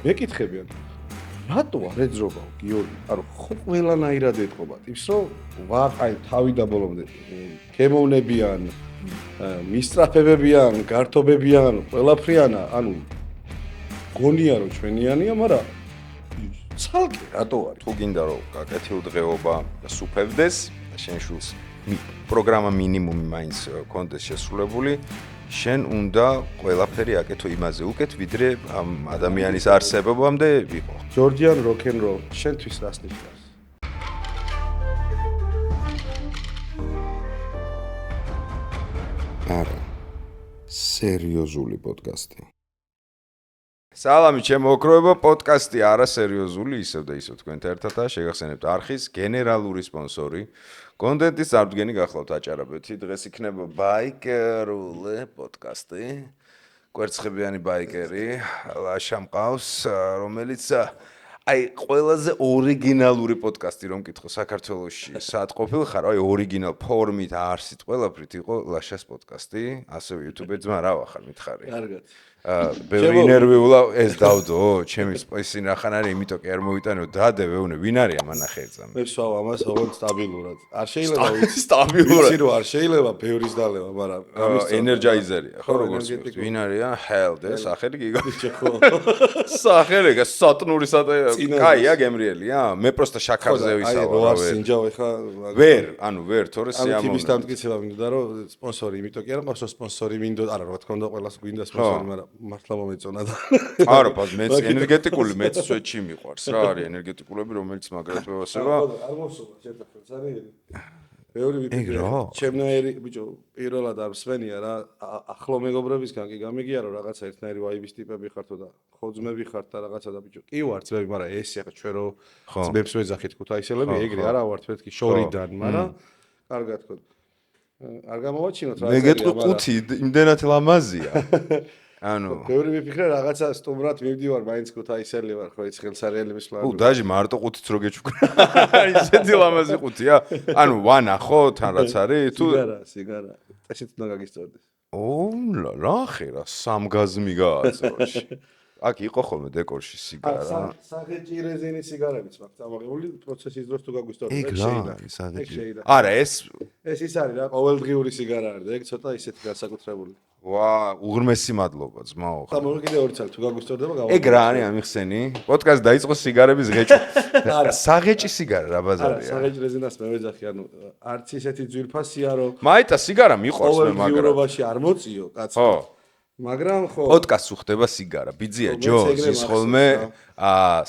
მეკითხებიან რატო არ ეძრობა გიორგი? ანუ ხო ყველანაირად ეთყობა ტიპს, რომ ვაყაი თავი და ბოლომდე ქემოვნებიან, მისწრაფებებიან, გართობებიან, ყველაფრიანა, ანუ გონია რომ ჩვენიანია, მაგრამ ცალკე რატო არის? თუ გინდა რომ გაკეთილ დღეობა სუფევდეს და შენ შულს პროგრამა მინიმუმი მაინც კონდეს შესრულებული, შენ უნდა ყველაფერი აკეთო იმაზე უკეთ, ვიდრე ამ ადამიანის არსებობამდე ვიყო. ჯორჯიან როკ-ენ-როლ შენთვის რას ნიშნავს? არა. სერიოზული პოდკასტი. სალამი, ჩემო ოქროებო, პოდკასტი არასერიოზული, ისევ და ისევ თქვენთან ერთადაა, შეგახსენებთ არხის გენერალური სპონსორი. კონტენტის წარდგენი გახლავთ აჭარაბეთი. დღეს იქნება ბაიკერული პოდკასტი. კვერცხებიანი ბაიკერი, ლაშა მყავს, რომელიც აი ყველაზე ორიგინალური პოდკასტი რომ მკითხო საქართველოში, სად ყოფილ ხარ? აი ორიგინალ ფორმით, არსით, ყველაფრით იყო ლაშას პოდკასტი, ასევე YouTube-ზე ძმა რა ვახარ მითხარი. კარგად. ბევრი ნერვიულა ეს დავდო, ჩემი სპეისი ნახან არის, იმიტომ კი არ მოვიტანო დადე ვეუნე, ვინ არის ამანახე ეძამ. მე ვსვავ ამას ოღონდ სტაბილურად. არ შეიძლება სტაბილურად. ვიცი რომ არ შეიძლება ბევრის დალევა, მაგრამ ენერჯაიზერია, ხო როგორც ვინ არის? Hell, ეს სახელი გიგოჩი ხო. სახელი სატნური კაია გემრიელია? მე პროსტა შაქარზე ვისავალ. აი, რო არ სინჯავ ეხა. ვერ, ანუ ვერ, თორე სიამოვნებდა. ამის დამტკიცება მინდოდა რომ სპონსორი, იმიტომ კი არა ყავს სპონსორი მინდოდა, არა რა თქმა უნდა ყველას გვინდა სპონსორი, მაგრამ მართლა მომეწონა და არა, ბაზ მეც ენერგეტიკული მეც სვეტში მიყვარს რა არის ენერგეტიკულები რომელიც მაგრად ვევასება არ მოსულა შეთანხმებას არის ბევრი ვიფიქრე ჩემნაირი ბიჭო პირველად არ მსმენია რა ახლო მეგობრებისგან კი გამიგია რომ რაღაცა ერთნაირი ვაიბის ტიპები ხართო და ხოძმები ხართ და რაღაცა და ბიჭო კი ვარ ძმები მაგრამ ეს ახლა ჩვენ რო ძმებს ვეძახით ქუთაისელები ეგრე არა ვართ მეთქი შორიდან მაგრამ კარგად თქო არ გამოვაჩინოთ რა მე გეტყვი ყუთი იმდენად ლამაზია ანუ ბევრი ვიფიქრე რაღაცა სტუმრად მივდივარ მაინც ქუთაისელი ვარ ხო ის ხელსარიელების პლანი დაჟე მარტო ყუთით რო გეჩუქრა ისეთი ლამაზი ყუთია ანუ ვანახო თან რაც არის თუ სიგარა ესეც უნდა გაგისწორდეს რა ხერა სამგაზმი გააწოში აქ იყო ხოლმე დეკორში სიგარა საღეჭი რეზინის სიგარებიც მაქვს წამოღებული პროცესის დროს თუ გაგვისწორდეს ეგ შეიძლება არა ეს ის არის რა ყოველდღიური სიგარა არის და ეგ ცოტა ისეთი განსაკუთრებული ვა უღრმესი მადლობა ძმაო და მოკლედ კიდე ორი წელი თუ გაგვისწორდება ეგ რა არის ამიხსენი პოდკასტ დაიწყო სიგარების ღეჭვა არა საღეჭი სიგარა რა ბაზარია არა საღეჭი რეზინას მე ვეძახი ანუ არც ისეთი ძვირფასია რომ მაიტა სიგარა მიყვარს მე მაგრამ ყოველდღიურობაში არ მოწიო კაცო ხო მაგრამ ხო პოდკასტ უხდება სიგარა ბიძია ჯო ის ხოლმე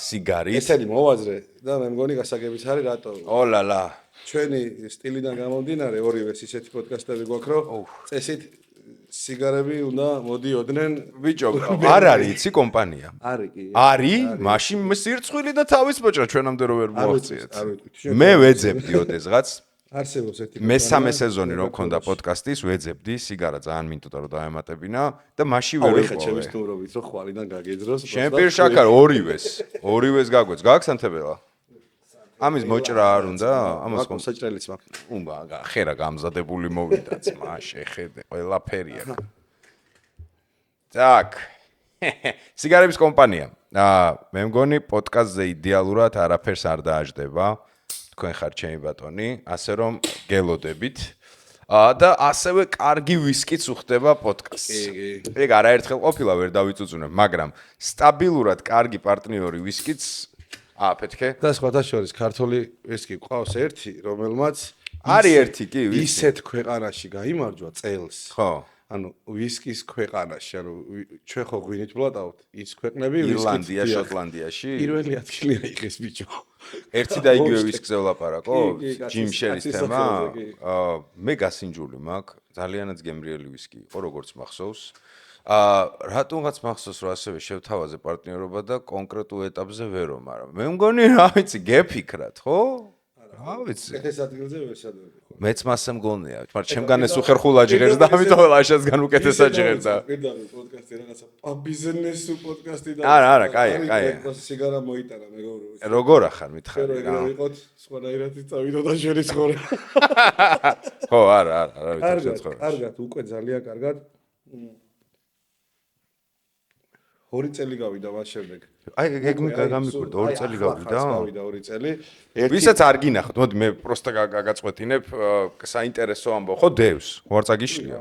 სიგარის ესენი მოვაზრე და მე მგონი გასაგებიც არის რატო ოლალა ჩვენი სტილიდან გამომდინარე ორივეს ისეთი პოდკასტები გვაქვს რომ წესით სიგარები უნდა მოდიოდნენ ბიჭო არ არის იცი კომპანია არის კი არის მაშინ სირცხვილი და თავის მოჭრა ჩვენამდე რო ვერ მოაღწიეთ მე ვეძებდი ოდესღაც არსებობს ერთი მესამე სეზონი რო მქონდა პოდკასტის ვეძებდი სიგარა ძალიან მინდოდა რომ დაემატებინა და მაშინ ვერ ვიყო ჩემი სტუმრობით რომ ხვალიდან გაგეძროს შენ პირშაქარ ორივეს გაგვეც გააქსანთებელა ამის მოჭრა არ უნდა ამას საჭრელიც მაქვს უნდა ხერა გამზადებული მოვიდა ძმა შეხედე ყველაფერი აქ так სიგარების კომპანია მე მგონი პოდკასტზე იდეალურად არაფერს არ დააждდება თქვენ ხარ ჩემი ბატონი ასე რომ გელოდებით და ასევე კარგი ვისკიც უხდება პოდკასტს ეგ არაერთხელ ყოფილა ვერ დავიწუწუნებ მაგრამ სტაბილურად კარგი პარტნიორი ვისკიც აფეთქე და სხვათა შორის ქართული ვისკი ყავს ერთი რომელმაც არის ერთი კი ისეთ ქვეყანაში გაიმარჯვა წელს ხო ანუ ვისკის ქვეყანაში ანუ ჩვენ ხო გვინით ვლატავთ ის ქვეყნები ირლანდია შოტლანდიაში პირველი ადგილი აიღეს ბიჭო ერთი და იგივე ვისკზე ვლაპარაკო ჯიმ შერის თემა მე გასინჯული მაქვს ძალიანაც გემრიელი ვისკი იყო როგორც მახსოვს რატომღაც მახსოვს რომ ასევე შევთავაზე პარტნიორობა და კონკრეტულ ეტაპზე ვერო მაგრამ მე მგონი რა ვიცი გეფიქრათ ხო რა ვიცი ეს ადგილზე ვესადები მეც მასე მგონია მაგრამ ჩემგან ეს უხერხულა ჟღერს და ამიტომ ლაშასგან უკეთესად ჟღერდა პირდაპირ პოდკასტი რაღაცა ბიზნესუ პოდკასტი და არა კაია სიგარა მოიტანა მეგობრებო როგორ ახარ მითხარი რა ვიყოთ სხვანაირად წავიდოდა შენი ცხოვრება ხო არა ვიცი კარგად უკვე ძალიან კარგად 2 წელი გავიდა მას შემდეგ. აი ეგ მე გამიკვირდა 2 წელი გავიდა. გავიდა 2 წელი. ვისაც არ გინახოთ, მოდი მე პროსტა გაგაწყვეტინებ, საინტერესო ამბავ ხო დევს, ვარ წაგიშლია.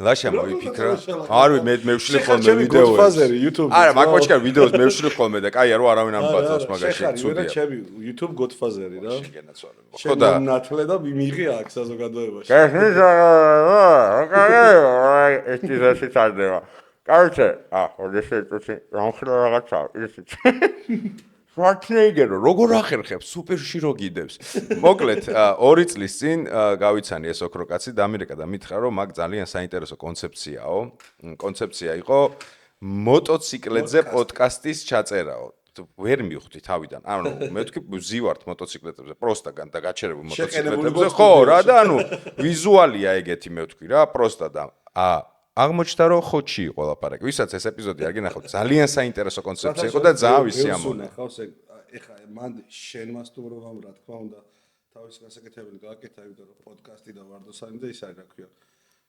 ლაშა მოიფიქრა. არ მე ვშლი ხოლმე ვიდეოებს. არა, მაკვაჩკა ვიდეოს მე ვშლი ხოლმე და კაია რო არავინ ამბაძავს მაგაში ცუდია. ჩემი YouTube Godfather-ი რა. შეგენაცვალე. ხო და ნათლე და მიიღე აქ საზოგადოებაში. ეს წარდება. Короче, ოდესეთი რამხელა რაღაცა, ისიც. Schwarzenegger, როგორ ახერხებს, სუპერში რო გიდებს. მოკლედ, 2 წლის წინ გავიცანი ეს ოქრო კაცი დამირეკა და მითხრა, რომ მაგ ძალიან საინტერესო კონცეფციაო. კონცეფცია იყო მოტოციკლებზე პოდკასტის ჩაწერაო. ვერ მივხვდი თავიდან. ანუ მე ვთქვი, ვზივართ მოტოციკლებზე, პროსტაგან და გაჩერებულ მოტოციკლებზე. ხო, რა და ანუ ვიზუალია ეგეთი მე ვთქვი რა, პროსტა და აღმოჩნდა რომ ხოჩი იყო ლაპარაკი. ვისაც ეს ეპიზოდი არ გინახავთ, ძალიან საინტერესო კონცეფცია იყო და ძალიან ვისიამოვნე. ეხა მან შენ მასტუმრობამ რა თქმა უნდა თავის გასაკეთებელი გააკეთა, იმიტომ რომ პოდკასტი და ვარდოსანი და ის არის რა ქვია.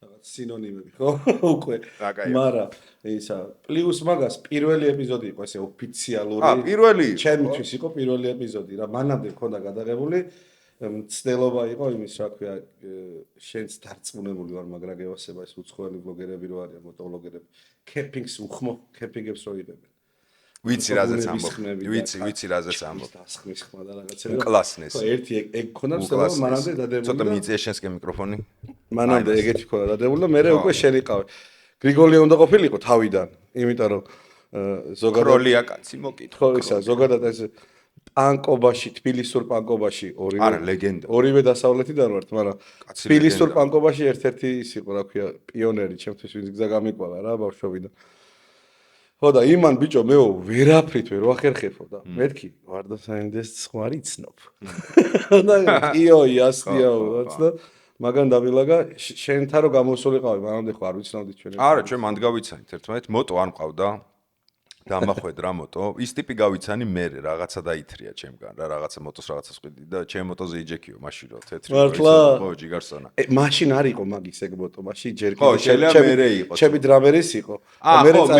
რაღაც სინონიმები ხო? უკვე. მაგრამ ისა პლუს მაგას პირველი ეპიზოდი იყო ესე ოფიციალური. პირველი. ჩემთვის იყო პირველი ეპიზოდი რა. მანამდე მქონდა გადაღებული მცდელობა იყო იმის რა ქვია შენც დარწმუნებული ვარ მაგრამ გევასება ეს უცხოელი ბლოგერები რო არიან მოტოვლოგერები კემპინგს უხმო კემპინგებს რო იღებენ ვიცი რაზეც ამბობ ვიცი რაზეც ამბობ დასხმის ხმა და რაღაცები უკლასნეს ხო ერთი ეგ ქონდა მცდელობა მანამდე დადებული ცოტა მიწია შენსკე მიკროფონი მანამდე ეგეთი ქონდა დადებული და მე უკვე შენ იყავი გრიგოლია უნდა ყოფილიყო თავიდან იმიტომ რომ ზოგადად როლია კაცი მოკითხო ხო ისა ზოგადად ეს პანკობაში, თბილისურ პანკობაში არა ლეგენდა. ორივე დასავლეთიდან ვართ, მაგრამ თბილისურ პანკობაში ერთ-ერთი ის იყო, რა ქვია, პიონერი, ჩემთვის ვინც გზა გამიკვალა რა ბავშვობიდან. ხო და იმან ბიჭო მეო ვერაფრით ვერ ვახერხებო და მეთქი ვარდოსანიდეს ხვარი ცნობ. და იო იასტიაო და მაგან დამილაგა შენთან რო გამოსულიყავი, მანამდე ხო არ ვიცნობდი ჩვენ. არა, ჩვენ მანდ გავიცანით ერთმანეთ, მოტო არ მყავდა. დამახვედრა მოტო. ის ტიპი გავიცანი მე რაღაცა დაითრია ჩემგან რა რაღაცა მოტოს რაღაცას ყვიდი და ჩემ მოტოზე იჯექიო მაშინ რო თეთრი ხო ჯიგარსონა. მაშინ არ იყო მაგის ეგ მოტო, მაშინ ჯერ ხო შეიძლება მერე იყო. ჩემი დრამერის იყო.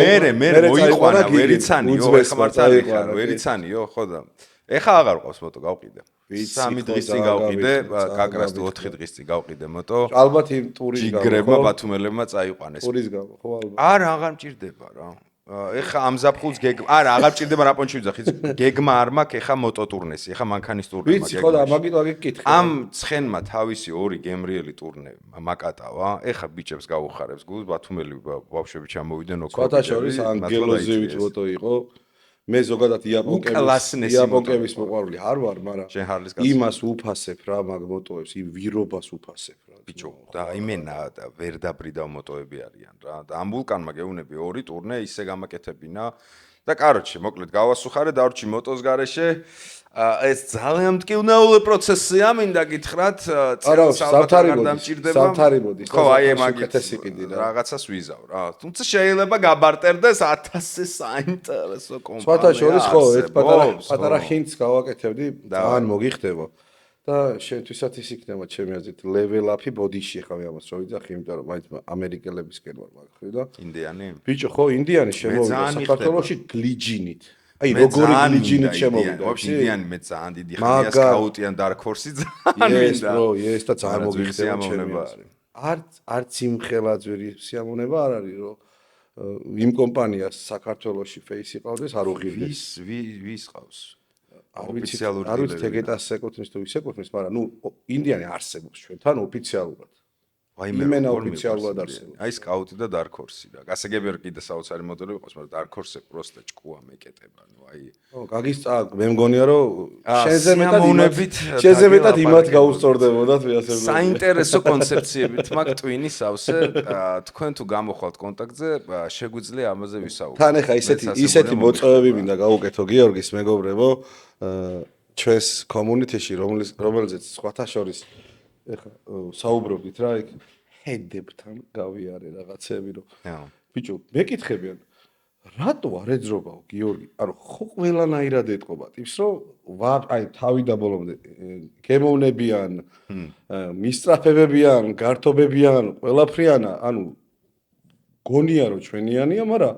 მერე მოიყვანა ვერიცანიო, ეხლა მართ წაიყვანა ვერიცანიო, ხო და ეხლა აღარ ყავს მოტო გავყიდე. 3 დღის წინ გავყიდე, გაკრას 4 დღის წინ გავყიდე მოტო. ალბათ იმ ტურის გამო. ჯიგრებმა ბათუმელებმა წაიყვანეს. ტურის გამო, ხო ალბათ. არა, აღარ მჭირდება რა. ეხა ამ ზაფხულს გეგმა არა აღარ ჭირდება რა პონჩი ვიძახი გეგმა არ მაქვს ეხა მოტოტურნესი ეხა მანქანის ტურნე მაქვს ვიცი ხო და მაგით ვაგიკითხე ამ ცხენმა თავისი 2 გემრიელი ტურნე მაკატავა ეხა ბიჭებს გაუხარებს გულს ბათუმელი ბავშვები ჩამოვიდნენ ოქროთი შორის ანგელოზივით მოტო იყო მე ზოგადად იაპონკების მოყვარული არ ვარ მაგრამ იმას უფასებ რა მაგ მოტოებს იმ ვირობას უფასებ რა ბიჭო და იმენა და ვერ დაბრიდა მოტოები არიან რა და ამ ვულკანმა გეუნები 2 ტურნე ისე გამაკეთებინა და კაროჩე მოკლედ გავასუხარე დავრჩი მოტოს გარეშე ეს ძალიან მტკივნეული პროცესია მინდა გითხრათ სამთარი მოდის ხო აი მაგით რაღაცას ვიზავ რა თუმცა შეიძლება გაბარტერდეს 1000 საინტერესო კომპანია სხვათა შორის ხო ერთ პატარა ჰინტს გავაკეთებდი ძალიან მოგიხდება და შენთვისაც ის იქნება ჩემი აზრით level up-ი body-ში ხა მე ამას რო ვიძახი იმიტომ რომ მაინც ამერიკელებისკენ ვარ მაგხრი და ინდიანი ბიჭო ხო ინდიანი შემოვიდა საქართველოში გლიჯინით აი როგორი გლიჯინით შემოვიდა ვაფშე ინდიანი მე ძალიან დიდი ხანია სკაუტიან dark horse-ი ძალიან მინდა ეს და ძალიან მოგიხდება ჩემი არც იმხელა ძვირი სიამოვნება არ არის რომ იმ კომპანიას საქართველოში face იყავდეს არ უღირდეს ვის ყავს ოფიციალური არ ვიცი ეგეტას ეკუთვნის თუ ის ეკუთვნის მაგრამ ნუ ინდიანი არსებობს ჩვენთან ოფიციალურად იმენა ოფიციალურად არსებობს აი სკაუტი და dark horse რა გასაგები არ კიდე საოცარი მოდელი იყოს მაგრამ dark horse-ე პროსტა ჭკუა მეკეტება ნუ აი ხო გაგისწა მე მგონია რომ შენზე მეტად იმათ გაუსწორდებოდათ მე ასე ვთქვი საინტერესო კონცეფციებით მაგ ტვინი სავსე თქვენ თუ გამოხვალთ კონტაქტზე შეგვიძლია ამაზე ვისაუბროთ თან ახლა ისეთი მოწვევები მინდა გავუკეთო გიორგის მეგობრებო ჩვენს community-ში რომელზეც სხვათა შორის ეხა საუბრობდით რა იქ ჰედებთან გავიარე რაღაცები რომ ბიჭო მეკითხებიან რატო არ ეძრობაო გიორგი ანუ ხო ყველანაირად ეტყობა ტიპს რომ აი თავი და ბოლომდე გემოვნებიან მისწრაფებებიან გართობებიან ყველაფრიანა ანუ გონია რომ ჩვენიანია, მაგრამ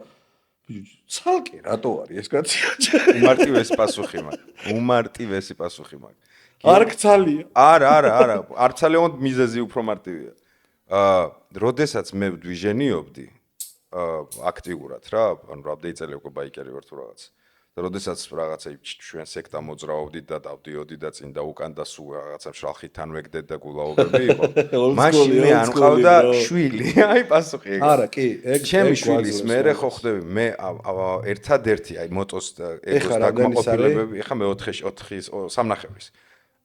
ცალკე რატო არის ეს კაცი? უმარტივესი პასუხი მაქვს. არ გცალია. არა, არც ალეონ მიზეზი უფრო მარტივია. როდესაც მე ვდვიჟენიობდი აქტიურად რა, ანუ რამდენი წელი უკვე ბაიკერი ვარ თუ რაღაც. და როდესაც რაღაცა ჩვენ სექტა მოძრაობდით და დავდიოდი და წინ და უკან და სულ რაღაცა შალხიდან ვეგდეთ და გულაობები იყო. მაშინ მე არ მყავდა შვილი, აი პასუხი ეგ. არა, კი, ეგ ჩემი შვილის მერე ხო ხდები, მე ერთადერთი აი მოტოს ეგოს დაკმაყოფილებები, ეხა მე 4-ის 3.5-ის.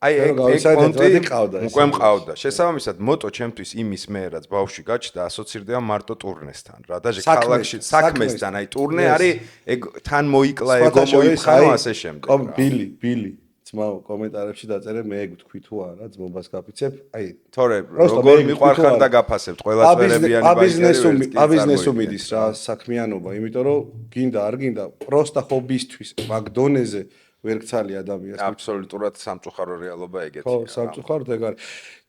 აი ეგ პონტი უკვე მყავდა. შესაბამისად, მოტო ჩემთვის იმის მე რაც ბავშვი გაჩნდა, ასოცირდება მარტო ტურნესთან რა. და ქალაქში საქმესთან, აი ტურნე არის ეგ თან მოიკლა ეგო მოიფხარო ასე შემდეგ. ბილი ძმაო კომენტარებში დაწერე მე ეგ თქვი თუ არა ძმობას გაფიცებ. აი თორე როგორ მიყვარხარ და გაფასებთ ყველა წვერებიანი ბაიზნესუმი აბიზნესუმიდის რა საქმიანობა, იმიტომ რომ გინდა არ გინდა პროსტა ჰობისთვის მაგდონეზე ვერ გცალი ადამიანს. აბსოლუტურად სამწუხარო რეალობა ეგეთი. ხო, სამწუხაროდ ეგ არის.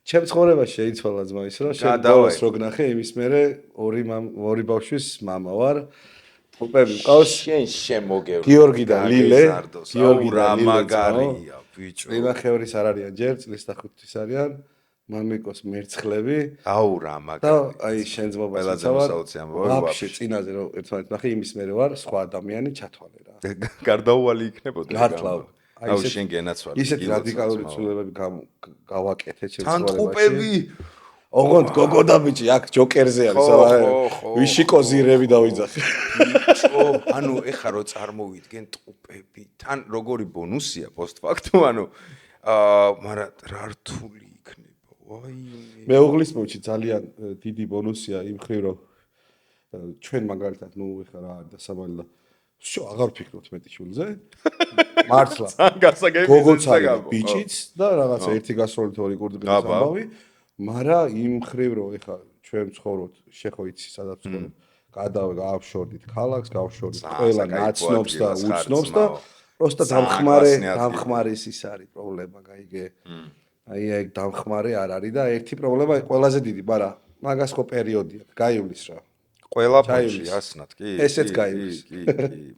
ჩემ ცხოვრებაში შეიცვალა ძმა ის რომ შეგდავას რო გნახე იმის მერე ორი ბავშვის მამა ვარ. ტოპები მყავს შენ შემოგევლ. გიორგი და ლილე. გიორგი და მაგარია ბიჭო. წინახევრის არ არიან ჯერ წლის და 5 თვის არიან. მამიკოს მერცხლები. აუ რა მაგარი. და აი შენ ძმობა ყველაზე მოსაუცი ამბავი ვაფშე წინაზე რომ ერთმანეთს ნახე იმის მერე ვარ სხვა ადამიანი ჩათვალე რა. გარდაუვალი იქნებოდა. მართლა. აუ შენ გენაცვალე. ისეთ რადიკალური ცვლილებები გავაკეთე ჩემს ცხოვრებაში. თან ტყუპები. ოღონდ გოგო და ბიჭი აქ ჯოკერზე არის ვიშიკოზირები დავიძახე. ბიჭო, ანუ ეხა რო წარმოვიდგენ ტყუპები, თან როგორი ბონუსია პოსტფაქტუმ, ანუ მაგრამ რა რთული იქნება. ვაიმე. მეუღლის მოჩი ძალიან დიდი ბონუსია იმ ხრივ რომ ჩვენ მაგალითად ნუ ეხა რა არის დასაბალი და შო აღარ ვფიქრობთ მეტი შულზე. მართლა. გოგოც არის ბიჭიც და რაღაცა ერთი გასროლით ორი კურდღლის ამბავი. მაგრამ იმ ხრივ რომ ეხა ჩვენ ვცხოვრობთ, შეხო იცი სადაც ვცხოვრობ. გავშორდით ქალაქს, გავშორდით ყველა ნაცნობს და უცნობს და პროსტა დამხმარეს ის არის პრობლემა, გაიგე. აი ეგ დამხმარე არ არის და ერთი პრობლემა ყველაზე დიდი, მაგრამ მაგას ხო პერიოდია, გაივლის რა. ყველაფერში ასნათ, კი. ესეც გაივლის. კი.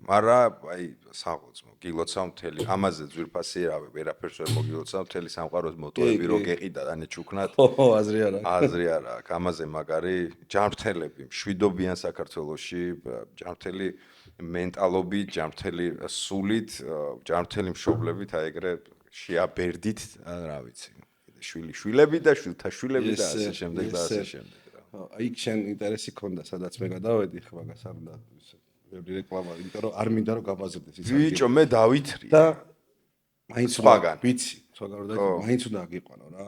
მაგრამ აი საღოწმო, გილოცა მთელი, ამაზე ძვირფასი რავი, ვერაფერს ვერ მოგილოცა მთელი სამყაროს მოტოები რო გეყიდა და ნეჩუქნათ. ხო, აზრი არა. აზრი არა აქვს, ამაზე მაგარი ჯანმრთელები, მშვიდობიან საქართველოში, ჯანმრთელი მენტალობით, ჯანმრთელი სულით, ჯანმრთელი მშობლებით, აი ეგრე შეაბერდით, რა ვიცი. შვილები და შვილთა შვილები და ასე შემდეგ და ასე შემდეგ. აი შენ ინტერესი ქონდა სადაც მე გადავედი ხა მაგას არ უნდა ბევრი რეკლამა იმიტომ რომ არ მინდა რომ გაბაზრდეს ის ბიჭო მე დავითრი და მაინც სხვაგან ვიცი სხვაგან და მაინც უნდა გიყვანო რა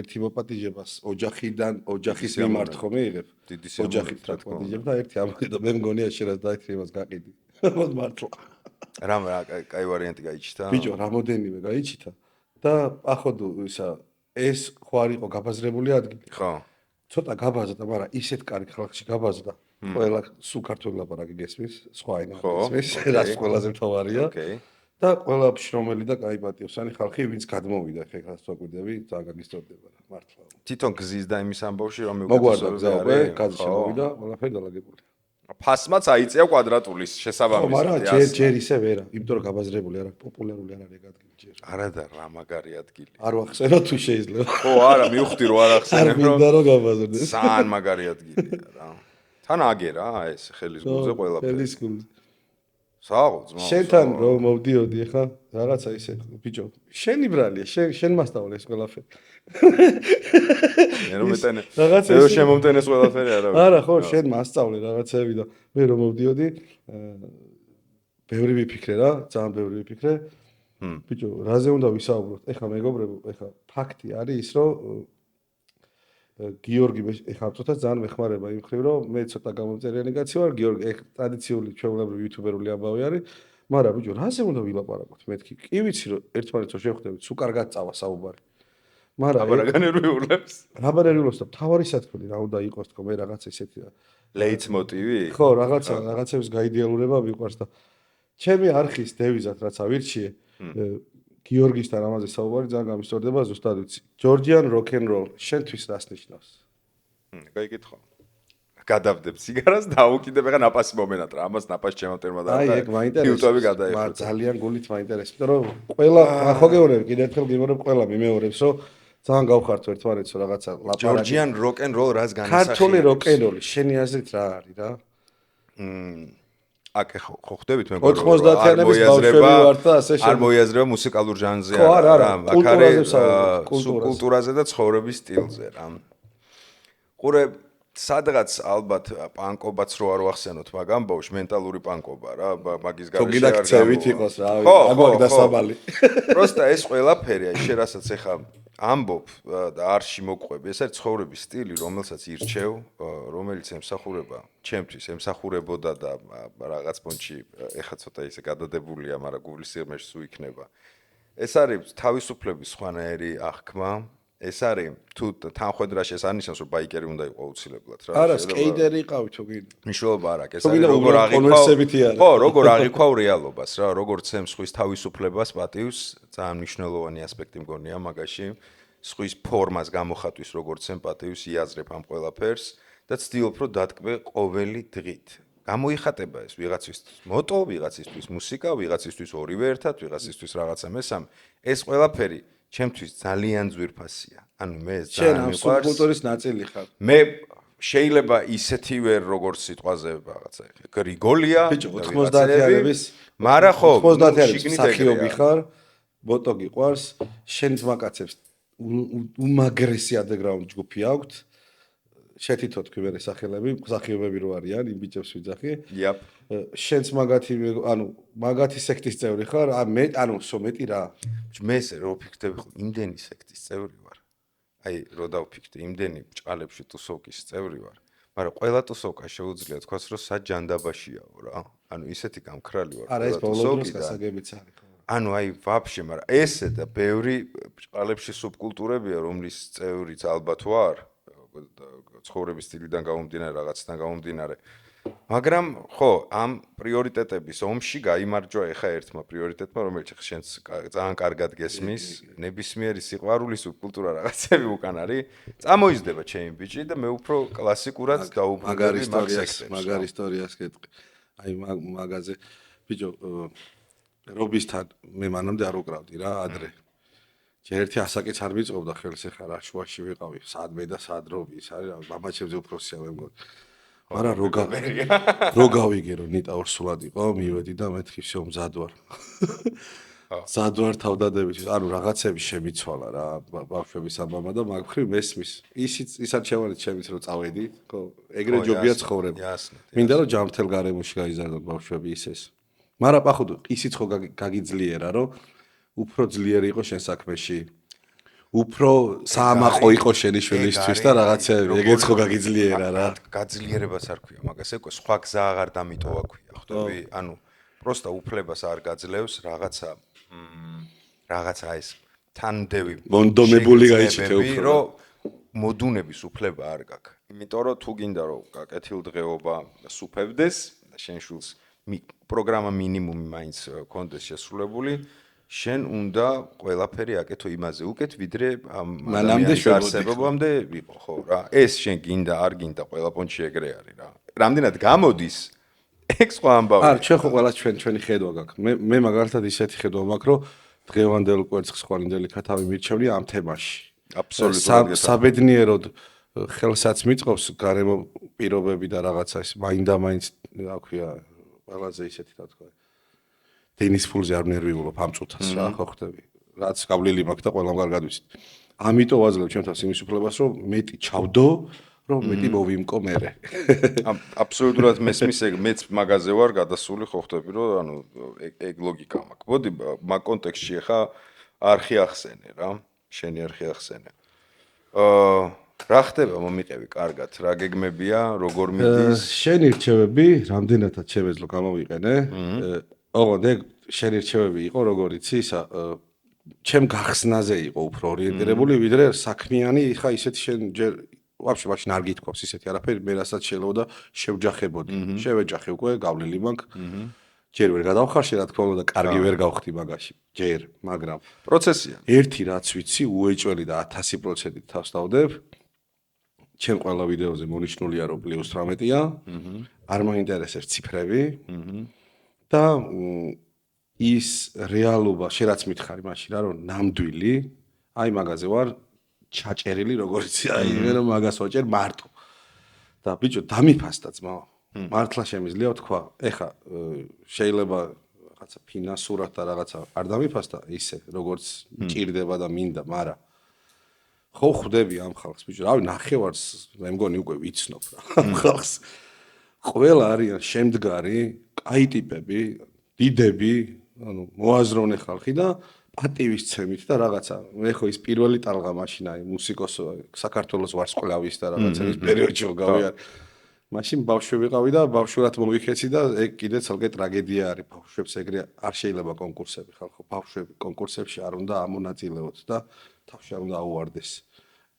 ერთი მოპატიჟებას ოჯახის მიმართ ხო მიიღებ ოჯახით რა მოპატიჟებ და ერთი ამბობ და მე მგონია შენაც დაითრიებას გაყიდი მოდ მართლა რა კაი ვარიანტი გაიჩიტა ბიჭო რამოდენიმე გაიჩიტა და ახოდუ ისა ეს ხო არ იყო გაბაზრებული ადგილი ხო ცოტა გაბაზრდა, მაგრამ ისეთ კარგ ხალხში გაბაზრდა. ყველა სულ ქართული ლაპარაკი გესმის, სხვა ენა გესმის, რაც ყველაზე მთავარია. და ყველა შრომელი და კაი პატიოსანი ხალხი, ვინც გადმოვიდა, ხე გასწოკვიდები, ძალიან გაგისტორდება რა, მართლა. თვითონ გზის და იმის ამბავში რომ მოგვარდა გზაობე, კაცი შემოვიდა, ყველაფერი დალაგებული. ფასმაც აიწია კვადრატულის შესაბამისად. მაგრამ ჯერ ისე ვერა, იმიტომ რომ გაბაზრებული არა, პოპულარული არ არის ადგილი ჯერ. არა და რა მაგარი ადგილი. არ ვახსენო თუ შეიძლება. ხო, არა, მივხვდი რომ არ ახსენებ რომ. არ მინდა რომ გაბაზრდეს. ძალიან მაგარი ადგილია რა. თან აგერა ეს ხელის გულზე ყველაფერი. ხელის გულზე. საღოც, შენთან რომ მოვდიოდი ხა, რაღაცა ისე ბიჭო, შენი ბრალია, შენ მასწავლე ეს ყველაფერი. მე რომ მეტენე. რაღაცა ეს შემომტენეს ყველაფერი არა. არა, ხო, შენ მასწავლე რაღაცები და მე რომ მოვდიოდი, ბევრი ვიფიქრე რა, ძალიან ბევრი ვიფიქრე. ბიჭო, რაზე უნდა ვისაუბროთ? ეხლა მეგობრებო, ეხლა ფაქტი არის ის, რომ გიორგი ეხლა ცოტა ძალიან მეხმარება იმ ხრივ, რომ მე ცოტა გამომწერიანი კაცი ვარ, გიორგი ეხლა ტრადიციული ჩვეულებრივი იუთუბერული ამბავი არის, მაგრამ ბიჭო, რაზე უნდა ვილაპარაკოთ? მეთქი, კი ვიცი რომ ერთმანეთს რო შევხვდებით, სულ კარგად წავა საუბარი. მაგრამ რაბარაგანერვიულებს. რაბარაგანერვიულებს და თავარი სათქმელი რა უნდა იყოს თქო, მე რაღაცა ისეთი ლეიტმოტივი? ხო, რაღაცების გაიდეალურება მიყვარს და ჩემი არხის დევიზად რაც ავირჩიე გიორგისთან ამაზე საუბარი ძალიან გამისტორდება ზუსტად ვიცი. Georgian rock and roll შენთვის რას ნიშნავს? გაიგითხო. გადავდებ სიგარას და აუკიდებ ეხა ნაპასი მომენატრა. ამას ნაპასი ჩემავტერმა და აი ეგ მაინტერესებს. ფილტვები გადაიხურა. ძალიან გულით მაინტერესებს, იმიტომ რომ ყველა ხო გეუბნები, კიდევ ერთხელ გიმეორებ ყველა მიმეორებს, რომ ძალიან გავხართ ერთმანეთს რაღაცა ლაპარაკი. ჯორჯიან როკ-ენ-როლ რას განასახიერებს? ქართული როკ-ენ-როლი, შენი აზრით რა არის რა? აქ ხო ხვდებით მე 90-იანების ბავშვები ვართ და ასე არ მოიაზრება მუსიკალურ ჟანრზე ხო, არა, აქ არის კულტურაზე. კულტურაზე და ცხოვრების სტილზე რა. ყურე სადღაც ალბათ პანკობაც რო არ ვახსენოთ მაგ ამბავში მენტალური პანკობა რა მაგის თუ გარეშე გინდა ქცევით იყოს რა აგვაკ დასაბალი პროსტა ეს ყველაფერი აი შე რასაც ეხა ამბობ და არ შემოყვები ეს არის ცხოვრების სტილი რომელსაც ირჩევ რომელიც ემსახურება ჩემთვის ემსახურებოდა და რაღაც პონჩი ეხა ცოტა ისე გადადებულია მაგრამ გულის სიღრმეში სულ იქნება ეს არის თავისუფლების სხვანაირი აღქმა ეს არის თუ თანხმედრაში ეს არნიშნავს რომ ბაიკერი უნდა იყო აუცილებლად რა არა სკეიტერი იყავი თუ გინდა მნიშვნელობა არ აქვს ეს არის როგორ აღიქვავ ხო როგორ აღიქვავ რეალობას რა როგორ ცემ სხვის თავისუფლებას პატივს ძალიან მნიშვნელოვანი ასპექტი მგონია მაგაში სხვის ფორმას გამოხატვის როგორ ცემ პატივს იაზრებ ამ ყველაფერს და ცდილობ რომ დატკბე ყოველი დღით გამოიხატება ეს ვიღაცისთვის მოტო ვიღაცისთვის მუსიკა ვიღაცისთვის ორივე ერთად ვიღაცისთვის რაღაცა მესამე ეს ყველაფერი ჩემთვის ძალიან ძვირფასია. ანუ მე ეს ძალიან მიყვარს. შენ სუბკულტურის ნაწილი ხარ. მე შეიძლება ისეთივე როგორც სიტყვაზე რაღაცა გრიგოლია, ბიჭო 90-იანების, მაგრამ ხო 90-იანების სახიობი ხარ, ბოტო გიყვარს, შენც მაკაცებს უმაგრესი underground ჯგუფი აქვთ. შეთითო თქვი მე სახელები, სახიობები რო არიან, იმ ბიჭებს ვიძახი. იაპ. შენც მაგათი ანუ მაგათი სექტის წევრი ხარ? მე ანუ სომეტი რა. მე ესე რო ვფიქრდები ხო იმდენი სექტის წევრი ვარ. აი რო დავფიქრდი იმდენი ბჭყალებში ტუსოვკის წევრი ვარ. მაგრამ ყველა ტუსოვკა შეუძლია თქვას რომ საჯანდაბაშიაო რა. ანუ ისეთი გამქრალი ვარ. არა ეს ბოლოდროს გასაგებიც არის ხო. ანუ აი ვაფშე, მაგრამ ესე და ბევრი ბჭყალებში სუბკულტურებია, რომლის წევრიც ალბათ ვარ. ცხოვრების სტილიდან გამომდინარე, რაღაციდან გამომდინარე. მაგრამ ხო, ამ პრიორიტეტების ომში გაიმარჯვა ეხა ერთმა პრიორიტეტმა, რომელიც შენს ძალიან კარგად გესმის, ნებისმიერი სიყვარულის კულტურა რაღაცები უკან არის. წამოიზრდება ჩემი ბიჭი და მე უფრო კლასიკურად დაუბრუნდები მაგ სექტებს. მაგარ ისტორიას გეტყვი. აი მაგაზე ბიჭო რობისთან მე მანამდე არ უკრავდი რა ადრე. ჯერ ერთი ასაკიც არ მიწოვდა ხელს ეხა რა შუაში ვიყავი სადმე და სადრობი ის არის მამაჩემზე უფროსია მე მგონი მაგრამ რო გავიგე რომ ნიტა ორსულად იყო მივედი და მეთქი всё მზად ვარ მზად ვარ თავდადებით ანუ რაღაცები შემიცვალა რა ბავშვების ამბამა და მაგ ხრივ მესმის ის არჩევანიც ჩემიც რომ წავედი ხო ეგრე ჯობია ცხოვრება მინდა რომ ჯანმრთელ გარემოში გაიზარდონ ბავშვები ისეს მაგრამ პახუდ ისიც ხო გაგიძლიერა რომ უფრო ძლიერი იყო შენ საქმეში. უფრო საამაყო იყო შენი შვილისთვის და რაღაცა ეგეც ხო გაგიძლიერა რა. გაძლიერებას არ ქვია, მაგას ეკო სხვა გზა აღარ დამიტოვა ქვია, ხვდები? ანუ პროსტა უფლებას არ გაძლევს რაღაცა ეს თანმდევი მონდომებული გაიჩიტე უფრო. რომ მოდუნების უფლება არ გაქვს. იმიტომ რომ თუ გინდა რომ კეთილდღეობა სუფევდეს და შენ შულს პროგრამა მინიმუმი მაინც კონდეს შესრულებული შენ უნდა ყველაფერი აკეთო იმაზე უკეთ ვიდრე მანამდე არსებობამდე იყო ხო რა ეს შენ გინდა არ გინდა ყველა პონჩი ეგრე არის რა რამდენად გამოდის ეგ სხვა ამბავია არ ჩვენ ხო ყველა ჩვენი ხედვა გაქვს მე მაგალითად ისეთი ხედვა მაქვს რომ დღევანდელ კვერცხს ხვალინდელი ქათავი მირჩევნია ამ თემაში აბსოლუტურად საბედნიეროდ ხელსაც მიწყობს გარემო პირობები და რაღაცა ის მაინდა-მაინც რა ქვია ყველაზე ისეთი რა თქვა ტენის ფულზე არ ნერვიულობ ამ წუთას რა ხო ხდები რაც გავლილი მაქვს და ყველამ კარგად ვიცით ამიტომ ვაძლევ ჩემთავს იმის უფლებას რომ მეტი ჩავდო რომ მეტი მოვიმკო მერე აბსოლუტურად მესმის ეგ მეც მაგაზე ვარ გადასული ხო ხდები რომ ანუ ეგ ლოგიკა მაქვს მოდი მაგ კონტექსტში ხა არხი ახსენე რა შენი არხი ახსენე რა ხდება მომიყევი კარგად რა გეგმებია როგორ მიდის შენი რჩევები რამდენადაც შემეძლო გამოვიყენე ოღონდ ეგ შენი რჩევები იყო როგორ იცი ისა ჩემ გახსნაზე იყო უფრო ორიენტირებული ვიდრე საქმიანი ხა ისეთი შენ ჯერ ვაფშე მაშინ არ გითქვავს ისეთი არაფერი მე რასაც შეიძლება შევჯახებოდი შევეჯახე უკვე გავლილი მაქვს ჯერ ვერ გადავხარშე რა თქმა უნდა კარგი ვერ გავხდი მაგაში ჯერ მაგრამ პროცესია ერთი რაც ვიცი უეჭველი და 1000% თავს დავდებ ჩემ ყველა ვიდეოზე მონიშნულია რომ +18-ია. არ მოინტერესებს ციფრები. და ის რეალობა შერაც მითხარი მაშინ რა რომ ნამდვილი აი მაგაზე ვარ ჩაჭერილი როგორც აი მე რომ მაგას ვაჭერ მარტო. და ბიჭო დამიფასდა ძმა. მართლა შემიძლია თქვა. ეხა შეიძლება რაღაცა ფინანსურად და რაღაცა არ დამიფასდა ისე როგორც მჭირდება და მინდა, მაგრამ ხო ხვდები ამ ხალხს ბიჭო, რავი ნახევარს მე მგონი უკვე ვიცნობ რა ამ ხალხს. ყველა არიან შემდგარი, კაი ტიპები, დიდები, ანუ მოაზროვნე ხალხი და პატივისცემით და რაღაცა. მე ხო ის პირველი ტალღა მაშინ აი მუსიკოს საქართველოს ვარსკვლავის და რაღაცა ის პერიოდში გავიარე. მაშინ ბავშვი ვიყავი და ბავშვურად მოვიქეცი და ეგ კიდე ცალკე ტრაგედია არის. ბავშვებს ეგრე არ შეიძლება კონკურსები ხალხო. ბავშვები კონკურსებში არ უნდა ამონაწილეოთ და თავში არ უნდა აუვარდეს.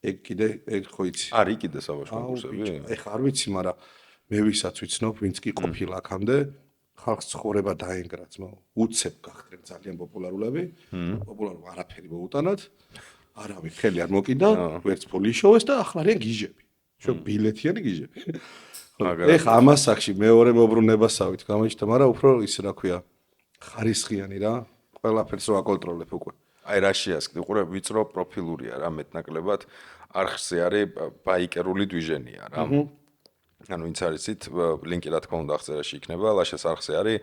ეგ კიდე ეგ ხო იცი. არის კიდე საბავშვო კონკურსები? ეხა არ ვიცი, მაგრამ მე ვისაც ვიცნობ, ვინც კი ყოფილა აქამდე, ხალხს ცხოვრება დაენგრა ძმა. უცებ გახდნენ ძალიან პოპულარულები. პოპულარულ არაფერი მოუტანათ. არავინ ხელი არ მოკიდა, ვერც ფული შოვეს და ახლა არიან გიჟები. შო ბილეთიანი გიჟები. ეხა ამას სახში მეორე მოbrunებასავით გამოიჩნდა, მაგრამ უფრო ის რა ქვია, ხარისხიანი რა, ყველაფერს რო აკონტროლებ უკვე. აი რა შეასკდი, უყურე ვიწრო პროფილურია რა მეტნაკლებად არხზე არის ბაიკერული დვიჟენია რა. ანუ ვინც არიცით, ლინკი რა თქმა უნდა აღწერაში იქნება, ლაშას არხზე არის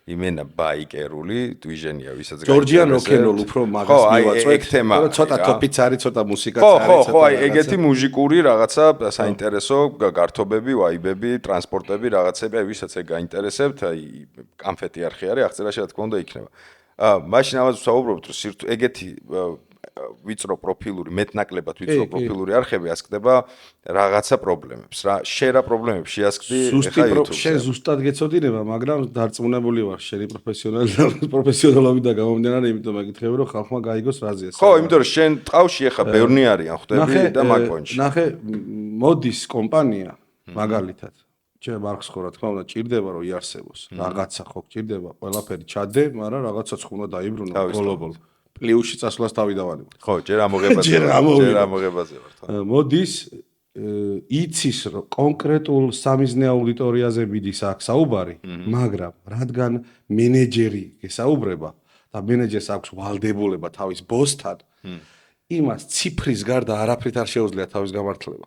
იმენა ბაიკერული დვიჟენია, ვისაც ჯორჯიან როკენროლ უფრო მაგას მივაწვეთ. ცოტა თოპიც არის, ცოტა მუსიკაც არის. ხო, აი ეგეთი მუსიკური რაღაცა საინტერესო გართობები, ვაიბები, ტრანსპორტები, რაღაცები, აი ვისაც ეგ გაინტერესებთ, აი კამფეტი არხი არის, აღწერაში რა თქმა უნდა იქნება. მაშინ ამაზე ვსაუბრობთ, რომ ეგეთი ვიწრო პროფილური, მეტნაკლებად ვიწრო პროფილური არხები ასკდება რაღაცა პრობლემებს რა. შენ რა პრობლემებს შეასკდი ხა YouTube-ზე? შენ ზუსტად გეცოდინება, მაგრამ დარწმუნებული ვარ, შენი პროფესიონალობით და გამომდინარე, იმიტომ მეკითხები, რომ ხალხმა გაიგოს რაზეა. ხო, იმიტომ რომ შენ ტყავში ხა ბევრნი არიან, ხვდები და მაგ პონჩი. ნახე, მოდის კომპანია მაგალითად. ჩემ არხს ხო რა თქმა უნდა ჭირდება რომ იარსებოს. რაღაცა ხო ჭირდება, ყველაფერი ჩადე, მაგრამ რაღაცაც ხო უნდა დაიბრუნო ბოლო-ბოლო. პლიუსში წასვლას თავი დავანებო. ხო, ჯერ ამოღებაზე. ჯერ ამოღებაზე ვარ. მოდის იცის რომ კონკრეტულ სამიზნე აუდიტორიაზე მიდის აქ საუბარი, მაგრამ რადგან მენეჯერი გესაუბრება და მენეჯერს აქვს ვალდებულება თავის ბოსთან, იმას ციფრის გარდა არაფრით არ შეუძლია თავის გამართლება.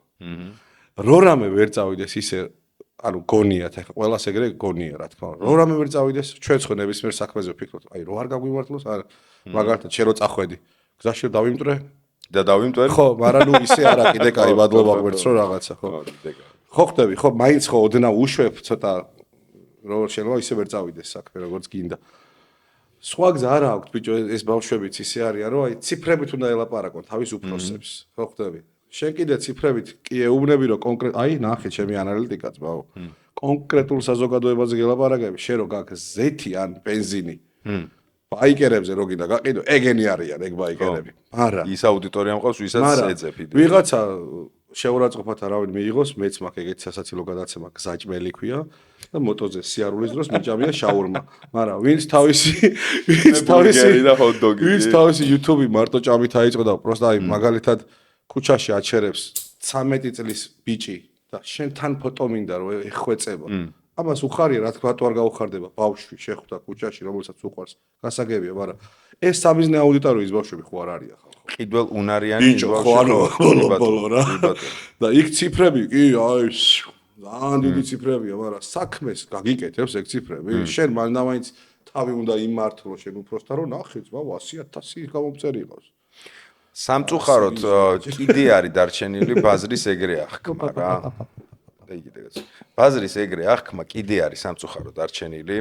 რო რამე ვერ წავიდეს ისე ანუ გონიათ, ახლა ყველას ეგრე გონია რა თქმა უნდა. რო რამე ვერ წავიდეს, ჩვენ ხო ნებისმიერ საქმეზე ვფიქრობთ, აი რო არ გაგვიმართლოს, არა. მაგალითად, შენ რო წახვედი, გზაში დავიმტრე და დავიმტვერი? ხო, მაგრამ ნუ ისე არა, კიდე კაი მადლობა გვერდს რო რაღაცა, ხო. ხო ხდები, ხო, მაინც ხო ოდნავ უშვებ ცოტა როგორ შეიძლება ისე ვერ წავიდეს საქმე, როგორც გინდა. სხვა გზა არა აქვს, ბიჭო, ეს ბავშვებიც ისე არიან, რომ აი ციფრებით უნდა ელაპარაკონ თავის უფროსებს, ხო ხდები. შენ კიდე ციფრებით კი ეუბნები რომ კონკრეტ აი ნახე ჩემი ანალიტიკა ძმაო კონკრეტულ საზოგადოებაზე გელაპარაკები შენ რო გაქვს ზეთი ან ბენზინი ბაიკერებზე რო გინდა გაყიდო ეგენი არიან ეგ ბაიკერები არა ის აუდიტორია მყავს ვისაც ეძებ იდეა ვიღაცა შეურაცხყოფათ არავინ მიიღოს მეც მაქვს ეგეთი სასაცილო გადაცემა გზაჭმელი ქვია და მოტოზე სიარულის დროს მიჭამია შაურმა მაგრამ ვინც თავისი YouTube-ი მარტო ჭამით აიწყო და პროსტა აი მაგალითად ქუჩაში აჩერებს 13 წლის ბიჭი და შენ თან ფოტო მინდა რომ ეხვეწება. ამას უხარია, რა თქმა უნდა არ გაუხარდება. ბავშვი შეხვდა ქუჩაში, რომელსაც უყვარს, გასაგებია, მაგრამ ეს სამიზნე აუდიტორიის ბავშვები ხო არ არიან ხალხო. ყიდველ უნარიანი ბოლო რა. და იქ ციფრები კი, აი, ძალიან დიდი ციფრებია, მაგრამ საქმეს გაგიკეთებს ეგ ციფრები. შენ მანდამაინც თავი უნდა იმართლო შენ უბრალოდ რომ ნახე, ძმა 100.000 გამომწერი იყოს. სამწუხაროდ კიდე არის დარჩენილი ბაზრის ეგრე აღქმა რა. და იგივეც. ბაზრის ეგრე აღქმა კიდე არის სამწუხაროდ დარჩენილი.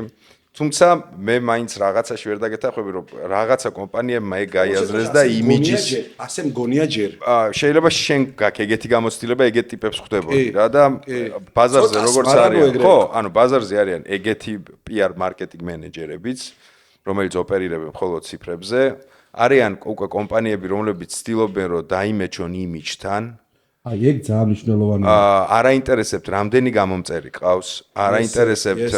თუმცა მე მაინც რაღაცაში ვერ დაგეთახები რომ რაღაცა კომპანიებმა ეგ გაიაზრეს და იმიჯის ასე მგონია ჯერ. შეიძლება შენ გაქვს ეგეთი გამოცდილება ეგეთ ტიპებს ხვდებოდი რა და ბაზარზე როგორც არის ხო ანუ ბაზარზე არიან ეგეთი PR მარკეტინგ მენეჯერებიც რომელიც ოპერირებენ მხოლოდ ციფრებზე არიან უკვე კომპანიები, რომლებიც ცდილობენ, რომ დაიმეჩონ იმიჯთან. აი, ეგ ძალიან მნიშვნელოვანია. არ აინტერესებთ, რამდენი გამომწერი ყავს, არ აინტერესებთ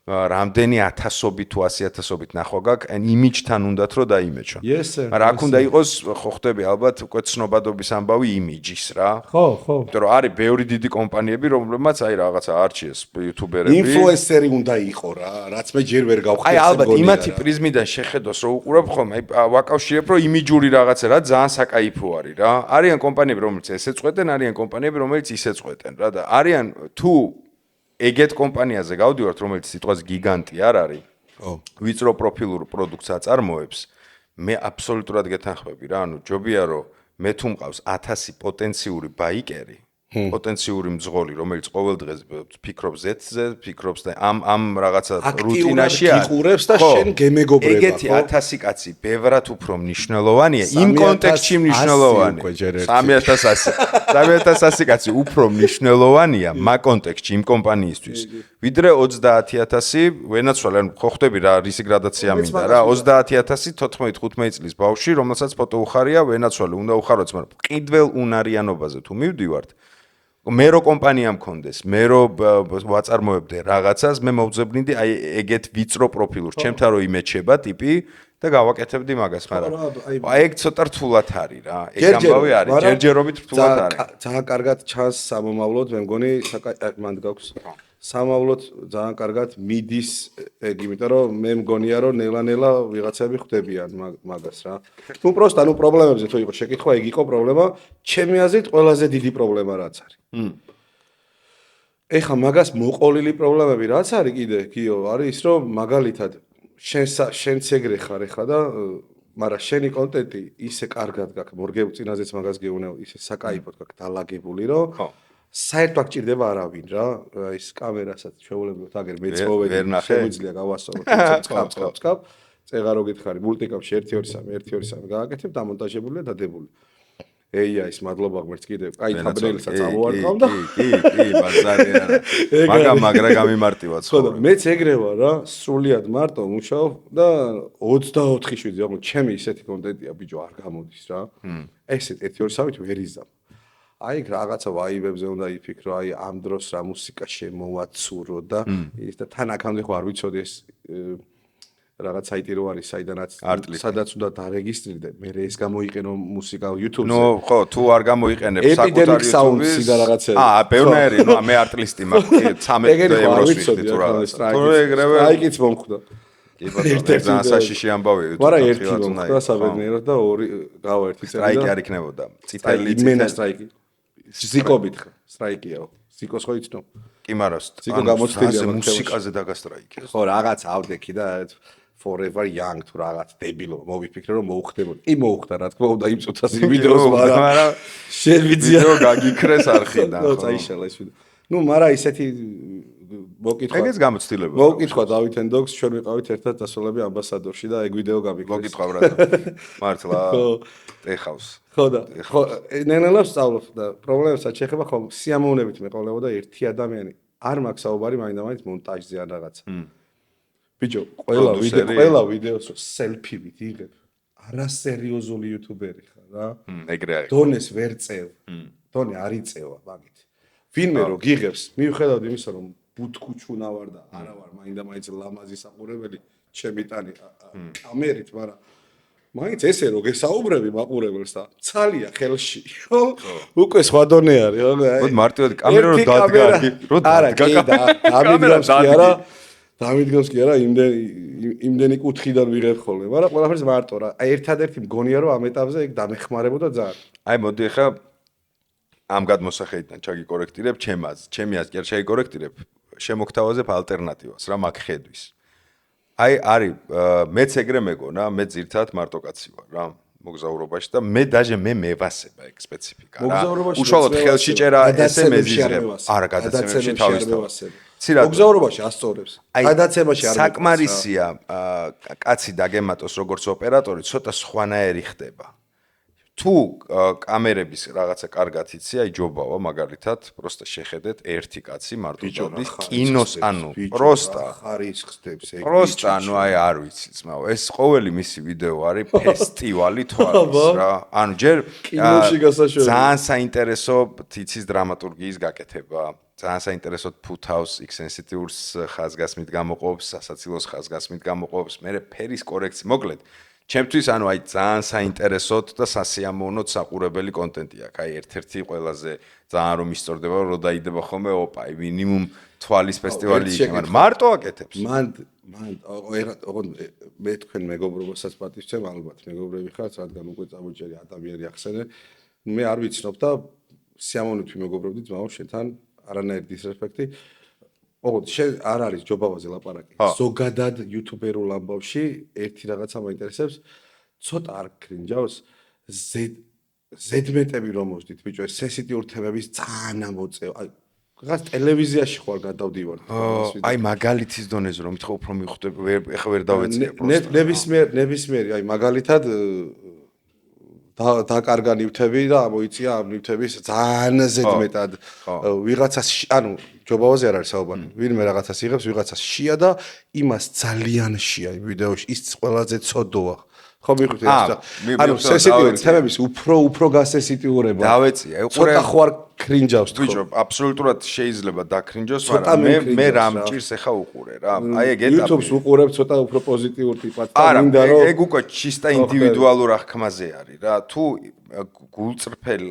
რამდენი ათასობით თუ 100,000-ობით ნახვა გაქვს, ან იმიჯთან უნდათ რომ დაიმეჩო. Yes sir. მაგრამ აქ უნდა იყოს, ხო ხტები ალბათ უკვე ცნობადობის ამბავი იმიჯის რა. ხო. იმიტომ რომ არის ბევრი დიდი კომპანიები, რომლებმაც აი რაღაცა არჩიეს იუთუბერები. ინფლუენსერი უნდა იყო რა, რაც მე ჯერ ვერ გავხდი. აი ალბათ იმათი პრიზმიდან შეხედოს რომ უყურებ ხომ, აი ვაკავშირებ რომ იმიჯური რაღაცა რა ძალიან საკაიფო არის რა. არიან კომპანიები რომელიც ესე წყვეტენ, არიან კომპანიები რომელიც ისე წყვეტენ რა და არიან თუ ეგეთ კომპანიაზე გავდივართ, რომელიც სიტყვას გიგანტი არ არის. ვიწრო პროფილურ პროდუქტს აწარმოებს, მე აბსოლუტურად გეთანხმები რა, ანუ ჯობია რომ მე თუ მყავს 1000 პოტენციური ბაიკერი, პოტენციური მძღოლი, რომელიც ყოველ დღეს ფიქრობს ზეთზე, ფიქრობს და ამ რაღაცა რუტინაში არის. აქტიურად გიყურებს და შენ გემეგობრება. ეგეთი 1000 კაცი ბევრად უფრო მნიშვნელოვანია, იმ კონტექსტში მნიშვნელოვანია. 3100 კაცი უფრო მნიშვნელოვანია მაგ კონტექსტში იმ კომპანიისთვის. ვიდრე 30,000, ვენაცვალე, ანუ ხო ხტები რა, რისი გრადაცია მინდა რა, 30,000 14-15 წლის ბავშვი, რომელსაც ფოტო უხარია, ვენაცვალე, უნდა უხაროც, მაგრამ კიდევ უნარიანობაზე თუ მივდივართ, მე რო კომპანია მქონდეს, მე რო ვაწარმოებდე რაღაცას, მე მოვძებნიდი აი ეგეთ ვიწრო პროფილურს, ჩემთან რო იმეჩება ტიპი და გავაკეთებდი მაგას, მაგრამ აი ეგ ცოტა რთულად არის რა. ეგ ამბავი არის, ჯერჯერობით რთულად არის. ძალიან კარგად ჩანს სამომავლოდ, მე მგონი მანდ გაქვს. სამომავლოდ ძალიან კარგად მიდის ეგ, იმიტომ რომ მე მგონია რომ ნელა-ნელა ვიღაცები ხვდებიან მაგას რა. თუ პროსტა, ანუ პრობლემებზე თუ იყო შეკითხვა, ეგ იყო პრობლემა, ჩემი აზრით ყველაზე დიდი პრობლემა რაც არის. ეხა მაგას მოყოლილი პრობლემები რაც არის კიდე, კიო, არის ის რომ მაგალითად შენც ეგრე ხარ ეხა და მაგრამ შენი კონტენტი ისე კარგად გაქვს, მორგებ წინაზეც მაგას გეუნეო, ისე საკაიფოდ გაქვს დალაგებული, რომ საერთოდ არ გჭირდება არავინ რა, ის კამერასაც შეულებრივ თაგერ მეც მოვედი, შეგვიძლია გავასწორო, წყապ, წეღარო გითხარი, მულტიკამში 1-2-3 გააკეთებ, დამონტაჟებულია, დადებული. AI-ის მადლობა ღმერთს კიდევ, კაი თაბნელსაც ამოვარყავ და კი, ბაზარი არა. მაგრა გამიმარტივად ხო. ხო და მეც ეგრე ვარ რა, სრულიად მარტო მუშაობ და 24 შვიდე, ანუ ჩემი ისეთი კონტენტია ბიჭო არ გამოდის რა. ესეთ 1-2-3 ვერ იზამ. აი რაღაცა ვაიბებზე უნდა იფიქრო, აი ამ დროს რა მუსიკა შემოვაცურო და ის და თან აქამდე ხო არ ვიცოდი ეს რაღაც საიტი რო არის, საიდანაც სადაც უნდა დარეგისტრირდე, მე ეს გამოიყენო მუსიკა YouTube-ზე. ნუ ხო, თუ არ გამოიყენებ საკუთარ YouTube-ს და რაღაცები. ბევრნაირი, ნუ მე არტლისტი მაქვს 13 ევროს ვიხდი თუ რაღაც. თუ ეგრევე აიკიც მომხვდა. კი ბატონო, ძალიან საშიში ამბავია YouTube-ზე. მაგრამ ერთი მომხვდა საბედნიეროდ და ორი გავა ერთი წელი. სტრაიკი არ იქნებოდა. წითელი იმენა სტრაიკი. ზიკობით ხა, სტრაიკიაო. ზიკოს ხო იცნო? კი, მაგრამ ზიკო გამოცდილია მუსიკაზე დაგასტრაიკე. ხო, რაღაც ავდექი და Forever Young თუ რაღაც დებილო მოვიფიქრე რომ მოუხდებოდი. კი მოუხდა რა თქმა უნდა იმ წუთას ვიდეოს, მაგრამ შევიძია ვიდეო გაგიქრეს არხიდან ხო. წაიშალა ეს ვიდეო. ნუ მაგრამ ისეთი მოკითხვა. ეგეც გამოცდილება. მოკითხვა დავითენ დოგს, ჩვენ ვიყავით ერთად დასავლები ამბასადორში და ეგ ვიდეო გამიქრეს. მოკითხვა ბრატო. მართლა. ტეხავს. ხო და ხო ნელა სწავლობ და პრობლემასაც შეხება ხო სიამოვნებით მეყოლებოდა ერთი ადამიანი არ მაქვს საუბარი მაინდა-მაინც მონტაჟზე ან რაღაცა. ბიჭო, ყველა ვიდეოს სელფივით იღებ. არასერიოზული იუთუბერი ხარ რა. ეგრე არის. დონეს ვერ წევ. დონე არ იწევა მაგით. ვინმე რო გიღებს, მიუხედავად იმისა, რომ ბუთკუჩუნა ვარ და არა ვარ მაინდა-მაინც ლამაზი საყურებელი, ჩემი ტანი კამერით, მაგრამ მაინც ესე რო გესაუბრები მაყურებელს და ცალია ხელში. უკვე სხვა დონე არის, ხო? მოდი მარტივად კამერა რო დადგა, რო დადგა. დამიდგოს კი არა, იმდენი კუთხიდან ვიღებ ხოლმე, მაგრამ ყველაფერს მარტო რა. აი ერთადერთი მგონია რომ ამ ეტაპზე ეგ დამეხმარებოდა ძალიან. აი მოდი ახლა ამ გადმოსახედიდან ჩაგიკორექტირებ ჩემი აზრი, არ ჩაგიკორექტირებ, შემოგთავაზებ ალტერნატივას რა მაგ ხედვის. აი არის მეც ეგრე მეგონა, მე ძირთად მარტო კაცი ვარ რა მოგზაურობაში და მე დაჟე მე მევასება ეგ სპეციფიკა რა. უშუალოდ ხელში ჭერა ესე მეზიზრება. არა, გადაცემებში თავის თავად. მოგზაურობაში ასწორებს. გადაცემაში არ საკმარისია კაცი დაგემატოს როგორც ოპერატორი, ცოტა სხვანაირი ხდება. თუ კამერების რაღაცა კარგად იცი, აი ჯობავა მაგალითად, პროსტა შეხედეთ ერთი კაცი მარტო წავდის კინოს, ანუ პროსტა ხარისხდებს ეგ. პროსტა, ანუ აი არ ვიცი ძმაო, ეს ყოველი მისი ვიდეო არის ფესტივალი თვალის რა. ანუ ჯერ კინოში გასაშვები. ძალიან საინტერესო თიცის დრამატურგიის გაკეთება. ძალიან საინტერესოდ ფუთავს იქ-სენსიტიურს ხაზგასმით გამოყოფს, სასაცილოს ხაზგასმით გამოყოფს, მერე ფერის კორექცია. მოკლედ, ჩემთვის ანუ აი ძალიან საინტერესოდ და სასიამოვნოდ საყურებელი კონტენტი აქვს. აი ერთ-ერთი ყველაზე ძალიან რომ ისწორდება, რომ დაიდება ხოლმე ოპა, აი მინიმუმ თვალის ფესტივალი იქნება, მაგრამ მარტო აკეთებს. მან მე თქვენ მეგობრობასაც პატივცემ ალბათ მეგობრები ხართ, რადგან უკვე წამოჭერი ადამიანი ახსენე. მე არ ვიცნობ და სიამოვნებით მეგობრობდი ძმაო შენთან. არანაირი დისრესპექტი. ოღონდ შენ არ არის ჯობავაზე ლაპარაკი. ზოგადად იუთუბერულ ამბავში ერთი რაღაცა მაინტერესებს. ცოტა არ გქრინჯავს ზედმეტები რომ მოსდით ბიჭო, ეს სენსიტიურ თემების ძალიან ამოწევ. რაღაც ტელევიზიაში ხوار გადავდივარ. აი მაგალითის დონეზე რომ მითხო უფრო მიხვდები, ეხა ვერ დავეცია პროსტა. ნებისმიერი, აი მაგალითად დაკარგა ნივთები და ამოიწია ამ ნივთების ძალიან ზედმეტად ვიღაცას ანუ ჯობავაზე არ არის საუბარი ვინმე რაღაცას იღებს ვიღაცას შია და იმას ძალიან შია იმ ვიდეოში ის ყველაზე ცოდოა ხო მიხვდით ანუ სენსიტიური თემების უფრო გასენსიტიურება დავეწია ცოტა ხوار კრინჯავს თქო ბიჭო აბსოლუტურად შეიძლება დაკრინჯოს მაგრამ მე რა მჭირს ეხა უყურე რა აი ეგ ეტაპი YouTube-ს უყურებ ცოტა უფრო პოზიტიურ ტიპად და მინდა რომ ეგ უკვე ჩისტა ინდივიდუალურ აღქმაზე არის რა თუ გულწრფელ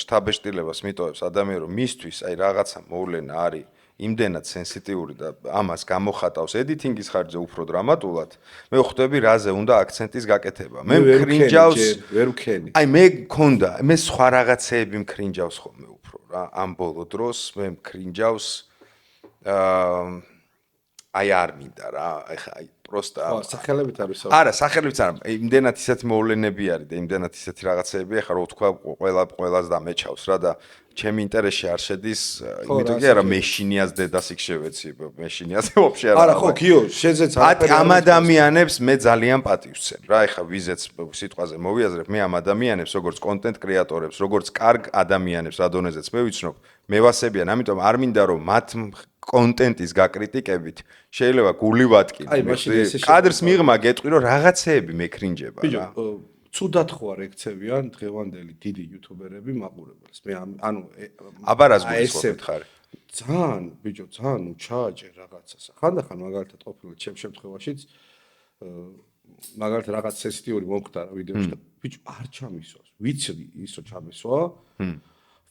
შტაბეშტილებას მიტოვებს ადამიანი რომ მისთვის აი რაღაცა მოვლენა არის იმდენად სენსიტიური და ამას გამოხატავს ედიტინგის ხარჯზე უფრო დრამატულად მე ხვდები რაზე უნდა აქცენტის გაკეთება მე მკრინჯავს ვერ ვქენი აი მე მქონდა მე სხვა რაღაცეები მკრინჯავს ხოლმე უფრო რა ამ ბოლო დროს მე მკრინჯავს აი არ მინდა რა აი პროსტა სახელებით არის არა სახელებით არა იმდენად ისეთი მოვლენები არის და იმდენად ისეთი რაღაცეები ახლა რო თქვა ყველას დამეჩავს რა და ჩემი ინტერესში არ შედის იმიტომ კი არა მეშინიას დედას იქ შევეცი მეშინიას ვაფშე არა ხო გიო შენზეც ამ ადამიანებს მე ძალიან პატივს ვცემ რა ეხა ვიზეც სიტყვაზე მოვიაზრებ მე ამ ადამიანებს როგორც კონტენტ კრეატორებს როგორც კარგ ადამიანებს რადონეზეც მე ვიცნობ მევასებიან ამიტომ არ მინდა რომ მათ კონტენტის გაკრიტიკებით შეიძლება გული ვატკინო კადრს მიღმა გეტყვი რომ რაღაცეები მეკრინჯება რა ცუდად ხო არ ექცევიან დღევანდელი დიდი იუთუბერები მაყურებელს მე ანუ აბა რას გულისხმობთ ხარი ძალიან ბიჭო ძალიან უჩააჭე რაღაცას ხანდახან მაგალითად ყოფილა ჩემ შემთხვევაშიც მაგალითად რაღაც სენსიტიური მომხდარა ვიდეოში და ბიჭო არ ჩამისვას ვიცი ის რომ ჩამისვა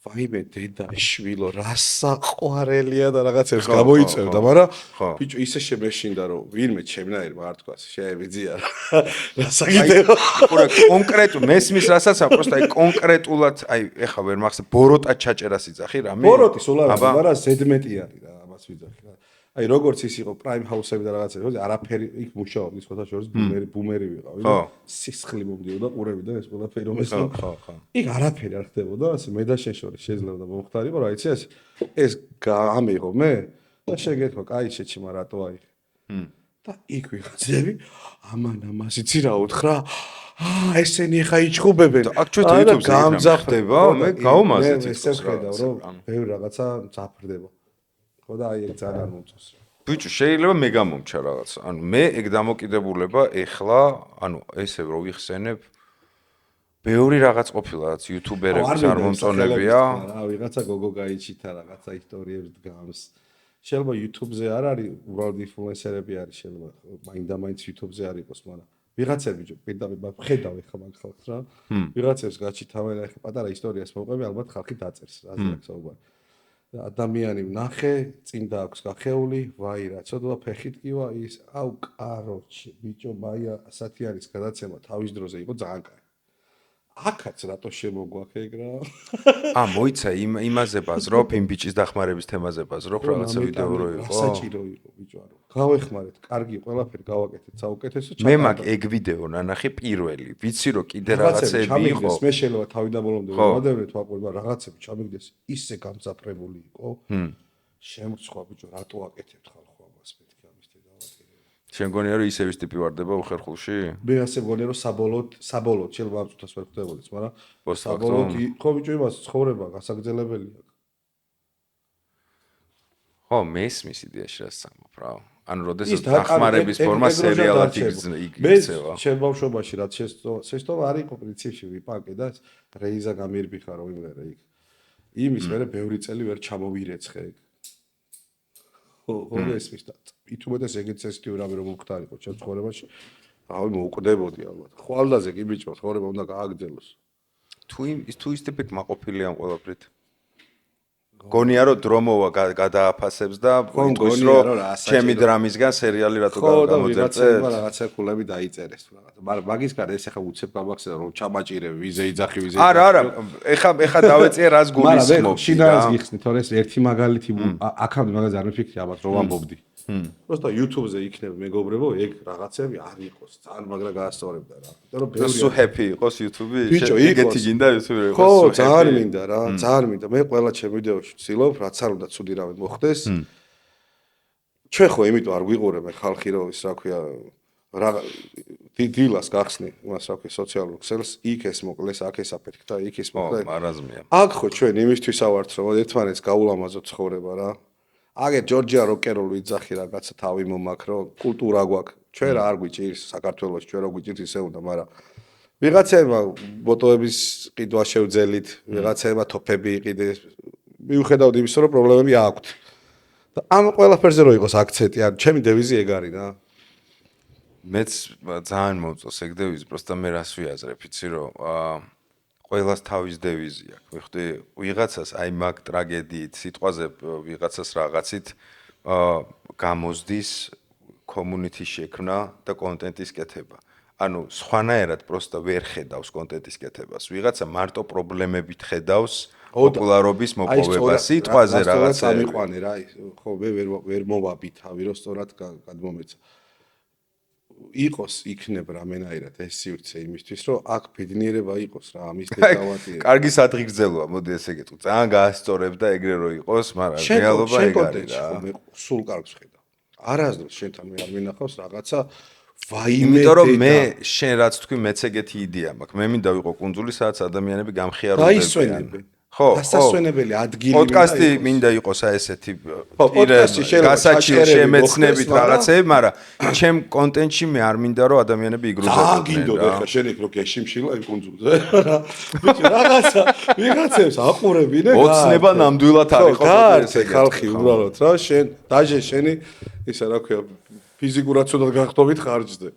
ვაიმე დედა შვილო რა საყვარელია და რაღაცებს გამოიწევდა მაგრამ ბიჭო ისე შემეშინდა რომ ვინმე ჩემნაირმა არ თქვას შეებიძია რა საკითხია ყურე კონკრეტულ მესმის რასაც ამ პროსტა აი კონკრეტულად აი ეხა ვერ მახსოვს ბოროტა ჩაჭერას იძახი რამე ბოროტი სულაა მაგრამ ზედმეტი არის რა ამას ვიძახი რა აი როგორც ის იყო პრაიმ ჰაუსები და რაღაცები ხო არაფერი იქ მუშაობდი სხვათა შორის ბუმერი ვიყავი და სისხლი მომდიოდა ყურები და ეს ყველაფერი რომ ეს იქ არაფერი არ ხდებოდა ასე მე და შენ შორის შეიძლება მომხდარიყო რა იცი ეს გამიღო მე და შეგეთქვა კაი შეჩიმა რატო აიღე და იქ ვიღაცები ამან ამას იცი რა უთხრა ესენი ხა იჩხუბებენ აქ ჩვენ YouTube-ზე გამძაფრდება მე გავმაზეთ ეს ხედავ რომ ბევრი რაღაცა მძაფრდება ხო და აი ეგ ძალიან მომწონს. ბიჭო, შეიძლება მე გამომჩა რაღაც. ანუ მე ეგ დამოკიდებულება ეხლა, ანუ ესე რო ვიხსენებ, ბევრი რაღაც ყოფილა, რაც იუთუბერების არ მომწონებია. რა, ვიღაცა გოგო გაიჩითა რაღაცა ისტორიებს დგამს. შეიძლება YouTube-ზე არ არის უბრალოდ ინფლუენსერები არის, შეიძლება მაინდა-მაინც YouTube-ზე არ იყოს, მაგრამ ვიღაცები ბიჭო, პირდაპირ ხედავ ეხლა მაგ ხალხს რა. ვიღაცებს გაჩითავენ, ეხლა პატარა ისტორიას მოვყვები, ალბათ ხალხი დაწერს, რაზე აქვს საუბარი. ადამიანი ვნახე, წინ დააქვს გახეული, ვაი რა, ცოდვა ფეხით კივა ის, აუ კაროჩი, ბიჭო, მაია სათიანის გადაცემა თავის დროზე იყო ძალიან კაი. აქაც რატო შემოგვაქ ეგ რა? მოიცა იმაზე ბაზრობ, იმ ბიჭის დახმარების თემაზე ბაზრობ, რაღაცა ვიდეო რო იყო. საჭირო იყო, ბიჭო, არა. გავეხმარეთ, კარგი, ყველაფერი გავაკეთეთ, საუკეთესო. მე მაგ ეგ ვიდეო ნანახი პირველი. ვიცი რომ კიდე რაღაცები იყო. მე შეიძლება თავიდან ბოლომდე ვიმოდევრეთ ვაყურებ, რაღაცები ჩამიგდეს, ისე გამძაფრებული იყო. შემრცხვა ბიჭო, რატო აკეთებთ ხალხო ამას მეთქი ამის დედავატირება. შენ გონია რომ ისევის ტიპი ვარდება უხერხულში? მე ასე მგონია რომ საბოლოოდ შეიძლება ამწუთას ვერ ხვდებოდეს, მაგრამ Post-factum. საბოლოოდ ხო ბიჭო იმას ცხოვრება გასაგრძელებელია. ხო, მესმის იდეაში რაც სამბობ რა. ანუ როდესაც დახმარების ფორმა სერიალად იქცევა. მე შენ ბავშვობაში რაც შეცდომა არ იყო პრინციპში ვიპაკე და რეიზა გამირბიხა რომ იმერე იქ. იმის მერე ბევრი წელი ვერ ჩამოვირეცხე ეგ. ხო ესმის და ითუმეტეს ეგეც ესეთი რამე რომ მოგხდარიყო ჩემ ცხოვრებაში. რავი მოუკვდებოდი ალბათ. ხვალდაზე კი ბიჭო ცხოვრება უნდა გააგრძელოს. თუ ის ტიპი კმაყოფილია ამ ყველაფრით. გონია რომ დრო მოვა გადააფასებს და იტყვის რომ ჩემი დრამისგან სერიალი რატო გამოძერწე? ხო, რაღაცა ქულები დაიწერეს რაღაცა. მაგრამ მაგის გარდა ეს ახლა უცებ გამახსენდა რომ ჩამაჭირებ ვიზე იძახი ვიზე. არა, ეხა დავეწიე რას გულისხმობ. შინაარს გიხსნით, თორე ეს ერთი მაგალითი აქამდე მაგაზე არ მიფიქრე ალბათ რომ ამბობდი. просто YouTube-ზე იქნება მეგობრებო, ეგ რაღაცები არ იყოს. ძალიან მაგრა გაასწორებდა რა. იმიტომ რომ ბევრი სუ happy იყოს YouTube-ი. ბიჭო, ეგეთი გინდა YouTube-ი იყოს. ხო, ძალიან მინდა რა, ძალიან მინდა. მე ყველა ჩემ ვიდეოში ვცდილობ, რაც არ უნდა ცუდი რამე მოხდეს. ჩვენ ხო იმიტომ არ გვიყურებ მე ხალხი რომ ის რა ქვია რა დილას გახსნი, იმას რა ქვია სოციალურ ქსელს, იქ ეს მოკლეს, აქ ეს აფეთქდა, იქ ეს მოკლე. მარაზმია. აქ ხო ჩვენ იმისთვის ავართ რომ ერთმანეთს გაულამაზოთ ცხოვრება რა. აგერ ჯორჯია როკეროლ ვიძახი რაღაცა თავი მომაქრო, კულტურა გვაქვს. ჩვენ რა არ გვიჭირს საქართველოს, ჩვენ რა გვიჭირს ისე უნდა, მაგრამ ვიღაცებმა ბოტოების ყიდვა შევძელით, ვიღაცებმა თოფები იყიდეს. მიუხედავად იმისა, რომ პრობლემები აქვთ. და ამ ყველაფერზე რო იყოს აქცენტი, ან ჩემი დევიზი ეგ არის რა. მეც ძალიან მომწონს ეგ დევიზი, просто მე რას ვიაზრებ, იცი რომ ყველას თავის დევიზი აქვს. ვიხდი, ვიღაცას აი მაგ ტრაგედიით, სიტყვაზე ვიღაცას რაღაცით გამოზდის community შექმნა და კონტენტის კეთება. ანუ სხვანაირად просто ვერ ხედავს კონტენტის კეთებას. ვიღაცა მარტო პრობლემებით ხედავს პოპულარობის მოპოვებას, სიტყვაზე რაღაცა ამიყვანე რა, ხო მე ვერ მოვაბი თავი რომ სწორად გადმომეცა. იყოს იქნებ რამენაირად ეს სივრცე იმისთვის რომ აქ ბედნიერება იყოს რა ამის დედავატია. კარგი სადღიგრძელოა, მოდი ესე გეტყვი. ძალიან გაასწორებ და ეგრე რო იყოს, მაგრამ რეალობა ეგ არის რა. მე სულ კარგს ხედავ. არასდროს შენთან მე არ მინახავს რაღაცა ვაიმე. იმიტომ რომ მე შენ რაც თქვი მეც ეგეთი იდეა მაქვს. მე მინდა ვიყო კუნძული, სადაც ადამიანები გამხიარებოდნენ. ხო, დასასვენებელი ადგილი პოდკასტი მინდა იყოს აი ესეთი გასაჭირო შემეცნებით რაღაცები, მაგრამ ჩემ კონტენტში მე არ მინდა რომ ადამიანები იგრუზებოდნენ. აგინდოდა ხა შენ იქ რო გეშიმშილა იმ კუნძულზე. ბიჭო რაღაცა ვიღაცებს აყურებინე გა. ოცნება ნამდვილად არის ხო, ხალხი უბრალოდ რა შენ დაჟე შენი ისა რა ქვია ფიზიკურად ცუდად გახტობით ხარჯზე.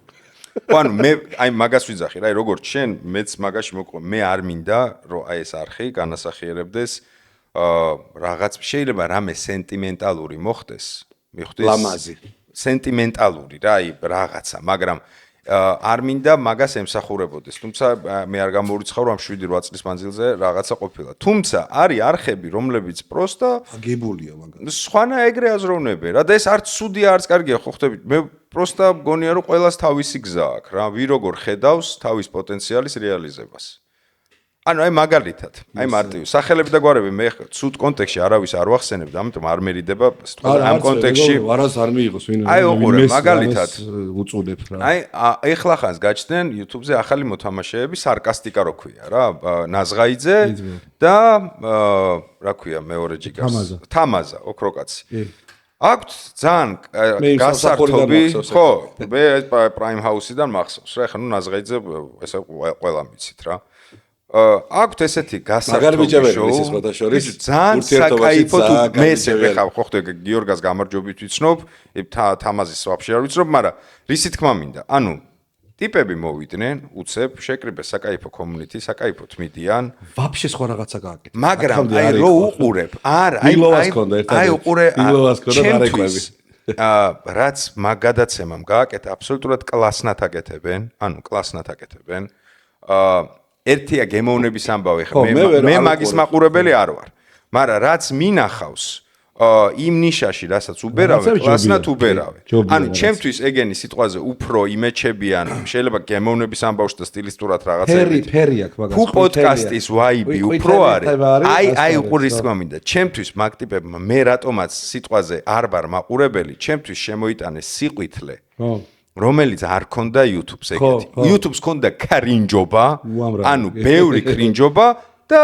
ანუ მე აი მაგას ვიძახი რა, როგორც შენ მეც მაგაში მოყვე, მე არ მინდა რომ აი ეს არხი განასახიერებდეს რაღაც შეიძლება რამე სენტიმენტალური მოხდეს, მიხვდეს? ლამაზი. სენტიმენტალური რა, აი რაღაცა, მაგრამ არ მინდა მაგას ემსახურებოდეს. თუმცა მე არ გამორიცხავ რომ 7-8 წლის მანძილზე რაღაცა ყოფილა. თუმცა არის არხები, რომლებიც პროსტა აგებულია მაგას. სხვანა ეგრე აზროვნებენ რა და ეს არც ცუდია, არც კარგია, ხო ხდებით? მე პროსტა მგონია რომ ყველას თავისი გზა აქვს რა, ვინ როგორ ხედავს თავის პოტენციალის რეალიზებას. ანუ აი მაგალითად, აი მარტივი სახელები და გვარები მე ცუდ კონტექსტში არავის არ ვახსენებ და ამიტომ არ მერიდება სიტყვა ამ კონტექსტში. არას არ მიიღოს ვინ აი უყურე მაგალითად უწუდებ რა. აი ეხლა ხანს გაჩნდნენ YouTube-ზე ახალი მოთამაშეები, სარკასტიკა რო ქვია რა, ნაზღაიძე და რა ქვია მეორე ჯიგას, თამაზა, ოქროკაცი. აქვთ ძალიან გასართობი, ხო, მე Prime House-დან მახსოვს რა, ეხლა ნუ ნაზღაიძე ესე ყველა მიცით რა. აქვთ ესეთი გასართობი შოუ, ძალიან საკაიფო თუ მე ესე ვეხავ, ხო ხდე გიორგას გამარჯვებით ვიცნობ, თამაზის ვაფშე არ ვიცნობ, მაგრამ რისი თქმა მინდა, ანუ ტიპები მოვიდნენ, უცებ, შეკრიბეს საკაიფო community, საკაიფო თმიდიან. ვაფშე სხვა რაღაცა გააკეთე. მაგრამ აი რო უყურებ, არა, აი უყურე ჩემთვის რაც მაგ გადაცემამ გააკეთა, აბსოლუტურად კლასნად აკეთებენ, ანუ კლასნად აკეთებენ. ერთია გემოვნების ამბავი ხა მე მაგის მაყურებელი არ ვარ. მაგრამ რაც მინახავს იმ ნიშაში, რასაც უბერავენ, კლასნად უბერავენ. ანუ ჩემთვის ეგენი სიტყვაზე უფრო იმეჩებიან, შეიძლება გემოვნების ამბავში და სტილისტურად რაღაცები. ფერი აქვს მაგას. თუ პოდკასტის ვაიბი უფრო არის. აი უყურის თქმა მინდა. ჩემთვის მაგ ტიპებმა მე რატომაც სიტყვაზე არ ვარ მაყურებელი, ჩემთვის შემოიტანეს სიყვითლე. რომელიც არ ქონდა YouTube-ს ეგეთი. YouTube-ს ქონდა კრინჯობა, ანუ ბევრი კრინჯობა და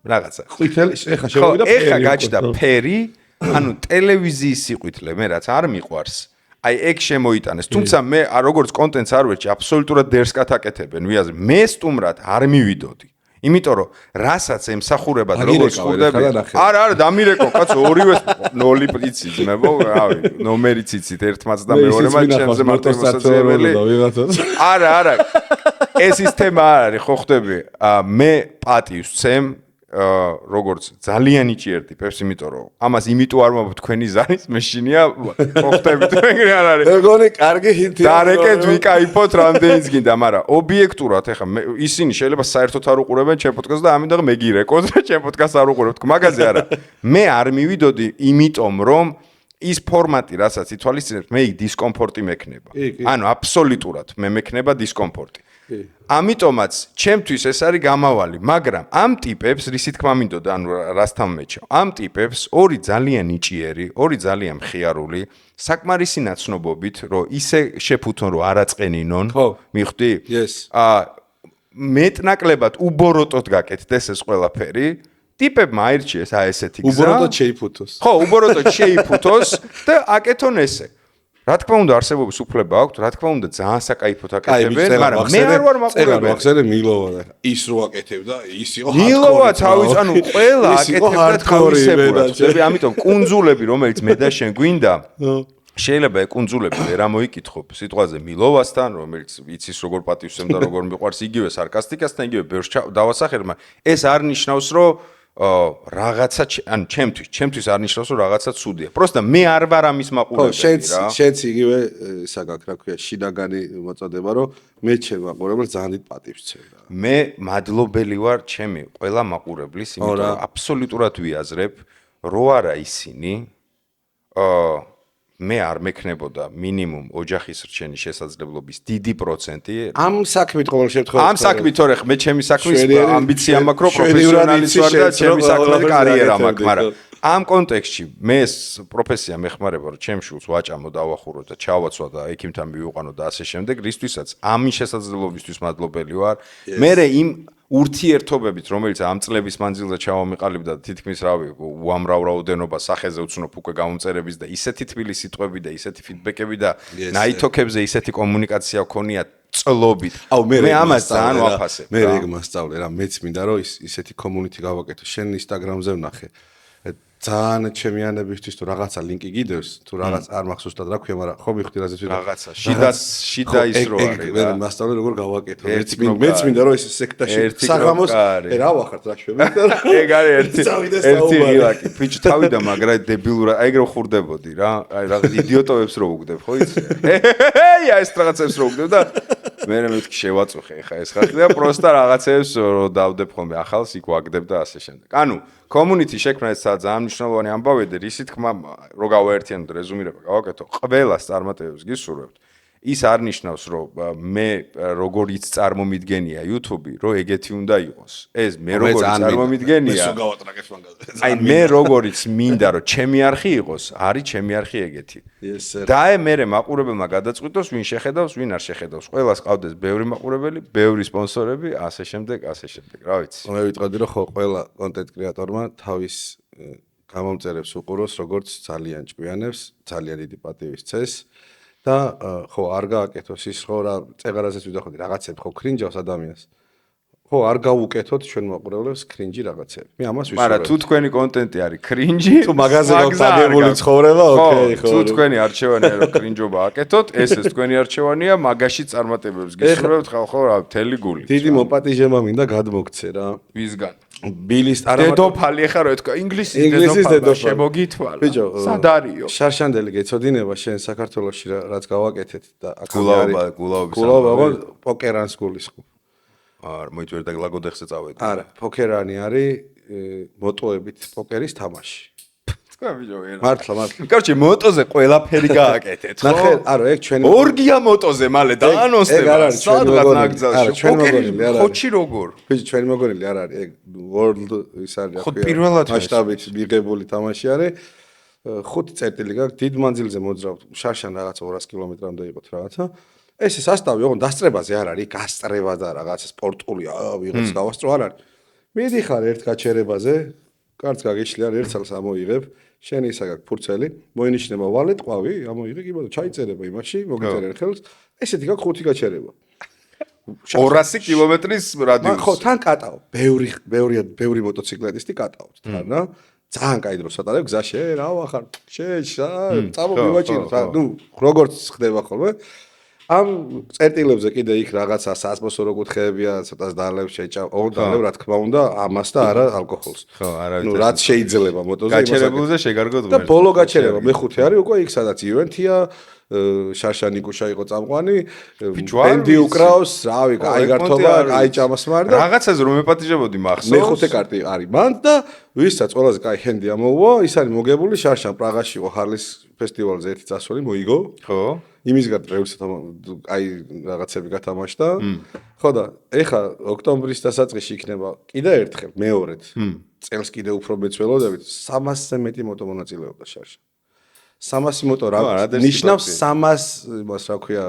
რაღაცა. ყვითელი ეხა შემოვიდა ფერი. ეხა გაჩნდა ფერი, ანუ ტელევიზიის სიყვითლე, მე რაც არ მიყვარს. აი ეგ შემოიტანეს. თუმცა მე როგორც კონტენტს არ ვერჩი, აბსოლუტურად დერსკათ აკეთებენ ვიაზე. მე სტუმრად არ მივიდოდი. იმიტომ რომ რასაც ემსახურება როგორც ხვდები. არა, დამირეკო, კაცო, ორივეს 0 იცი ძმებო, რავი, ნომერიც იცით, ერთმაც და მეორემაც ჩემზე მარტო მოსაწეველი. არა, ეს ის თემა არ არის, ხო ხვდები? მე პატივს ვცემ როგორც ძალიან იჭიერდი პეპს, იმიტომ რომ ამას იმიტომ არ მომბ თქვენი ზარის მეშინია, ხო ხვდებით, ეგრე არ არის. ეგონი კარგი ჰინტია. დარეკეთ ვიკაიფოთ რამდენიც გინდა, მაგრამ ობიექტურად ეხა ისინი შეიძლება საერთოდ არ უყურებენ ჩემ პოდკასტს და ამიტომ მე გირეკოს და ჩემ პოდკასტს არ უყურებთ. მაგაზე არა. მე არ მივიდოდი, იმიტომ რომ ის ფორმატი, რასაც ითვალისწინებთ, მე იქ დისკომფორტი მექნება. ანუ აბსოლუტურად მე მექნება დისკომფორტი. ამიტომაც ჩემთვის ეს არის გამავალი, მაგრამ ამ ტიპებს რისი თქმა მინდოდა, ანუ რასთან მეჩო. ამ ტიპებს ორი ძალიან იჭიერი, ორი ძალიან მხიარული, საკმარისი ნაცნობობით, რომ ისე შეფუთონ, რომ არაწყენინონ, მიხვდი? მეტნაკლებად უბოროტოდ გაკეთდეს ეს ყველაფერი. ტიპებმა აირჩიეს ესეთი გზა. უბოროტოდ შეიფუთოს. ხო, უბოროტოდ შეიფუთოს და აკეთონ ესე. რა თქმა უნდა არსებობის უფლება აქვს, რა თქმა უნდა ძალიან საკაიფოდ აკეთებენ, მაგრამ მე არ ვარ მაყურებელი. ახსენე მილოვა და ის რო აკეთებდა, ის იყო ჰარდკორი. მილოვა თავის, ანუ ყველა აკეთებდა თავისებურად. ამიტომ კუნძულები, რომელიც მე და შენ გვინდა, შეიძლება ეს კუნძულები ვერ ამოიკითხო სიტყვაზე მილოვასთან, რომელიც იცის როგორ პატივსემ და როგორ მიყვარს იგივე სარკასტიკასთან, იგივე ბევრს დავასახერ, მაგრამ ეს არ ნიშნავს, რომ რაღაცა ანუ ჩემთვის არ ნიშნავს რომ რაღაცა ცუდია. პროსტა მე არ ვარ ამის მაყურებელი რა. შენც იგივე საგაკ რა ქვია, შინაგანი მოწოდება რომ მე ჩემ მაყურებელს ძალიან დიდ პატივს ვცემ რა. მე მადლობელი ვარ ჩემი ყველა მაყურებლის, იმიტომ რომ აბსოლუტურად ვიაზრებ, რო არა ისინი მე არ მექნებოდა მინიმუმ ოჯახის რჩენის შესაძლებლობის დიდი პროცენტი. ამ საქმით ყოველ შემთხვევაში. ამ საქმით თორე მე ჩემი საქმის ამბიცია მაქვს, რომ პროფესიონალიст ვარ და ჩემი საქმის კარიერა მაქვს, მაგრამ ამ კონტექსტში მე ეს პროფესია მეხმარება, რომ ჩემ შულს ვაჭამო, დავახურო და ჩავაცვა და ექიმთან მივიყვანო და ასე შემდეგ, რისთვისაც ამის შესაძლებლობისთვის მადლობელი ვარ. მე იმ ურთიერთობებით, რომელიც ამ წლების მანძილზე ჩავამიყალიბდა და თითქმის რავი, უამრავ რაოდენობა სახეზე ვცნობ უკვე გამომწერების და ისეთი თბილი სიტყვები და ისეთი ფიდბექები და ნაითოქებზე ისეთი კომუნიკაცია ვქონია წლობით. მე ამას ძალიან ვაფასებ. მე ეგ მასწავლე რა, მეც მინდა რომ ისეთი კომუნიტი გავაკეთო. შენ ინსტაგრამზე ვნახე. ძალიან ჩემიანებისთვის თუ რაღაცა ლინკი გიდევს, თუ რაღაც არ მაქვს უბრალოდ რა ქვია, მაგრამ ხო მიხვდი რაზეც ვიდეო. რაღაცა შიდა ის რო არის. მე მასწავლე როგორ გავაკეთო. მეც მინდა რომ ეს სექტაში საღამოს რა ვახართ რა შვები. ეგ არის ერთი ღილაკი. ფიჩ თავიდან მაგრა დებილურა, აი ეგ რო ხურდებოდი რა. აი რაღაც იდიოტოებს რო უგდებ, ხო იცი? აი ეს რაღაცებს რო უგდებ და მე მეთქი შევაწუხე ხა ეს ხალხი და პროსტა რაღაცებს რო დავდებ ხოლმე ახალს იქ ვაგდებ და ასე შემდეგ. ანუ community შექმნა ეს ძალიან მნიშვნელოვანი ამბავია და რისი თქმა რო გავაერთიანოთ რეზუმირება გავაკეთო ყველა წარმატებებს გისურვებთ ის არ ნიშნავს რომ მე როგორიც წარმომიდგენია YouTube-ი რომ ეგეთი უნდა იყოს ეს მე როგორიც წარმომიდგენია მე გავატრაკეთ მაგაზე აი მე როგორიც მინდა რომ ჩემი არხი იყოს არის ჩემი არხი ეგეთი და მე მაყურებელმა გადაწყვიტოს ვინ შეხედავს ვინ არ შეხედავს ყველას ყავდეს ბევრი მაყურებელი ბევრი სპონსორები ასე შემდეგ რა ვიცი მე ვიტყოდი რომ ხო ყველა კონტენტ კრეატორმა თავის გამომწერებს უყუროს როგორც ძალიან ჭკვიანებს ძალიან დიდი პატივის წეს და ხო არ გააკეთოს ის ხო რა წეღარაზეც ვიდახოდი რაღაცებს ხო კრინჯავს ადამიანს ხო არ გავუკეთოთ ჩვენ მაყურებლებს კრინჯი რაღაცები მე ამას ვისურვებ მაგრამ თუ თქვენი კონტენტი არის კრინჯი თუ მაგაზე გაგებული ცხოვრება ოკეი ხო თუ თქვენი არჩევანია რომ კრინჯობა აკეთოთ ეს თქვენი არჩევანია მაგაში წარმატებებს გისურვებთ ხო რა მთელი გული დიდი მოპატიჟება მინდა გადმოგცე რა ვისგან ბილის დედოფალი ახლა რო ეთქვა ინგლისის დედოფალი შემოგითვალა ბიჭო სად არისო შარშანდელი გეცოდინება შენ საქართველოში რაც გავაკეთეთ და გულაობა პოკერანს გულისხმობ არ მოიწვევ და ლაგოდეხზე წავედი არა პოკერანი არის მოტოებით პოკერის თამაში თქვა ბიჭო ვერა. მართლა. Короче, მოტოზე ყველაფერი გააკეთეთ, ხო? ნახე, არა, ეგ ჩვენი ორგია მოტოზე მალე დაანონსდება. ეგ არ არის ჩვენი მოგონილი. ნაგზალში. ჩვენი მოგონილი არ არის. ხოჩი როგორ? ბიჭო, ჩვენი მოგონილი არ არის. ეგ world ის არის, ხო, პირველად მასშტაბით მიღებული თამაში არის. 5 წერტილი გაქვს, დიდ მანძილზე მოძრავთ. შარშან რაღაცა 200 კილომეტრამდე იყოთ რაღაცა. ეს სასტავი ოღონდ დასწრებაზე არ არის, გასწრება და რაღაცა სპორტულია, ვიღაც გავასწრო არ არის. მიდიხარ ერთ გაჩერებაზე, კარც გაგიშლიან, ერთ წელს ამოიღებ, შენი ისა გაქვს ფურცელი, მოინიშნება ვალეთ, ყვავი, ამოიღე, კი ბატონო, ჩაიწერება იმაში, მოგიწერენ ხელს, ესეთი გაქვს 5 გაჩერება. 200 კილომეტრის რადიუსი. ხო, თან კატაო, ბევრი მოტოციკლეტისტი კატაობს თან რა. ძალიან კაი დროს ატარებ გზაში, რა ვახარ, წამოვივაჭიროთ, ნუ როგორც ხდება ხოლმე. ამ წერტილებზე კიდე იქ რაღაცა სასპოსო კუთხეებია, ცოტას დალევ შეჭამ, დალევ რა თქმა უნდა, ამას და არა ალკოჰოლს. ხო, არავითარ. ნუ რაც შეიძლება მოტოზე გაჩერებულზე შეგარგოთ და ბოლო გაჩერება მეხუთე არის უკვე იქ სადაც ივენთია, შარშანიკუშა იყო წამყვანი, ბენდი უკრავს, რავი, კაი გართობა, კაი ჭამასმარ და რაღაცაზე რომ მეპატიჟებოდი მახსოვს. მეხუთე კარტი არის მანდ და ვისაც ყველაზე კაი ჰენდი ამოუვა, ის არის მოგებული შარშან პრაღაში იყო ჰარლის ფესტივალზე ერთი წასული მოიგო. ხო. იმის გატრევსა აი რაღაცები გათამაშდა. ხო და ეხა ოქტომბრის დასაწყისში იქნება კიდე ერთხელ მეორედ. წელს კიდე უფრო მეც ველოდებით 300-ზე მეტი მოტო მონაწილეობდა შარშან. 300 მოტო რა ნიშნავს 300 იმას რა ქვია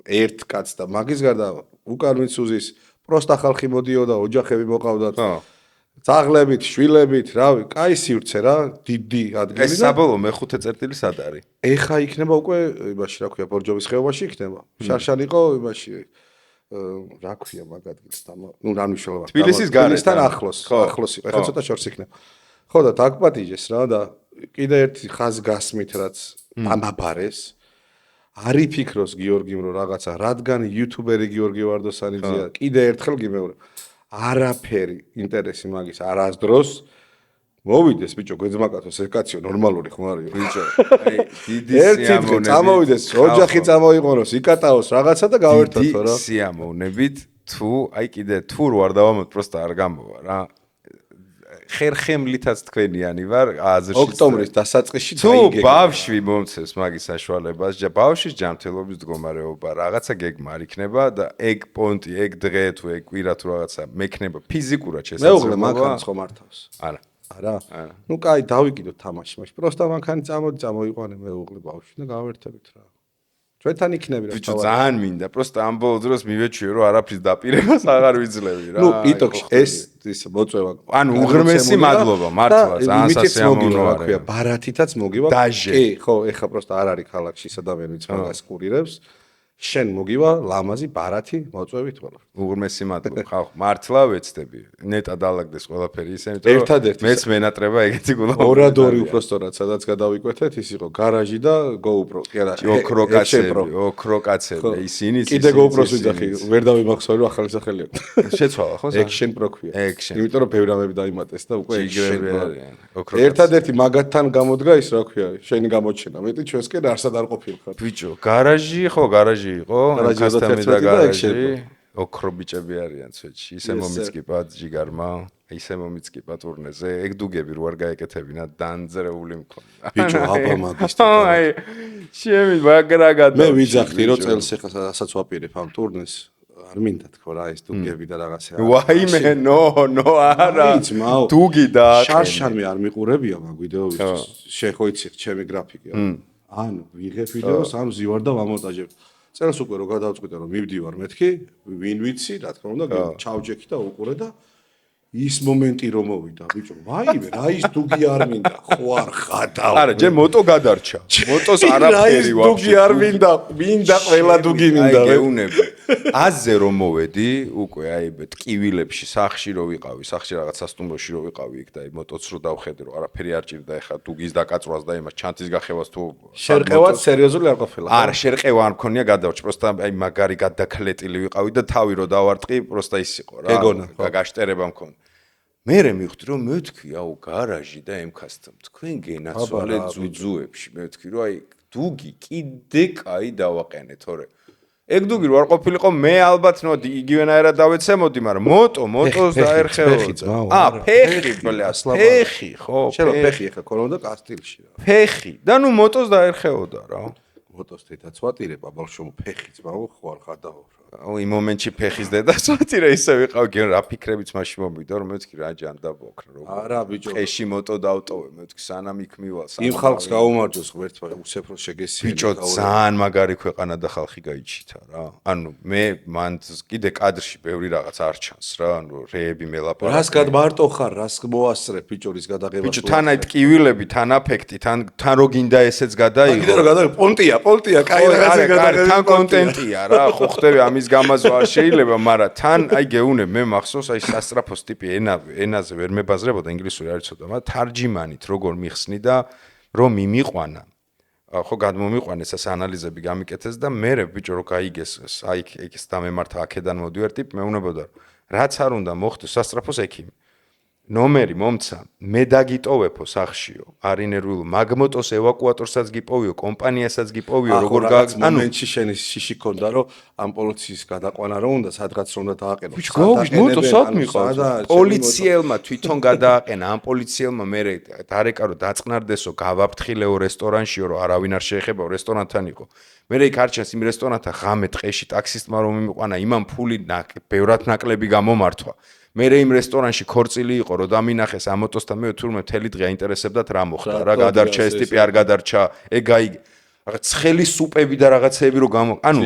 ერთ კაცს და მაგის გარდა უკანვით სუზის პროსტა ხალხი მოდიოდა, ოჯახები მოყავდათ. ძაღლებით, შვილებით, რავი, კაი სივრცე რა, დიდი ადგილი და ეს საბოლოო მეხუთე წერტილი სად არის? ეხა იქნება უკვე იმაში რა ქვია ბორჯოვის ხეობაში იქნება. შარშან იყო იმაში რა ქვია მაგ ადგილს და ნუ რა მნიშვნელობა. თბილისთან ახლოს იყო. ეხა ცოტა შორს იქნება. ხო და დაგპატიჟეს რა და კიდე ერთი ხაზ გასმით რაც დამაბარეს. არი ფიქრობს გიორგიმ რომ რაღაცა რადგან იუთუბერი გიორგი ვარდოსანიძეა, კიდე ერთხელ გიმეორებ. არაფერი ინტერესი მაგის არასდროს მოვიდეს ბიჭო გვეძმაკათოს ეს კაციო ნორმალური ხომ არის ბიჭო აი დიდი სიამოვნებით წამოვიდეს ოჯახი წამოიყონოს იკატაოს რაღაცა და გავერთათო რა დიდი სიამოვნებით თუ აი კიდე თუ არ დავამოთ პროსტა არ გამოვა რა ხერხემლითაც თქვენიანი ვარ აზრში ოქტომბრის დასაწყისში თუ ბავშვი მომცეს მაგის საშუალებას ბავშვის ჯანმრთელობის მდგომარეობა რაღაცა გეგმა არ იქნება და ეგ პონტი ეგ დღე თუ ეგ კვირა თუ რაღაცა მექნება ფიზიკურად შესაძლებელი მეუღლე მანქანას ხომ მართავს არა ნუ კაი დავიკიდოთ თამაში მაშინ პროსტა მანქანი წამოიყვანე მეუღლე ბავშვი და გავერთებით რა ჩვენთან იქნები რა ბიჭო ძალიან მინდა პროსტა ამ ბოლო დროს მივეჩვიო რომ არაფრის დაპირებას აღარ ვიძლევი რა ნუ პიტოქში ეს მოწვევა ანუ უღრმესი მადლობა მართლა ძალიან სასიამოვნო არის ბარათითაც მოგივა კი ხო ეხა პროსტა არ არის ქალაქში ის ადამიანი ვინც მაგას კურირებს შენ მოგივა ლამაზი ბარათი მოწვევით ყველა უღრმესი მადლობა ხალხ მართლა ვეცდები ნეტა დაალაგდეს ყველაფერი ისე იმიტომ რომ მეც მენატრება ეგეთი გულა ორადორი უпростоრად სადაც გადავიკვეთეთ ის იყო გარაჟი და GoPro კი არა ოქროკაცები ისინი კიდე GoPro-ს ვიძახი ვერ დავიმახსოვრე რომ ახალი სახელი აქვს შეცვალა ხო Action Pro ქვია იმიტომ რომ ბევრი რამები დაიმატეს და უკვე იგრები არიან ერთადერთი მაგათთან გამოდგა ის რა ქვია შენი გამოჩენა მეტი ჩვენსკენ არსად არ ყოფილიყარ ბიჭო გარაჟი ხო გარაჟი იყო კასტამი და გარაჟი ოქრო ბიჭები არიან ცვეთში ისე მომიწკიპა ჯიგარმა ისე მომიწკიპა ტურნეზე ეგ დუგები რო არ გაეკეთებინა დანძრეული მქონდა ბიჭო აბა მაგის აი შემი მაგრა გადა მე ვიძახდი რომ წელს ეხლა სადაც ვაპირებ ამ ტურნეს არ მინდა თქო რა ეს დუგები და რაღაცა ვაიმე ნო არა დუგი და შარშანმე არ მიყურებია მაგ ვიდეოებს შეხო იცი ჩემი გრაფიკი ანუ ვიღებ ვიდეოს ან ვზივარ და ვამონტაჟებ წელს უკვე რო გადავწყვიტე რომ მივდივარ მეთქი ვინ ვიცი რა თქმა უნდა ჩავჯექი და უყურე და ის მომენტი რომ მოვიდა ბიჭო ვაიმე რა ის დუგი არ მინდა ხო არ ხადავ არა ჯერ მოტო გადარჩა მოტოს არაფერი ვაფშე დუგი არ მინდა ყველა დუგი მინდა აი გეუნები აზე რომ მოვედი უკვე აი ტკივილებში სახში რო ვიყავი სახში რაღაც სასტუმროში რო ვიყავი იქ და აი მოტოც რო დავხედე რომ არაფერი არ ჭირდა ეხა დუგის დაკაწვას და იმას ჩანთის გახევას თუ შერყევაც სერიოზული არ ყოფილა არა შერყევა არ მქონია გადავჭ პროსტა აი მაგარი გადაკლეტილი ვიყავი და თავი რო დავარტყი პროსტა ის იყო რა გაშტერება მქონდა მერე მივხვდი რომ მეთქი აუ გარაჟი და ემქასთან თქვენ გენაცვალეთ ძუძუებში მეთქი რომ აი დუგი კიდე კაი დავაყენე თორე ეგ დუგი რო არ ყოფილიყო მე ალბათ მოდი იგივენაირად დავეცემოდი, მაგრამ მოტოს დაერხეოდა. ფეხი, ბლა, ფეხი, ხო, შენ ფეხი ხა ქონოდა კასტილში რა. ფეხი. და ნუ მოტოს დაერხეოდა რა. მოტოს თითაც ვატირება ბავშვო ფეხიც მაო ხო არ ხადაო რა. იმ მომენტში ფეხის დედას ვატირე ისე ვიყავ გენ რა ფიქრებიც მაშინ მომიდო რომ მე ვთქვი რა ჯანდა ბოქრა რომ არა ბიჭო ფეში მოტო დავტოვე მე ვთქვი სანამ იქ მივალ იმ ხალხს გაუმარჯოს ღერთმა უსეფრო შეგესიენი ბიჭო ძალიან მაგარი ქვეყანა და ხალხი გაიჩითა რა ანუ მე მან კიდე კადრში ბევრი რაღაც არ ჩანს რა ანუ რეები მელაპარაკე რას გადმარტო ხარ რას მოასწრებ ბიჭორის გადაღებას ბიჭო თან აი ტკივილები თან აფექტი თან რო გინდა ესეც გადაიღო კიდე რო გადაიღო პონტია კაი რაღაცა გადაღება თან კონტენტია რა ხო ხდები ამის გამაზვა არ შეიძლება, მაგრამ თან აი გეუნებ მე მახსოვს აი სასტრაფოს ტიპი ენაზე ვერ მებაზრებოდა ინგლისური არ იცოდა, მაგრამ თარჯიმანით როგორ მიხსნი და რომ მიმიყვანა. ხო გადმომიყვანეს ეს ანალიზები გამიკეთეს და მე ბიჭო რო გაიგეს აი ეს დამემართა აქედან მოდივარ ტიპ მეუნებოდა რაც არ უნდა მოხდეს სასტრაფოს ექიმი. ნომერი მომცა მე დაგიტოვებო სახშიო არინერვილო მაგმოტოს ევაკუატორსაც გიპოვიო კომპანიასაც გიპოვიო როგორ მომენტში შენი შიში ქონდა რომ ამ პოლიციის გადაყვანა რომ უნდა სადღაც რომ უნდა დააყენო მოტო სად მიყავს პოლიციელმა თვითონ გადააყენა ამ პოლიციელმა მე დარეკა რომ დაწყნარდესო გავაფრთხილეო რესტორანშიო რომ არავინ არ შეეხებაო რესტორანთან იყო მე იქ არ ჩანს იმ რესტორანთან ღამე ტყეში ტაქსისტმა რომ მიმიყვანა იმან ფული ბევრად ნაკლები გამომართვა მე იმ რესტორანში ქორწილი იყო რომ დამინახეს ამ მოტოსთან მე თურმე მთელი დღე აინტერესებდათ რა მოხდა რა გადარჩა ეს ტიპი არ გადარჩა ეგ გაიგე რაღაც ცხელი სუპები და რაღაცეები რო გამო ანუ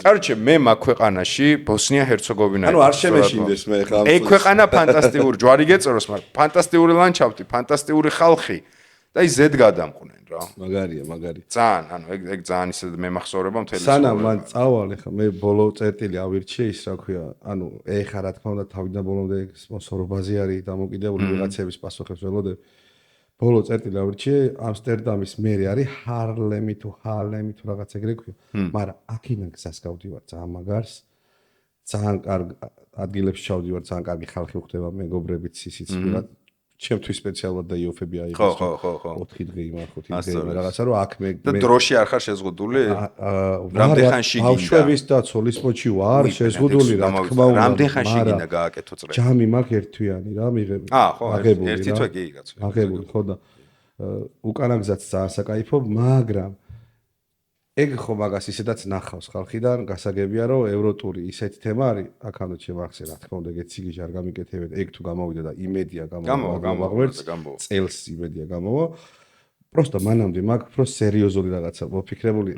კარჩე მე მაგ ქვეყანაში ბოსნია ჰერცეგოვინა ანუ არ შემეშინდეს მე ხა ეგ ქვეყანა ფანტასტიკური ჯვარი გეწოროს მაგრამ ფანტასტიკური ლანდშაფტი ფანტასტიკური ხალხი და ის ზედ გადამყვნენ რა მაგარია ძალიან ანუ ეგ ძალიან ისე მემახსოვრება მთელი სანამ მან წავალ ხა მე ბოლო წერტილი ავირჩიე ის რა ქვია ანუ ეხა რა თქმა უნდა თავიდან ბოლომდე სპონსორობაზე არის დამოკიდებული ვიღაცების პასუხებს ველოდებ ბოლო წერტილი ავირჩიე ამსტერდამის მერე არის ჰარლემი თუ რაღაც ეგრე ქვია მაგრამ აქედან გზას გავდივარ ძალიან მაგარს ძალიან კარგ ადგილებში ჩავდივარ ძალიან კარგი ხალხი ვხდება მეგობრებიც ისიც ვიღაც ჩემთვის სპეციალურად და იოფები აიღეს. ხო. 4 დღე იმან 5 დღე რაღაცა რომ აქ მე და დროში არ ხარ შეზღუდული? რამდენ ხანში გინდა? ბავშვების და ცოლის მოჩი ვარ შეზღუდული რა თქმა უნდა. რამდენ ხანში გინდა გააკეთო წრე? ჯამი მაქვს ერთვიანი რა მიღები. ხო, ერთი თვე კი კაცო. აღებული ხო და უკანა გზაც ძალიან საკაიფო, მაგრამ ეგ ხო მაგას ისედაც ნახავს ხალხიდან, გასაგებია რომ ევროტური ისეთი თემა არის, აქანო ჩემახსე რა თქმა უნდა გეციგიჟ არ გამიკეთებია, ეგ თუ გამოვიდა და იმედია გამოვა, წელს იმედია გამოვა. просто მანამდე მაგ უფრო სერიოზული რაღაცა მოფიქრებული.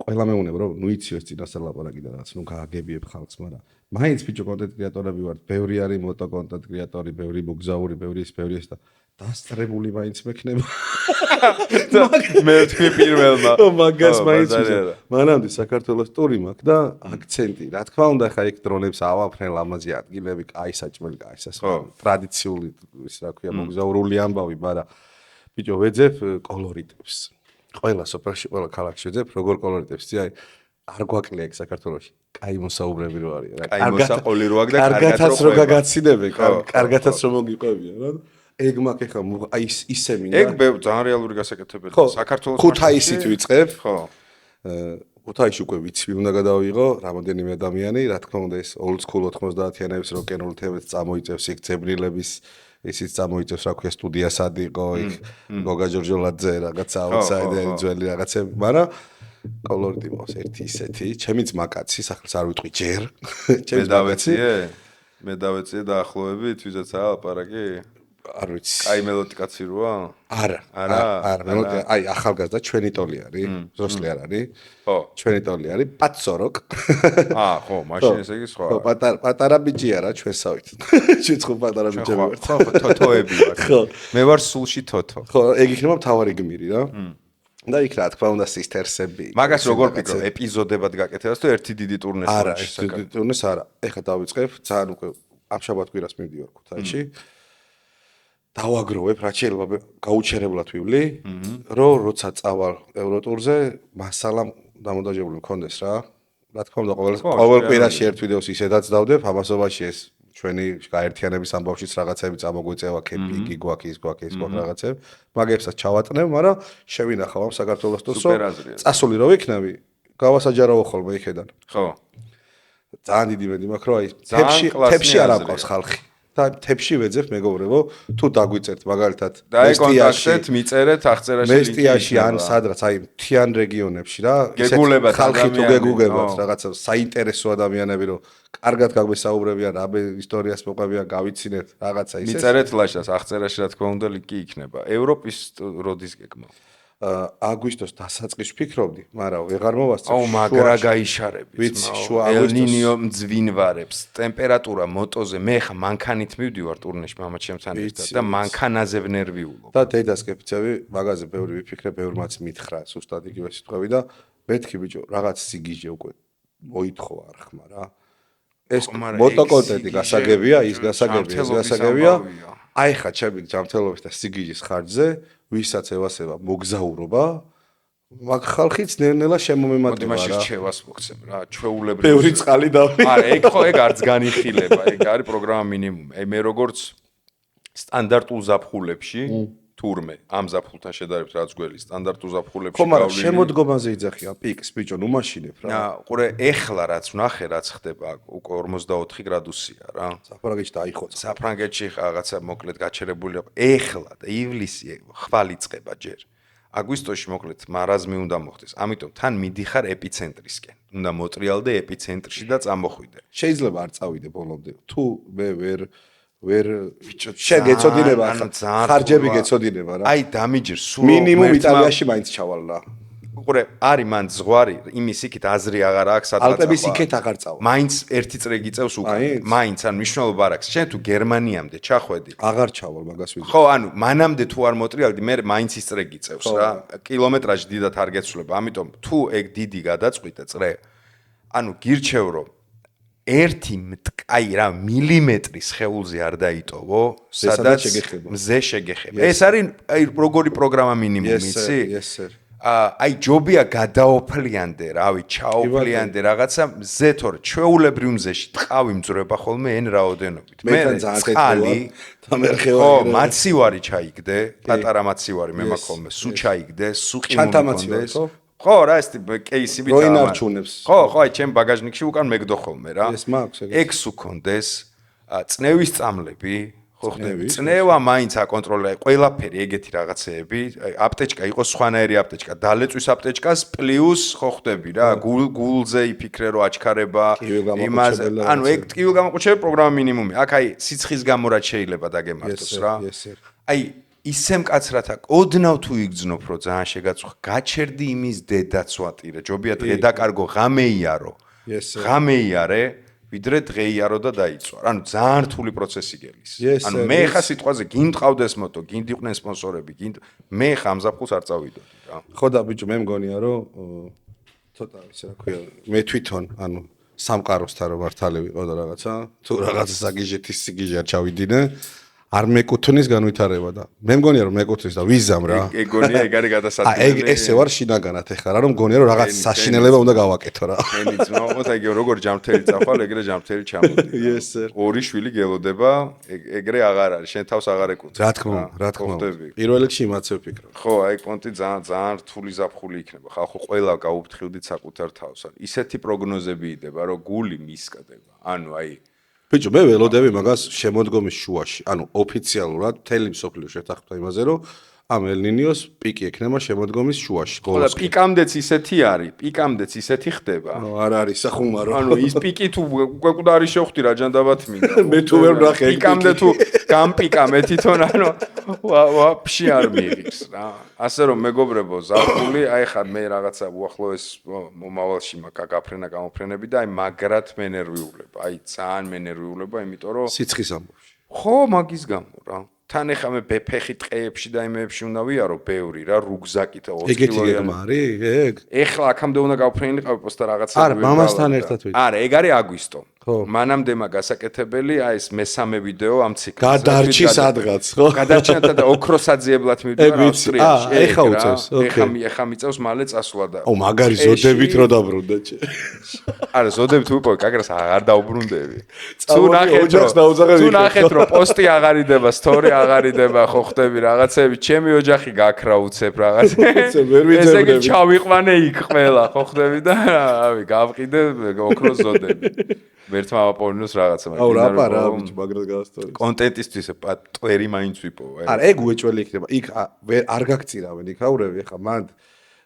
ყველა მეუბნება რომ ნუ იცი ეს წინასწარ ლაპარაკი და რაღაც ნუ გააგებიებ ხალხს, მაგრამ მაინც ბიჭო კონტენტ კრეატორები ვართ, ბევრი არის მოტო კონტენტ კრეატორი, ბევრი მოგზაური, ბევრი ეს და დასწრებული მაინც მექნება. მე თქვი პირველმა. მაგას მაინც მანამდე საქართველოს ტური მაქვს და აქცენტი. რა თქმა უნდა, ხა იქ დრონებს ავაფრენ ლამაზი ადგილები, კაი საჭმელი, კაი სასმელი. ტრადიციული ის რა ქვია, მოგზაურული ამბავი, მაგრამ ბიჭო ვეძებ კოლორიტებს. ყველა სოფელში, ყველა ქალაქში ვეძებ, როგორ კოლორიტებს, აი არ გვაკლია ეგ საქართველოში. კაი მოსაუბრები რო არის რა. კაი მოსაყოლი რო აქვს და კარგათაც რო გაგაცინებენ, კარგათაც რო მოგიყვებიან რა. ეგ მაგ ეხა აი ისე მინდა. ეგ ძალიან რეალური გასაკეთებელია. საქართველოს ქუთაისით ვიწყებ. ხო. ქუთაისში უკვე ვიცი უნდა გადავიღო, რამოდენიმე ადამიანი, რა თქმა უნდა ეს old school 90-იანების როკ-ენ-როლ თემებს წამოიწევს იქ ძებრილების ისიც წამოიწევს რა ქვია სტუდია სად იყო იქ გოგა ჯორჯოლაძე რაღაცა აუტსაიდერი ძველი რაღაცები, მაგრამ კოლორიტი მოს ერთი ისეთი, ჩემიც მაკაცი, სახელს არ ვიტყვი ჯერ. ჩემს მე დავეციე დაახლოებით, ვიზაცაა ლაპარაკი? არ ვიცი. კაი მელოდი კაცი როა? არა. მელოდი აი ახალგაზრდა ჩვენი ტოლი არის, ზოსლი არ არის. ხო. ჩვენი ტოლი არის პაცოროკ. ხო, მაშინ ესე იგი სხვა. ხო, პატარა ბიჭი არა ჩვენსავით. ჩვენ ხო პატარა ბიჭები ვართ. ხო, თოთოები ვართ. ხო. მე ვარ სულში თოთო. ხო, ეგ იქნება მთავარი გმირი რა. და იქ რა თქმა უნდა სისტერსები. მაგას როგორ ფიქრობ, ეპიზოდებად გაკეთებას თუ ერთი დიდი ტურნეს არა, ერთი ტურნეს არა. ეხლა დავიწყებ, ძალიან უკვე ამშაბათ კვირას მივდივარ ქუთაისში. დავაგროვებ, რაც შეიძლება გაუჩერებლად ვივლი, რომ როცა წავალ ევროტურზე, მასალა დამონტაჟებული მქონდეს რა. რა თქმა უნდა, ყოველ კვირაში ერთ ვიდეოს ისედაც დავდებ, ამასობაში ეს ჩვენი გაერთიანების ამბავშიც რაღაცები წამოგვეწევა, კემპინგი გვაქვს, ის გვაქვს რაღაცები. მაგებსაც ჩავატნევ, მაგრამ შევინახავ ამ საქართველოს თოსო. წასული რო ვიქნები, გავასაჯარავო ხოლმე იქედან. ხო. ძალიან დიდი მედი მაქვს, რომ აი თებში არ აყვავს ხალხი. და თებში ვეძებ მეგობრებო, თუ დაგვიწერთ მაგალითად მესტიაში, მიწერეთ აღწერაში ლინკი. მესტიაში ან სადღაც აი მთიან რეგიონებში რა, ხალხი თუ გეგუგებათ რაღაცა საინტერესო ადამიანები, რომ კარგად გაგვესაუბრებიან, რა ისტორიას მოყვებიან, გავიცინეთ რაღაცა ისე. მიწერეთ ლაშას აღწერაში რა თქმა უნდა ლინკი იქნება. ევროპის როდის გეკმო? აგვისტოს დასაწყისში ვფიქრობდი, მაგრამ ვეღარ მოვასწრებ. აუ მაგრა გაიშარებით. ვიცი, შუა ელნინიო მძვინვარებს, ტემპერატურა მოტოზე, მე ხა მანქანით მივდივარ ტურნეში მამაჩემთან ერთად და მანქანაზე ვნერვიულობ. და დედას კეფიცები, მაგაზე ბევრი ვიფიქრე, ბევრმაც მითხრა, სუსტად იგივე სიტყვები და მეთქი ბიჭო, რაღაც სიგიჟე უკვე მოითხოვა არ ხმა რა. ეს მოტოკონტენტი გასაგებია, ის გასაგებია. აი ხა ჩემი ჯანმრთელობის და სიგიჟის ხარჯზე ვისაც ევასება მოგზაურობა, მაგ ხალხიც ნელ-ნელა შემომემატება რა. მოდიმაშის ჩევას მოგცემ რა, ჩვეულებრივ. ბევრი წყალი დავი. არა, ეგ არც განიხილება, ეგ არის პროგრამა მინიმუმი. მე როგორც სტანდარტულ ზაფხულებში, თურმე ამ ზაფხულთან შედარებით რაც გველი სტანდარტულ ზაფხულებში გავლილი. ხო, მაგრამ შემოდგომაზე იძახია პიკს, ბიჭო, ნუ მაშინებ რა. ყურე, ეხლა რაც ვნახე, რაც ხდება, უკვე 44 გრადუსია რა. საფრანგეთში დაიხოცა. საფრანგეთში რაღაცა მოკლედ გაჩერებული. ეხლა და ივლისი ხვალ იწყება ჯერ. აგვისტოში მოკლედ მარაზმი უნდა მოხდეს. ამიტომ თან მიდიხარ ეპიცენტრისკენ. უნდა მოტრიალდე ეპიცენტრში და წამოხვიდე. შეიძლება არ წავიდე ბოლომდე. თუ მე ვერ შეგეწოდინება ხარჯები გეწოდინება რა. აი დამიჯერ სულ მინიმუმ იტალიაში მაინც ჩავალ. ყურე, არის მან ზღვარი, იმის იქით აზრი აღარ აქვს სადღაც. ალპების იქით აღარ წავა. მაინც ერთი წრე გიწევს უკან. მაინც ან მნიშვნელობა არ აქვს. შენ თუ გერმანიამდე ჩახვედი. აღარ ჩავალ მაგას ვიდეო. ხო, ანუ მანამდე თუ არ მოტრიალდი, მე მაინც ის წრე გიწევს რა. კილომეტრაჟი დიდად არ გეცვლება. ამიტომ თუ ეგ დიდი გადაწყვიტე წრე, ანუ გირჩევ რომ 1 აი რა მილიმეტრის ხეულზე არ დაიტოვო, სადაც მზე შეგეხება. ეს არის აი როგორი პროგრამა მინიმუმი, იცი? აი ჯობია გადაოფლიანდე, რავი, ჩაოფლიანდე რაღაცა მზე თორე ჩვეულებრივ მზეში ტყავი მძვრება ხოლმე ენ რაოდენობით. მე წყალი და მე ხევარი. ხო, მაცივარი ჩაიგდე, პატარა მაცივარი მე მაქვს ხოლმე, სუ ჩაიგდე, სუ ყიმომქონდეს. ხო, რა ეს კეისი ვით ამარჩუნებს. ხო, აი ჩემ ბაგაჟნიკში უკან მეგდო ხოლმე რა. ეს მაქვს ეგ. ეგ სუ კონდეს, წნევის წამლები, ხო ხდები. წნევა მაინც აკონტროლე, ყველაფერი ეგეთი რაღაცეები, აპტეჭკა იყოს სხვანაირი აპტეჭკა, დალეწვის აპტეჭკას პლუს ხო ხდები რა, გულზე იფიქრე რომ აჩქარება, იმას, ანუ ეგ ტკივილ გამოყუჩები პროგრამა მინიმუმი. აქ აი სიცხის გამო რაც შეიძლება დაგემართოს რა. აი ისე მკაცრათა ოდნავ თუ იგძნობ რომ ძალიან შეგაწუხ გაჩერდი იმის დედაცვატირე ჯობია დღე დაკარგო ღამეიარო ღამეიარე ვიდრე დღეიარო და დაიწვა ანუ ძალიან რთული პროცესი გელის ანუ მე ხა სიტყვაზე გინდყავდეს მოტო გინდიყვნენ სპონსორები მე ხა ამ ზაფხულს არ წავიდოდი რა ხო და ბიჭო მე მგონია რომ ცოტა ისე რა ქვია მე თვითონ ანუ სამყაროსთან რომ მართალი ვიყო და რაღაცა თუ რაღაცა საგიჟეთის სიგიჟე არ ჩავიდინე არ მეკუთვნის განვითარება და მე მგონია რომ მეკუთვნის და ვიზამ რა. ეგონია ეგ არის გადასაწყვეტი. ეგ ესე ვარ შინაგანად ეხლა რა რომ მგონია რომ რაღაც საშინელება უნდა გავაკეთო რა. მენიც მოყოთ ეგ როგორ ჯამთელი წახვალ ეგრე ჯამთელი ჩამოდი. Yes sir. ორი შვილი გელოდება ეგრე აღარ არის შენ თავს აღარ ეკუთვნის. რა თქმა უნდა. პირველ რიგში იმაცე ვფიქრობ. ხო აი პონტი ძალიან რთული ზაფხული იქნება. ხალხო ყველა გაუფრთხილდით საკუთარ თავს. ისეთი პროგნოზები იდება რომ გული მისკდება. ანუ აი ბიჭო მე ველოდები მაგას შემოდგომის შუაში ანუ ოფიციალურად მთელი მსოფლიო შეთანხმდა იმაზე რომ ამ ელნინიოს პიკი ექნება შემოდგომის შუაში ხოლმე პიკამდეც ისეთი არის პიკამდეც ისეთი ხდება არ არის სახუმარო ანუ ის პიკი თუ უკვე არის შევხვდი რა ჯანდაბათ მინდა მე თუ ვერ ვნახე პიკამდე თუ გამპიკა მე თვითონ ანუ ვაფშე არ მიიღებს რა ასე რომ მეგობრებო ზაფხული აი ხა მე რაღაცა უახლოეს მომავალში მაგაფრენა გამოფრენები და აი მაგრად მენერვიულება აი ძალიან მენერვიულება იმიტომ რომ სიცხის ამბავში ხო მაგის გამო რა თან ეხა მე ფეხი ტყეებში და იმეებში უნდა ვიარო ბევრი რა რუგზაკით 20 კილოიანი ეგ ეხლა აქამდე უნდა გავფრენილიყავი პოსტა რაღაცა არა მამასთან ერთად ვიდე არა ეგ არის აგვისტო მანამდე მაგასაკეთებელი აი ეს მესამე ვიდეო ამ ციკლზე გადარჩი სადღაც ხო გადარჩენდა და ოქროსაძიებლად მივდივარ ავსტრიაში ეხა უწევს ეხა მიწევს მალე წასვლა და მაგარი ზოდებით რო დაბრუნდა არა ზოდებით უყო კაკრას აღარ დაუბრუნდები თუ ნახეთ რომ პოსტი აღარ იდება სტორი აღარ იდება ხო ხდები რაღაცები ჩემი ოჯახი გაქრა უცებ რაღაც ესე იგი ჩავიყვანე იქ ყველა ხო ხდები და რავი გავყიდე ოქროს ზოდები ვერთმა აპოვნოს რაღაცა აუ რა ბიჭ მაგრად გაასწორი კონტენტისთვის ტვერი მაინც ვიპოვე არა ეგ უეჭველი იქნება იქ არ გაგწირავენ იქ აურევი ხა მან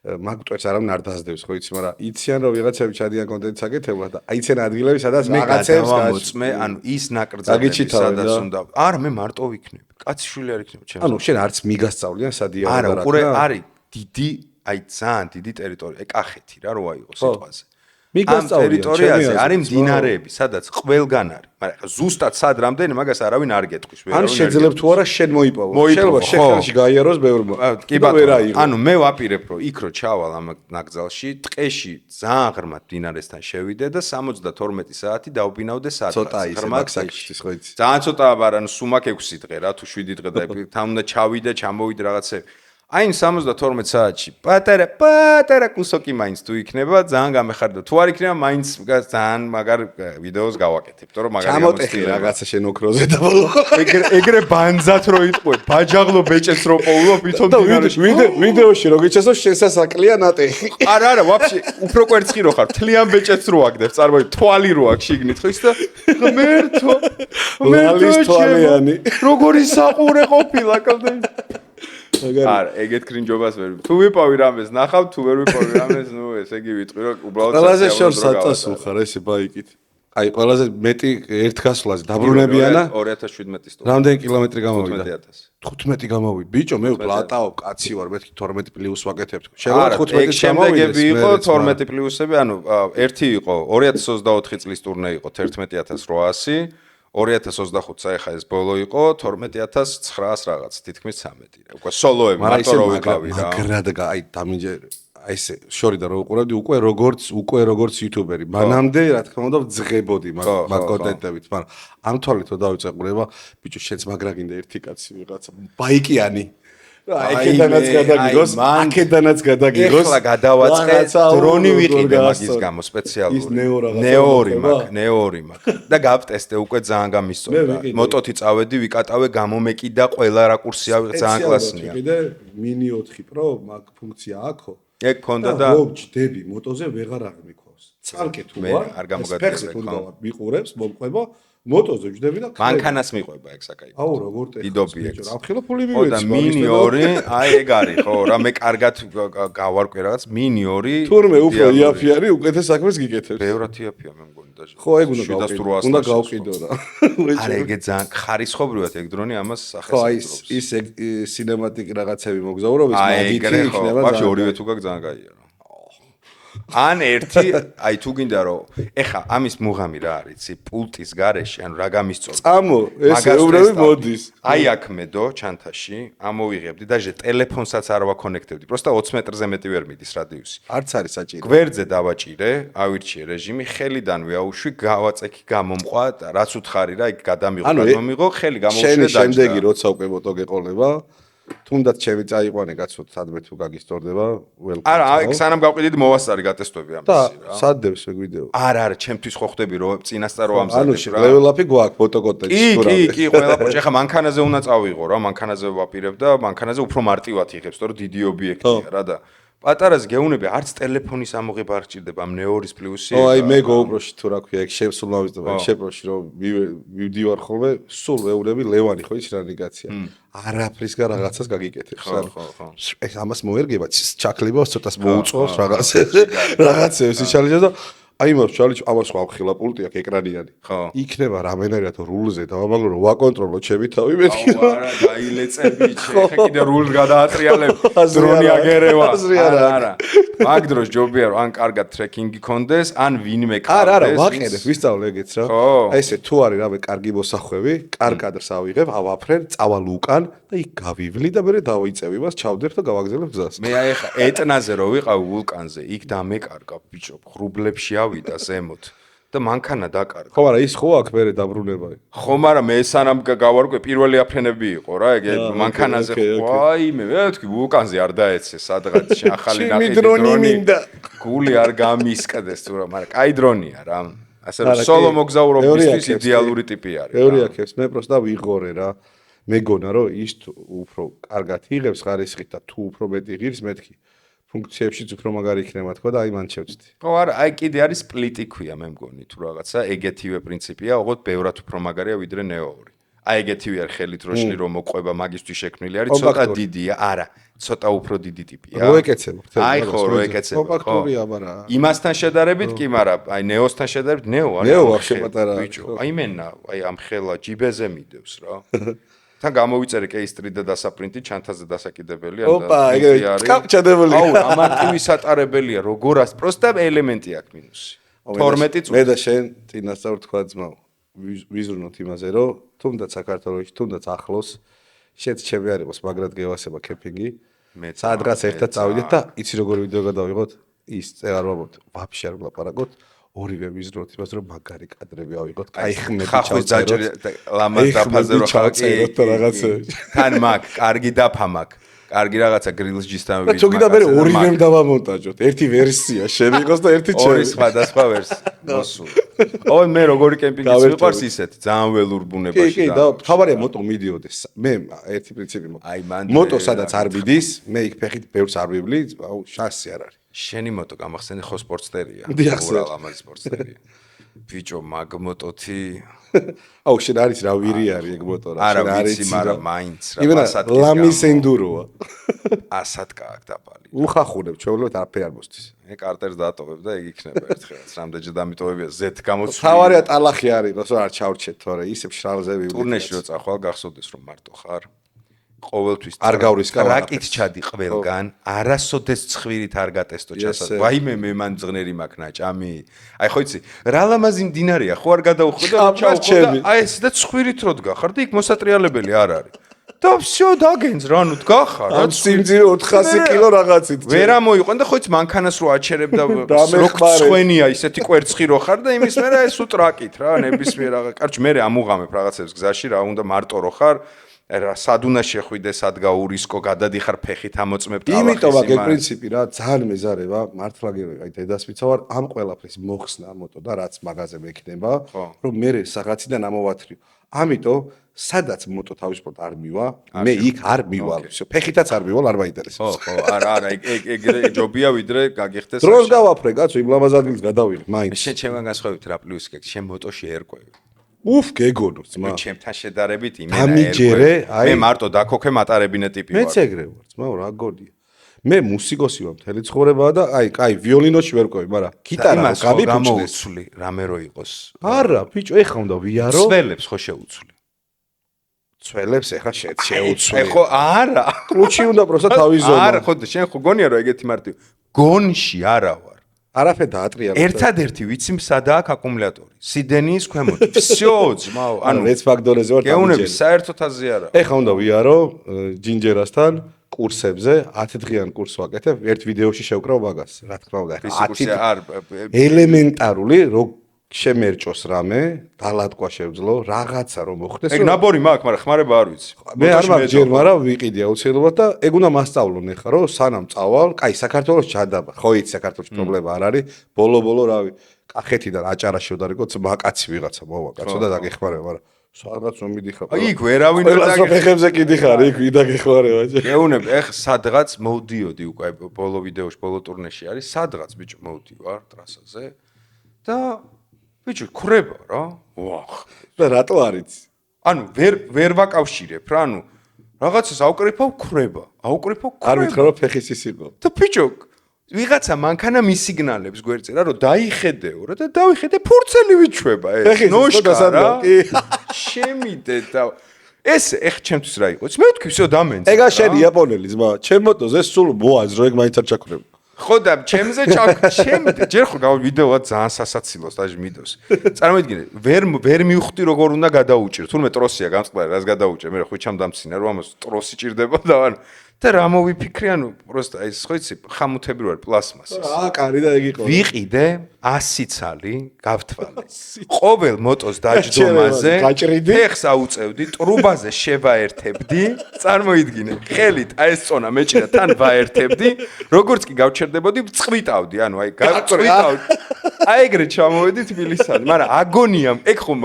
მაგტვერს არავინ არ დაძდევს ხო იცი მაგრამ იციან რომ ვიღაცები ჩადიან კონტენტს აკეთებლად და აიცენ ადგილები სადაც რაღაცებს გამოწმე ანუ ის ნაკრძალები სადაც უნდა არა მე მარტო ვიქნები კაციშვილი არ იქნება ჩემს ანუ შენ არც მიგასწავლიან სადია არა უყურე არის დიდი აი ძალიან დიდი ტერიტორია კახეთი რა როა იყო სიტყვაზე ამ ტერიტორიაზე არის მდინარეები, სადაც ყველგან არის, მაგრამ ზუსტად სად რამდენი მაგას არავინ არ გეტყვის. ან შეიძლება თუ არა შენ მოიპოვო. შეიძლება შენ ხელში გაიაროს ბევრმა. კი ბატონო. ანუ მე ვაპირებ რომ იქ რო ჩავალ ამ ნაკრძალში, ტყეში ძალიან ღრმად მდინარესთან შევიდე და 72 საათი დავბინავდე სადღაც. ცოტა ისე მაქსაკშის ხო იცი. ძალიან ცოტაა, მაგრამ სუმაკ 6 დღე რა თუ 7 დღე და თან უნდა ჩავიდე, ჩამოვიდე რაღაცები. აი 72 საათში პატარა კუსოკი მაინც თუ იქნება ძალიან გამეხარდა თუ არ იქნება მაინც ძალიან მაგარ ვიდეოს გავაკეთებ თორე მაგარი ჩამოტეხი რაღაცა შენ ოქროზე და ბოლო ეგრე ბანძად რო იტყვე ბაჯაღლო ბეჭებს რო პოულო თვითონ ვიდეოში რო გიჩესო შესასაკლია ნატეხი არა ვაფშე უფრო კვერცხი რო ხარ თლიან ბეჭებს რო აგდებ წარმოი თვალი რო აქვს შიგნით ხო ის და ღმერთო თვალიანი როგორი საყურე ყოფილა კალდე არა, ეგეთ კრინჯობას ვერ. თუ ვიპოვი რამეს, ნახავ, თუ ვერ ვიპოვი რამეს, ნუ ესე იგი ვიტყვი, რომ უბრალოდ ყველაზე შორს აწასულ ხარ ესე ბაიკით. აი, ყველაზე მეტი ერთ გასვლაზე დაბრუნებიანა 2017 წელს. რამდენი კილომეტრი გამოვიდა? 15000. 15 გამოვიდა. ბიჭო, მე პლატაო, კაცი ვარ, მეთქი 12 პლუს ვაკეთებ. შეგვიძლია 15 შემდეგები იყო 12 პლუსები, ანუ ერთი იყო 2024 წლის ტურნე იყო 11800 2025 წაიხა ეს ბოლო იყო 12900 რაღაც თითქმის 13 უკვე სოლოები მარტო რო ვიყავი რა მაგრად აი დამინჯე აი ესე შორი და რო უყურებდი უკვე როგორც იუთუბერი მანამდე რა თქმა უნდა ვძღებოდი მაგ კონტენტებით მაგრამ ამ თვალით რო დავიწყე ყურება ბიჭო შენც მაგრა გინდა ერთი კაცი ვიღაცა ბაიკიანი აქედანაც გადაგიგოს ეხლა გადავაწყე დრონი ვიყიდე მაგის გამო სპეციალური ნეორი მაქვს და გავტესტე უკვე ძალიან გამისწორდა მოტოთი წავედი ვიკატავე გამომეკიდა ყველა რაკურსი ძალიან კლასია ვიყიდე mini 4 Pro მაგ ფუნქცია აქო ეგ ქონდა და ვჯდები მოტოზე ვეღარ აღმიქავს ცალკე თუ არ გამოგატეხე მიყურებს მომყვება მოტოზე ვჯდები და მანქანას მიყვება ეგ საკაი აუ როგორ ტეხს დიდობიექს რა ხილო ფული მივეცი და mini 2 აი ეგ არის ხო რა მე კარგად გავარკვე რაღაც mini 2 თურმე უფრო იაფი არის უკეთეს საქმეს გიკეთებს ბევრად იაფია მე მგონი და ხო ეგ უნდა გავყიდო რა არა ეგ ძალიან ხარისხობრივად ეგ დრონი ამას ახეს ხო აი ის სინემატიკ რაღაცები მოგზაურობის მაგითი იქნება ვაფშე ორივე თუ გაგ ძალიან კაია ან ერთი აი თუ გინდა რომ ეხა ამის მუღამი რა არის იცი პულტის გარეშე ანუ რა გამისწორდა წამო ეს ევრები მოდის აი აქ მედო ჩანთაში ამოვიღებდი დაჟე ტელეფონსაც არ ვაკონექტებდი პროსტა 20 მეტრზე მეტი ვერ მიდის რადიუსი არც არის საჭირო გვერდზე დავაჭირე ავირჩიე რეჟიმი ხელიდან ვიაუშვი გავაწექი გამომყვა რაც უთხარი რა იქ გადამიღო ხელი გამოუშვე და შემდეგი როცა უკვე მოტო გეყოლება თუნდაც ჩემი წაიყვანე კაცო სადმე თუ გაგისტორდება ველკამ არა აი სანამ გავყიდით მოვასწარი გატესტები ამის რა და სადდებს ეგ ვიდეო არა ჩემთვის ხო ხდები რომ წინასწარ რომ ამზადებ რა ანუ level-up-ი გვაქვს ფოტოკონტენტში კი ყველა პროექტი ხა მანქანაზე უნდა წავიღო რა მანქანაზე ვაპირებ და მანქანაზე უფრო მარტივად იღებს თორე დიდი ობიექტია რა და პატარას გეუნები არც ტელეფონის ამოღება არ ჭირდება ამ ნეორის პლუსი აი მე GoPro-ში თუ რა ქვია ეგ შევსულ მოვიზდება შეპროში რომ მივდივარ ხოლმე სულ ვეუნები ლევანი ხო ის რა ნიგაცია არაფრისგან რაღაცას გაგიკეთებს ხო ეს ამას მოერგება ჩაკლება ცოტას მოუწყობს რაღაცებს იჩალებს და აი მას ჩალიჩ ამას ვახილა პულტი აქ ეკრანიანი ხო იქნება რამენერია თუ რულზე დავამაგრო რომ ვაკონტროლო ჩემი თავი მეთქი რა არა გაილეწები ხე კიდე რულს გადაატრიალებ დრონი აგერევა არა მაგ დროს ჯობია რომ ან კარგად ტრეკინგი კონდეს ან ვინმე კარგად არა ვაყენებ ვისწავლე ეგეც რა აი ესე თუ არის რამე კარგი მოსახვევი კარგ კადრს ავიღებ ავაფრენ წავალ უკან და იქ გავივლი და მე დავიწევი მას ჩავდებ და გავაგზავნებ გზას მე აი ხა ეტნაზე რო ვიყავ ვულკანზე იქ დამეკარგა ბიჭო ღრუბლებში ავიდა ზემოთ და მანქანა დაკარგა. ხო, მაგრამ ის ხო აქ მერე დაბრუნება. ხო, მაგრამ მე სანამ გავარკვე პირველი აფრენები იყო რა, ეგ მანქანაზე ვაიმე, მე ვთქვი ვულკანზე არ დაეცე სადღაც ახალი ნაკეთი დრონი. გული არ გამისკდეს თუ რა, მაგრამ კაი დრონია რა. ასე რომ სოლო მოგზაურობისთვის იდეალური ტიპი არის. ბევრი აქებს, მე პროსტა ვიღორე რა. მეგონა რომ ის უფრო კარგად იღებს ხარისხით და თუ უფრო მეტი ღირს მეთქი ფუნქციებშიც უფრო მაგარი იქნება თქო და აი მან შევწდი. ხო არა, აი კიდე არის სპლიტი ქვია მე მგონი თუ რაღაცა ეგეთივე პრინციპია, ოღონდ ბევრად უფრო მაგარია ვიდრე Neo 2. აი ეგეთივე არ ხელით როშლი რომ მოყვება მაგისთვის შექმნილი არის, ცოტა დიდია, არა, ცოტა უფრო დიდი ტიპია. რო ეკეცება თქო. აი ხო, რო ეკეცება. კომპაქტურია, მაგრამ იმასთან შედარებით კი, მაგრამ აი Neo-სთან შედარებით Neo არის. Neo ვახშე პატარა. ბიჭო, აი მენა, აი ამ ხელა ჯიბეზე მიდევს რა. თან გამოვიწერე კეისტრი და დასაპრინტი ჩანთაზე დასაკიდებელია და ოპა, ეგ კაპჩადებული. აუ, ამარტივი სატარებელია, როგორას, პროსტა ელემენტი აქვს მინუსი. 12 წუთი. მე და შენ წინასწარ თქვა ძმაო. ვიზრუნოთ იმაზე, რომ თუნდაც საქართველოში, თუნდაც ახლოს შეც ჩემი არ იყოს, მაგრად გევასება კემპინგი. მე სადღაც ერთად წავიდეთ და იცი როგორ ვიდეო გადავიღოთ? ის წეღარ ვაბოთ, ვაფშე არ ვლაპარაკოთ. ორივე ვიზრუნოთ იმას, რომ მაგარი კადრები ავიღოთ. კაი ხმები ჩავწეროთ. ლამაზ დაფაზე რო ჩავწეროთ და რაღაცები. თან მაგ, კარგი დაფა მაგ. კარგი რაღაცა გრილსჯისთან და თუ კიდე მე ორივემ დავამონტაჟოთ. ერთი ვერსია შენ იყოს და ერთი ჩემი. ორი სხვადასხვა ვერსია. მოსულ. ой, მე როგორი კემპინგის მიყვარს ისეთ, ძალიან ველურ ბუნებაში და. კი, და თავარია მოტო მიდიოდეს. მე ერთი პრინციპი მაქვს. მოტო სადაც არ მიდის, მე იქ ფეხით ბევრს არ ვიბლი, აუ, შანსი არ არის. შენი მოტო გამახსენე ხო სპორტსტერია. უბრალოდ ამაზე სპორტსტერია. ბიჭო, მაგ მოტოთი აუ, შენ არის რა ვირი არის ეგ მოტო რა. შენ არის მაგრამ მაინც რა პასატკის გამ. ლამის ენდუროა. ასად კაკ დაბალი. უხახუნებ, ჩვეულებრივ არაფერი არ მოსდის. მე კარტერს დაატოვებ და ეგ იქნება ერთხელაც. რამდენჯერ დამიტოვებია Z გამოცვლა. თავარია ტალახი არის, როცა არ ჩავრჩეთ თორე ისე შრალზე ვიბლი. ტურნეში რო წახვალ, გახსოვდეს რომ მარტო ხარ. ყოველთვის არ გავრისკა რაკით ჩადი ყველგან, არასოდეს ცხვირით არ გატესტო ჩასად. ვაიმე მე მან ძღნერი მაქვს ნაჭამი. აი ხო იცი, რა ლამაზი მდინარეა, ხო არ გადაუხვდა და ჩავხვდა. აი ეს და ცხვირით რო დგახარ და იქ მოსატრიალებელი არ არის. და всё დაგენს რა ნუ დგახარ. რა სიმძიმე 400 კილო რაღაცით. ვერ ამოიყვან და ხო იცი მანქანას რო აჩერებ და რო ხვენია ისეთი კვერცხი რო ხარ და იმის მერე ეს უტრაკით რა ნებისმიერ რაღაც. კარჩი მე ამუღამებ რაღაცებს გზაში რა უნდა მარტო რო ხარ. რა სად უნდა შეხვიდე, სად გაურისკო, გადადიხარ ფეხით ამოწმებ ტალახის. იმიტომ აქ ეგ პრინციპი რა, ძალიან მეზარევა, მართლა გიგე, აი დედასპიცა ვარ, ამ ყველაფრის მოხსნა მოტო და რაც მაღაზია მექნება, რომ მე რაღაციდან ამოვათრიო. ამიტომ სადაც მოტო თავისუფლად არ მივა, მე იქ არ მივალ. ფეხითაც არ მივალ, არ მაინტერესებს. ხო, არა, ეგ ჯობია ვიდრე გაგიხდეს. დროს გავაფრე, კაცო, იმ ლამაზ ადგილს გადავიღე, მაინც. შენ ჩემგან განსხვავებით რა პლუსი გექ, შენ მოტოში ერკვევი. უფ, გეგონო, ძმა. ჩემთან შედარებით იმენა ერკვევი. მე მარტო დაქოქე მატარებინე ტიპი ვარ. მეც ეგრე ვარ, ძმა, რა გონია. მე მუსიკოსი ვარ, მთელი ცხოვრებაა და აი, კაი, ვიოლინოში ვერკვევი, მაგრამ გიტარა გამიფუჭდეს. რამე რო იყოს. არა, ბიჭო, ეხა უნდა ვიარო. ცველებს ხო შეუცვლი. ცველებს ეხა შეუცვლი. ეხო არა. კლუჩი უნდა პროსტა თავის ზონა. არა, ხო, შენ ხო გონია რომ ეგეთი მარტივ. გონში არა ვარ. არაფერ დაატრიალებ. ერთადერთი ვიცი სადაა აკუმულატორი. სიდენიის ქვემოთ. всё, ძმაო, ანუ რეც ფაქტორეზე ვარ დამიჯერე. გეუნები საერთოდ აზრი არა. ეხა უნდა ვიარო ჯინჯერასთან კურსებზე, 10 დღიან კურსს ვაკეთებ, ერთ ვიდეოში შევკრავ მაგას, რა თქმა უნდა. 10 ელემენტარული რო შემერჭოს რამე, დალატყვა შევძლო, რაღაცა რომ მოხდეს. ეგ ნაბორი მაქვს, მაგრამ ხმარება არ ვიცი. მე არ მაქვს ჯერ, მაგრამ ვიყიდი აუცილებლად და ეგ უნდა მასწავლონ ეხა, რომ სანამ წავალ, კაი, საქართველოს ჩადაბა. ხო იცი, საქართველოს პრობლემა არ არის. ბოლო-ბოლო რავი, კახეთიდან აჭარაში ვდარიგო, ძმაკაცი ვიღაცა მოვა, კაცო და დაგეხმარება, მაგრამ სადღაც რომ მიდიხარ. აი, იქ ვერავინ არ დაგეხმარება, კი დიხარ, იქ ვიდაგეხმარება. გეუნები, ეხ სადღაც მოვდიოდი უკვე ბოლო ვიდეოში, ბოლო ტურნეში არის, სადღაც ბიჭო მოვდივარ ტრასაზე და ბიჭო, ქრება რა. ვახ. და რატო არის? ანუ ვერ ვაკავშირებ რა, ანუ რაღაცას აუკრიფავ ქრება. აუკრიფავ ქრება. არ ვითხრა რომ ფეხის ის იყო. და ბიჭო, ვიღაცა მანქანა მისიგნალებს გვერდზე რა, რომ დაიხედეო რა და დავიხედე ფურცელი ვიჩვება ეს. ნოშკა რა. შემიდე და ეს ეხ ჩემთვის რა იყო? მე ვთქვი, всё დამენწე. ეგა შენი იაპონელი ძმა, ჩემ მოტოზე სულ მოაზრო ეგ მაინც არ ჩაქრება. ხო და ჩემზე ჩემზე ჯერ ხო ვიდეოა ძალიან სასაცილოს დაჟე მიდოს. წარმოიდგინე, ვერ მივხვდი როგორ უნდა გადაუჭირო. თურმე ტროსია გამწყდა, რას გადაუჭე, მე ხვიჩამ დამცინა რომ ამას ტროსი ჭირდება და ან და რა მოვიფიქრე, ანუ პროსტა ეს ხო იცი, ხამუთები რო არის პლასმასის. კარი და იგი ყო. ვიყიდე 100 ცალი, გავთვალე. ყოველ მოტოს დაჯდომაზე ფეხს აუწევდი, ტრუბაზე შევაერთებდი, წარმოიდგინე, ხელით აი ეს წონა მეჭირა თან ვაერთებდი, როგორც კი გავჩერდებოდი, წყვიტავდი, ანუ აი გავწყვიტავდი. აი ეგრე ჩამოვედი თბილისთან, მაგრამ აგონიამ, ეგ ხომ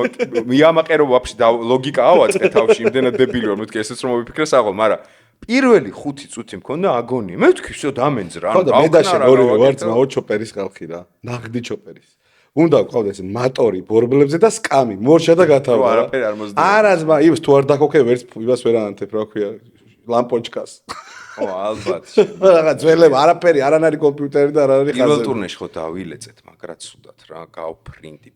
მიამაყერო ვაფშე და ლოგიკა ავაწყე თავში, იმდენად დებილი ვარ, მეთქი ესეც რომ მოვიფიქრე საღოლ, მაგრამ პირველი 5 წუთი მქონდა აგონია. მე ვთქვი, всё დამენძრა. ხო და მე დაშენ ორივე ვარ ძმაო ჩოპერის ხალხი რა. ნაღდი ჩოპერის. უნდა გყავდეს მატორი ბორბლებზე და სკამი, მორჩა და გათავა. არაფერი არ მოძდა. არა ძმა, იმას თუ არ დაქოქე ვერც იმას ვერ ანთებ, რა ქვია, ლამპოჩკას. ო, ალბათ. რა ძველება, არაფერი, არანაირი კომპიუტერი და არანაირი ხაზები. პირველ ტურნეში ხო დავილეწეთ, მაგრამ სუდათ რა, გავფრინდი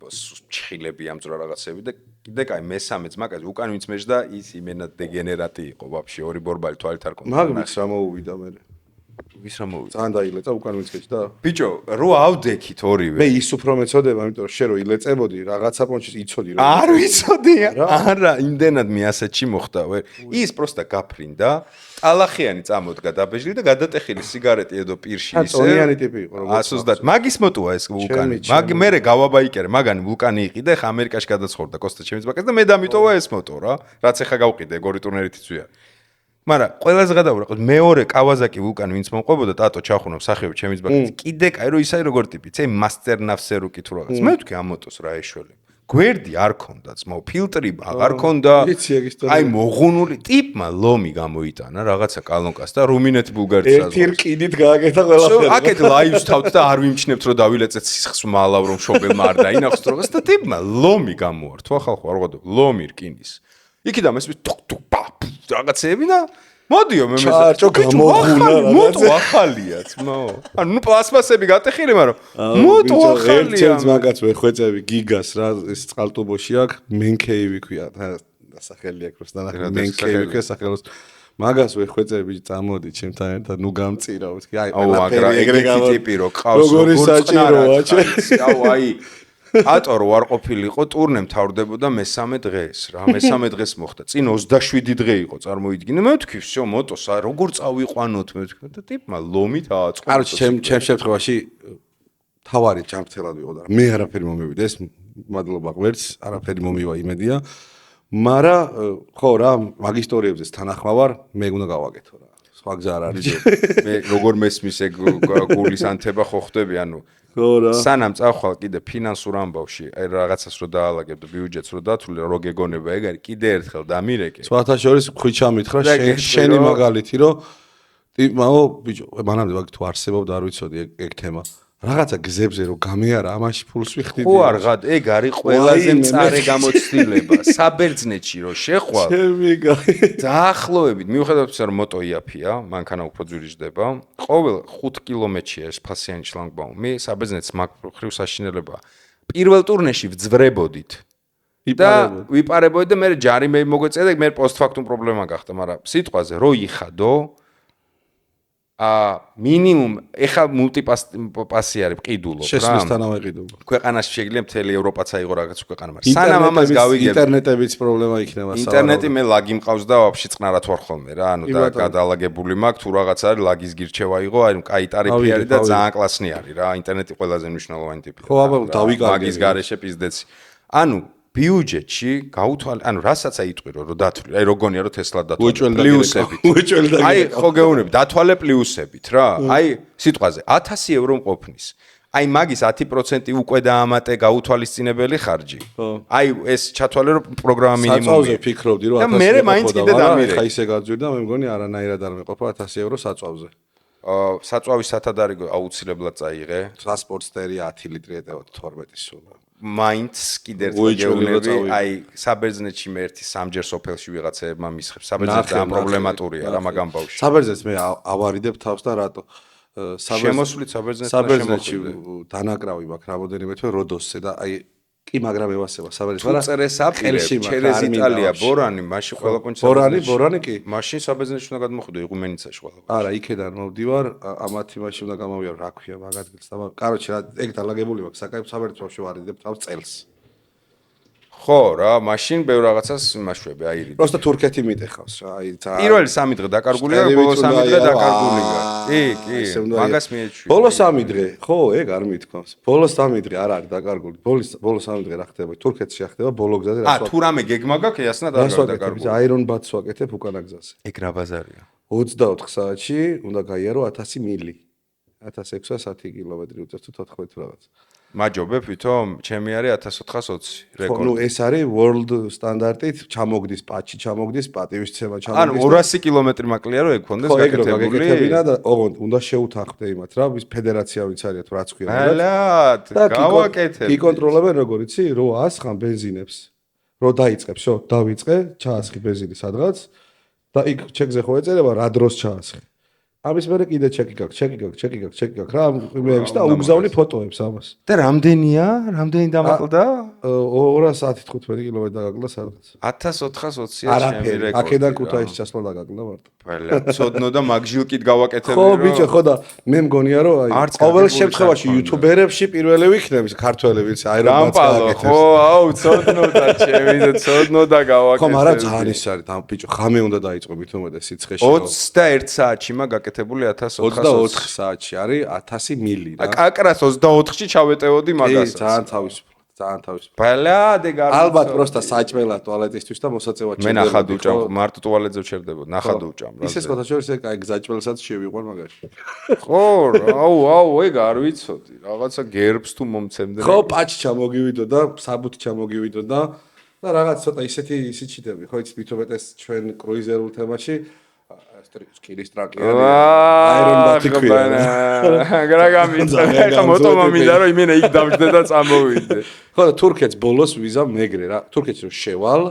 ჩხილები ამძვრა რაღაცები და კიდე კაი მესამე ძმაკაც უკან ვინც მეჯდა ის იმენა დეგენერატი იყო ვაფშე ორი ბორბალი თვალით არ კონდა. მაგმის რა მოუვიდა მე. ვის რა მოვიდა? ძალიან დაილეწა უკან ვინც გეჭდა. ბიჭო, რო ავდექით ორივე. მე ის უფრო მეწოდება, იმიტომ რომ შე რო ილეწებოდი რაღაცა პონჩის იცოდი რა. არ ვიცოდი. არა, იმდენად მე ასეთში მოხდა, ვერ. ის პროსტა გაფრინდა. ტალახიანი წამოდგა დაბეჭდი და გადატეხილი სიგარეტი ედო პირში ისე. წონიანი ტიპი იყო როგორც. 130. მაგის მოტუა ეს ვულკანი. მაგ მე გავაბაიკერე, მაგანი ვულკანი იყიდა, ხა ამერიკაში გადაცხოვრდა კოსტა ჩემის ბაკეს და მე დამიტოვა ეს მოტო რა. რაც ეხა გავყიდე, გორი ტურნერით იცვია. მაგრამ ყველაზე გადავურა, მეორე კავაზაკი ვულკანი ვინც მომყვებოდა, ტატო ჩახუნა მსახიობი ჩემის ბაკეს. კიდე კაი რო ისაი როგორ ტიპიც, ე მასტერ ნავსერო კი თუ რაღაც. მე ვთქვი ამ მოტოს რა ეშველი. გვერდი არ ქონდა, ძმაო, ფილტრი აღარ ქონდა. აი მოღუნული ტიპმა ლომი გამოიტანა რაღაცა კალონკას და რუმინეთი ბულგარეთს ერთი რკინით გააკეთა ყველაფერი. აქეთ ლაივს თავთ და არ ვიმჩნევთ რომ დავილეწეთ სისხლს მალავ რომ შობელმა არ დაინახოს დროს და ტიპმა ლომი გამოართვა ხალხო არ ღვადო ლომი რკინის. იქიდან მესმის ტუკ ტუკ პაპ რაღაცები და მოდიო მე ჩარჭო გამოღუნა მოტო ახალია ძმაო. ანუ ნუ პლასმასები გატეხილი, მაგრამ მოტო ახალია. ერთ მაგაც ვერ ხვეწები გიგას რა ეს წყალტუბოში აქვს მენკეივი ქვია და სახელი აქვს როსთან მენკეივი ქვია სახელოს. მაგას ვერ ხვეწები წამოდი ჩემთან ერთად ნუ გამწირა ვთქი აი მაგრამ ეგრე ტიპი რო ყავს როგორი საჭიროა ჩემ. აუ აი ატორო არ ყოფილიყო ტურნე მთავრდებოდა მესამე დღეს რა მესამე დღეს მოხდა წინ 27 დღე იყო წარმოიდგინე მე ვთქვი всё მოტოს როგორ წავიყვანოთ მე ვთქვი და ტიპმა ლომით ააწყო კაროჩ ჩემ შემთხვევაში თავარი ჯამრთელად ვიყო და მე არაფერი მომივიდა ეს მადლობა ღმერთს არაფერი მომივა იმედია მარა ხო რა მაგ ისტორიებზეც თანახმავარ მე უნდა გავაკეთო რა სხვა გზა არ არის მე როგორ მესმის ეგ გულის ანთება ხო ხდები ანუ სანამ წავხვალ კიდე ფინანსურ ამბავში, აი რაღაცას რო დაალაგებ და ბიუჯეტს რო დათვლი, რო გეგონება ეგ არის, კიდე ერთხელ დამირეკე. სხვათა შორის ხვი ჩამითხრა შენი მაგალითი, რომ ტიპმაო, ბიჭო, მანამდე ვაგ თუ არსებობდა არ ვიცოდი ეგ თემა. რაღაცა გზებზე რო გამეარა, ამაში ფულს ვიხდიდი. ხო არ ღად, ეგ არის ყველაზე მწარე გამოცდილება. საბერძნეთში რო შეხვალ. ჩემი გაი. დაახლოებით, მიუხედავად იმისა, რომ მოტო იაფია, მანქანა უფრო ძვირიჯდება, ყოველ 5 კილომეტრში ეს ფასიანი შლანგბაუმი, საბერძნეთს მაგ ხრივ საშინელება. პირველ ტურნეში ვძვრებოდით. და ვიპარებოდით და მე ჯარიმები მოგვეწია და მე პოსტფაქტუმ პრობლემა გახდა, მაგრამ სიტყვაზე რო იხადო მინიმუმ ეხა მულტიპასი არის ყიდულობ რა. შესვლისთანავე ყიდულობ. ქვეყანაში შეიძლება მთელი ევროპაც აიღო რაღაც ქვეყანა, მაგრამ სანამ ამას გავიგებ. ინტერნეტებიც პრობლემა იქნება სავარაუდოდ. ინტერნეტი მე ლაგი მყავს და ვაფშე წყნარად ვარ ხოლმე რა, ანუ და გადალაგებული მაქვს თუ რაღაც არის ლაგის გირჩევა იყო, აი კაი ტარიფი არის და ძალიან კლასნი არის რა, ინტერნეტი ყველაზე მნიშვნელოვანი ტიპია. ხო, აბა დავიკარგე. ლაგის გარეშე პიზდეცი. ანუ ბიუჯეტში გაუთვალე, ანუ რასაც აიტყვირო, რომ დათვლი, აი როგონია რომ თესლა დათვალე პლუსებით. აი ხო გეუბნები, დათვალე პლუსებით რა. აი სიტყვაზე 1000 евро მყოფნის. აი მაგის 10% უკვე დაამატე გაუთვალისწინებელი ხარჯი. აი ეს ჩათვალე რომ პროგრამა მინიმუმია. საწვავზე ფიქრობდი რომ 1000 და მე მაინც კიდე დამირეკე. ხა ისე გაძვირდა, მე მგონი არანაირად არ მეყოფა 1000 евро საწვავზე. საწვავის სათადარიგო აუცილებლად წაიღე. ტრანსპორტერი 10 ლიტრი ეტევა 12 სულ. მაინც კიდე ერთხელ გეუბნები, აი საბერძნეთში მე ერთი სამჯერ სოფელში ვიღაცებმა მისხებს. საბერძნეთი ამ პრობლემატურია რა მაგამ ბავშვი. საბერძნეთს მე ავარიდებ თავს და რატო? შემოსვლით საბერძნეთში დანაკრავი მაქვს რამოდენიმე თვე როდოსზე და აი კი მაგრამ ევასება საბერძნეთს, მაგრამ წერეს აპირებ, ჩერეზ იტალია, ბორანი, მაშინ ყველა კონცერტი. ბორანი კი? მაშინ საბერძნეთში უნდა გადმოხვიდო, იღუმენიცაში ყველა. არა, იქედან მოვდივარ, ამათი მაშინ უნდა გამოვიარ, რა ქვია მაგ ადგილს და კაროჩე რა ეგ დალაგებული მაქვს, საკაიფ საბერძნეთში ვარიდებ თავს წელს. ხო რა, მაშინ ბევრ რაღაცას იმაშვები, აირიდები. просто თურქეთი მიტეხავს რა, აი პირველი 3 დღე დაკარგულია, ბოლო 3 დღე დაკარგულია. კი, მაგას მიეჩვია. ბოლო 3 დღე, ხო, ეგ არ მithქვამს. ბოლო 3 დღე არ არის დაკარგული. ბოლო 3 დღე რა ხდება? თურქეთში ხდება ბოლო გზაზე რა. თუ რამე გეგმა გაქვს, იასნა დაკარგული. აირონ ბათს ვაკეთებ უკანა გზაზე. ეგ რა ბაზარია? 24 საათში უნდა გაიარო 1000 მილი. 1610 კილომეტრი უწევს თუ 14 რაღაც. მაჯობებ ვითომ, ჩემი არის 1420 რეკორდი. ნუ ეს არის world სტანდარტით, ჩამოგდის პატჩი, ჩამოგდის პატივისცემა, ჩამოგდის. ანუ 200 კილომეტრი მაკლია რომ ეგ ქონდეს გაკეთებული. გაკეთებინა და ოღონდ უნდა შეუთანხმდე იმათ რა, ის ფედერაცია ვინც არის თუ რაც ქვია. ალათ, გავაკეთებ. იკონტროლებენ როგორ იცი, რო ასხან ბენზინებს. რო დაიწყებს, შო, დავიწყე, ჩაასხი ბენზინი სადღაც და იქ ჩეკზე ხო ეწერება რა დროს ჩაასხი. ამის მერე კიდე ჩეკი გაქვს რა იმეებს და უგზავნი ფოტოებს ამას. და რამდენია? რამდენი დამაკლდა? 215 კილომეტრი დაგაკლა სადღაც. 1420-ია ჩემი რეკორდი. აქედან ქუთაისის ჩასვლა დაგაკლა მარტო. ბალა, ცოდნო და მაგჟილკით გავაკეთები ხო, ბიჭო, ხო და მე მგონია რომ აი ყოველ შემთხვევაში იუთუბერებში პირველი ვიქნები ქართველები, აირონბატს გააკეთებს. ხო, აუ, ცოდნო და ჩემი და ცოდნო და გავაკეთებ. ხო, მაგრამ ძალიან ის არის, და ბიჭო, ხამე უნდა დაიწყო მithumedes სიცხეში. 21 საათში მაგაკეთებული 1420. 24 საათში არის 1000 მილი რა. აკრას 24-ში ჩავეტევოდი მაგასაც. ძალიან თავისუფლად, ძალიან თავისუფლად. ბალა, დეგარ. ალბათ პროსტა საჭმელა ტუალეტისთვის და მოსაწევად მე ნახად უჭამ, მარტო ტუალეტზე ვჩერდებოდ, ნახად უჭამ რა. ისე სხვათა შორის ეგ აი გზაჭმელსაც შევიყვარ მაგაში. ხო, აუ, ეგ არ ვიცოდი. რაღაცა გერბს თუ მომცემდნენ. ხო, პაჩი ჩამოგივიდო და საბუთი ჩამოგივიდო და რაღაც ცოტა ისეთი ისიჩიდები, ხო იცით მithumedes ჩვენ კრუიზერულ თემაში სკილის ტრაკიანი აირონბატი ქვია. რა გამიწევ, ხა მოტომა მინდა რომ იმენა იქ დავждდე და წამოვიდე. ხო და თურქეთს ბოლოს ვიზა მეგრე რა. თურქეთში რომ შევალ,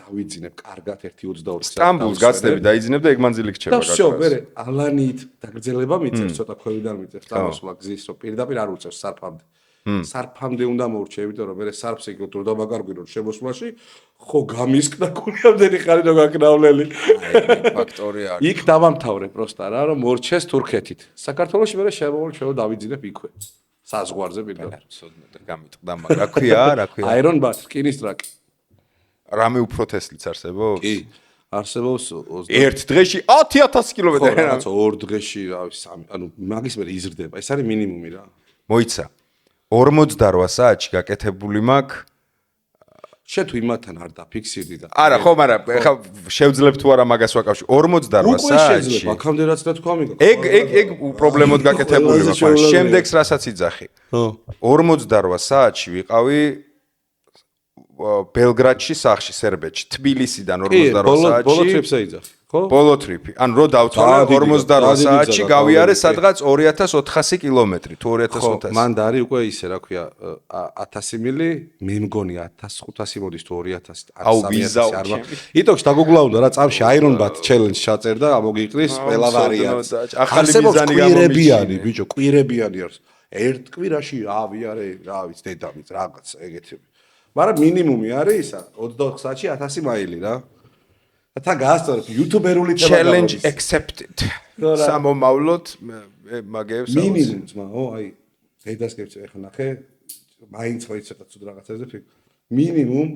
დავიძინებ კარგად 1-22 საათი. სტამბულს გაცდები დაიძინებ და ეგ მანძილი გრჩება გაკეთებს. და всё, მე ალანით დაგრძელება მიწევს, ცოტა ქვევიდან მიწევს, წამოსვლა გზის რომ პირდაპირ არ უწევს სარფამდე. სარფამდე უნდა მოურჩე, იმიტომ რომ მე სარფს იქ რომ დამაგარგვირო შემოსვლაში, ხო გამისკდა კულიამდენი ხარი რომ გაკნავლელი. აი, ფაქტორი არის. იქ დავამთავრე პროსტა რა, რომ მორჩეს თურქეთით. საქართველოში მე შემოვარ ჩვენ დავიძინებ იქვე. საზღვარზე პირდაპირ. სოდნო და გამიტყდა, მაგრამ რა ქვია, რა ქვია? აირონბატ, სკილის ტრაკი. რამე უფრო თესლიც არსებობს? კი. არსებობს ერთ დღეში 10000 კილომეტრი. რაღაც 2 დღეში, რავი, 3, ანუ მაგის მე იზრდება. ეს არის მინიმუმი რა. მოიცა. 48 საათში გაკეთებული მაქვს. შე თუ იმათთან არ დაფიქსირდი და. არა, ხო, მაგრამ ეხა შევძლებ თუ არა მაგას ვაკავშირ. 48 საათში. აქამდე რაც და თქვა მიგო. ეგ პრობლემოდ გაკეთებული მაქვს. შემდეგს რასაც იძახი. ხო. 48 საათში ვიყავი ბელგრადში სახში, სერბეთში, თბილისიდან 48 საათში. ბოლო ტრიპზე იძახი. ხო? ბოლო ტრიპი. ანუ რო დავთვალე 48 საათში გავიარე სადღაც 2400 კილომეტრი, თუ 2400. მან და არის უკვე ისე, რა ქვია, 1000 მილი, მე მგონი 1500 მოდის თუ 2000. აუ, ვიზა არ მაქვს. იტოქს დაგუგლავდა რა, წამში აირონბატ ჩელენჯ ჩაწერდა, ამოგიყრის ყველა ვარიანტი. ახალი მიზანი გამომიჩინე. ბიჭო, კვირებიანი არის. ერთ კვირაში ავიარე, რა ვიცი, დედამიწ რაღაც ეგეთები. მაგრამ მინიმუმი არის ისა, 24 საათში 1000 მაილი რა. და გაასწორებ იუთუბერული თემა challenge accepted. სამომავლოდ მაგებს მინიმუმ ძმა, ო აი დედას გეცე ახლა ნახე, მაინც ხო იცოდა ცუდ რაღაცებზე ფიქრ. მინიმუმ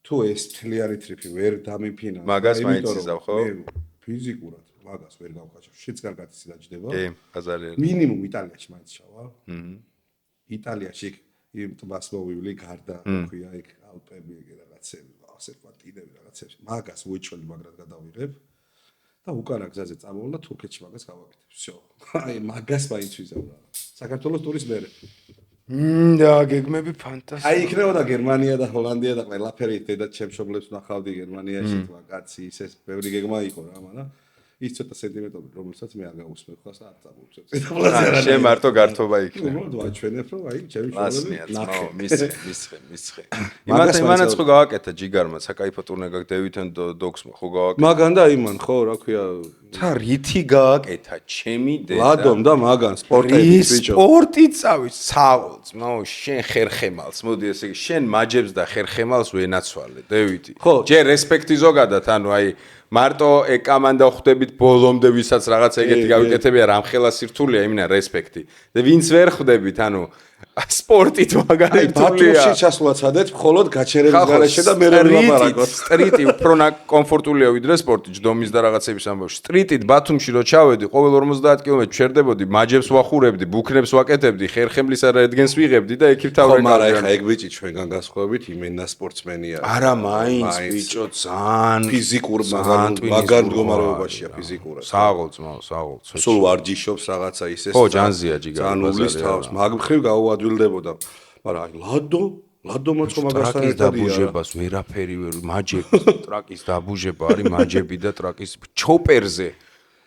თუ ეს თლიანი ტრიპი ვერ დამიფინა. მაგას მაინც იზავ ხო? ფიზიკურად მაგას ვერ გავხაჭო. შიც კარგად ისი დაჯდება. კი, ბაზარია. მინიმუმ იტალიაში მაინც ჩავა. იტალიაში იმ ტბას მოვივლი გარდა, ქვია იქ ალპები ეგ რაღაცები. სერპანტინები რაღაცებს მაგას ვუიჩველი მაგრად გადავიღებ და უკანა გზაზე წამოვალ და თურქეთში მაგას გავაკეთებ. всё. აი მაგას მაინც ვიზავ რა. საქართველოს ტურის მერე. და გეგმები ფანტასტიკური. აი იქნებოდა გერმანია და ჰოლანდია და ყველაფერი დედა ჩემშობლებს ნახავდი გერმანიაში თქვა კაცი ისე ბევრი გეგმა იყო რა, მაგრამ ის ცოტა სენტიმეტრები რომელსაც მე არ გავუსმენ ხას და არ წამოვწევ. ციტაბლაზე შე მარტო გართობა იქნება. ნუ ვაჩვენებ რომ აი ჩემი შობლები ნახე. მისხე. იმანაც ხო გავაკეთა ჯიგარმა საკაიფო ტურნე გაქვს დევითენ დოქსმა ხო გავაკეთა. მაგან და იმან ხო რა ქვია თა რითი გააკეთა ჩემი დედა. ლადომ და მაგან სპორტები ბიჭო. სპორტი წავის ცავალს, შენ ხერხემალს, მოდი ესე იგი შენ მაჯებს და ხერხემალს ვენაცვალე დევითი. ჯერ რესპექტი ზოგადად, ანუ აი მარტო ეკამანდა ხვდებით ბოლომდე ვისაც რაღაც ეგეთი გავიკეთებია რამხელა სირთულეა იმენა რესპექტი და ვინც ვერ ხვდებით ანუ სპორტით მაგალითად ბათუმში ჩასვლა ცადეთ მხოლოდ გაჩერების გარეშე და მე ვლაპარაკოთ. სტრიტი უფრო კომფორტულია ვიდრე სპორტი, ჯდომის და რაღაცების ამბავში. სტრიტით ბათუმში რო ჩავედი, ყოველ 50 კილომეტრს ჩერდებოდი, მაჯებს ვახურებდი, ბუქნებს ვაკეთებდი, ხერხემლის არა ედგენს ვიღებდი და ექით თავი. მაგრამ ეხა ეგ ბიჭი ჩვენგან გასხოვებით იმენა სპორტსმენია. არა, მაინც ბიჭო ძალიან ფიზიკურ მაგარ მდგომარეობაშია ფიზიკურად. საღოლ. სულ ვარჯიშობს რაღაცა ისე. ხო, ჯანზია ჯიგარი. ძალიან უვლის თავს. მაგ მხრივ გაუადვილდებოდა. მაგრამ აი ლადო მოწყო მაგასთან ერთად დაბუჟებას ვერაფერი ვერ მაჯები ტრაკის დაბუჟება არის მაჯები და ტრაკის ჩოპერზე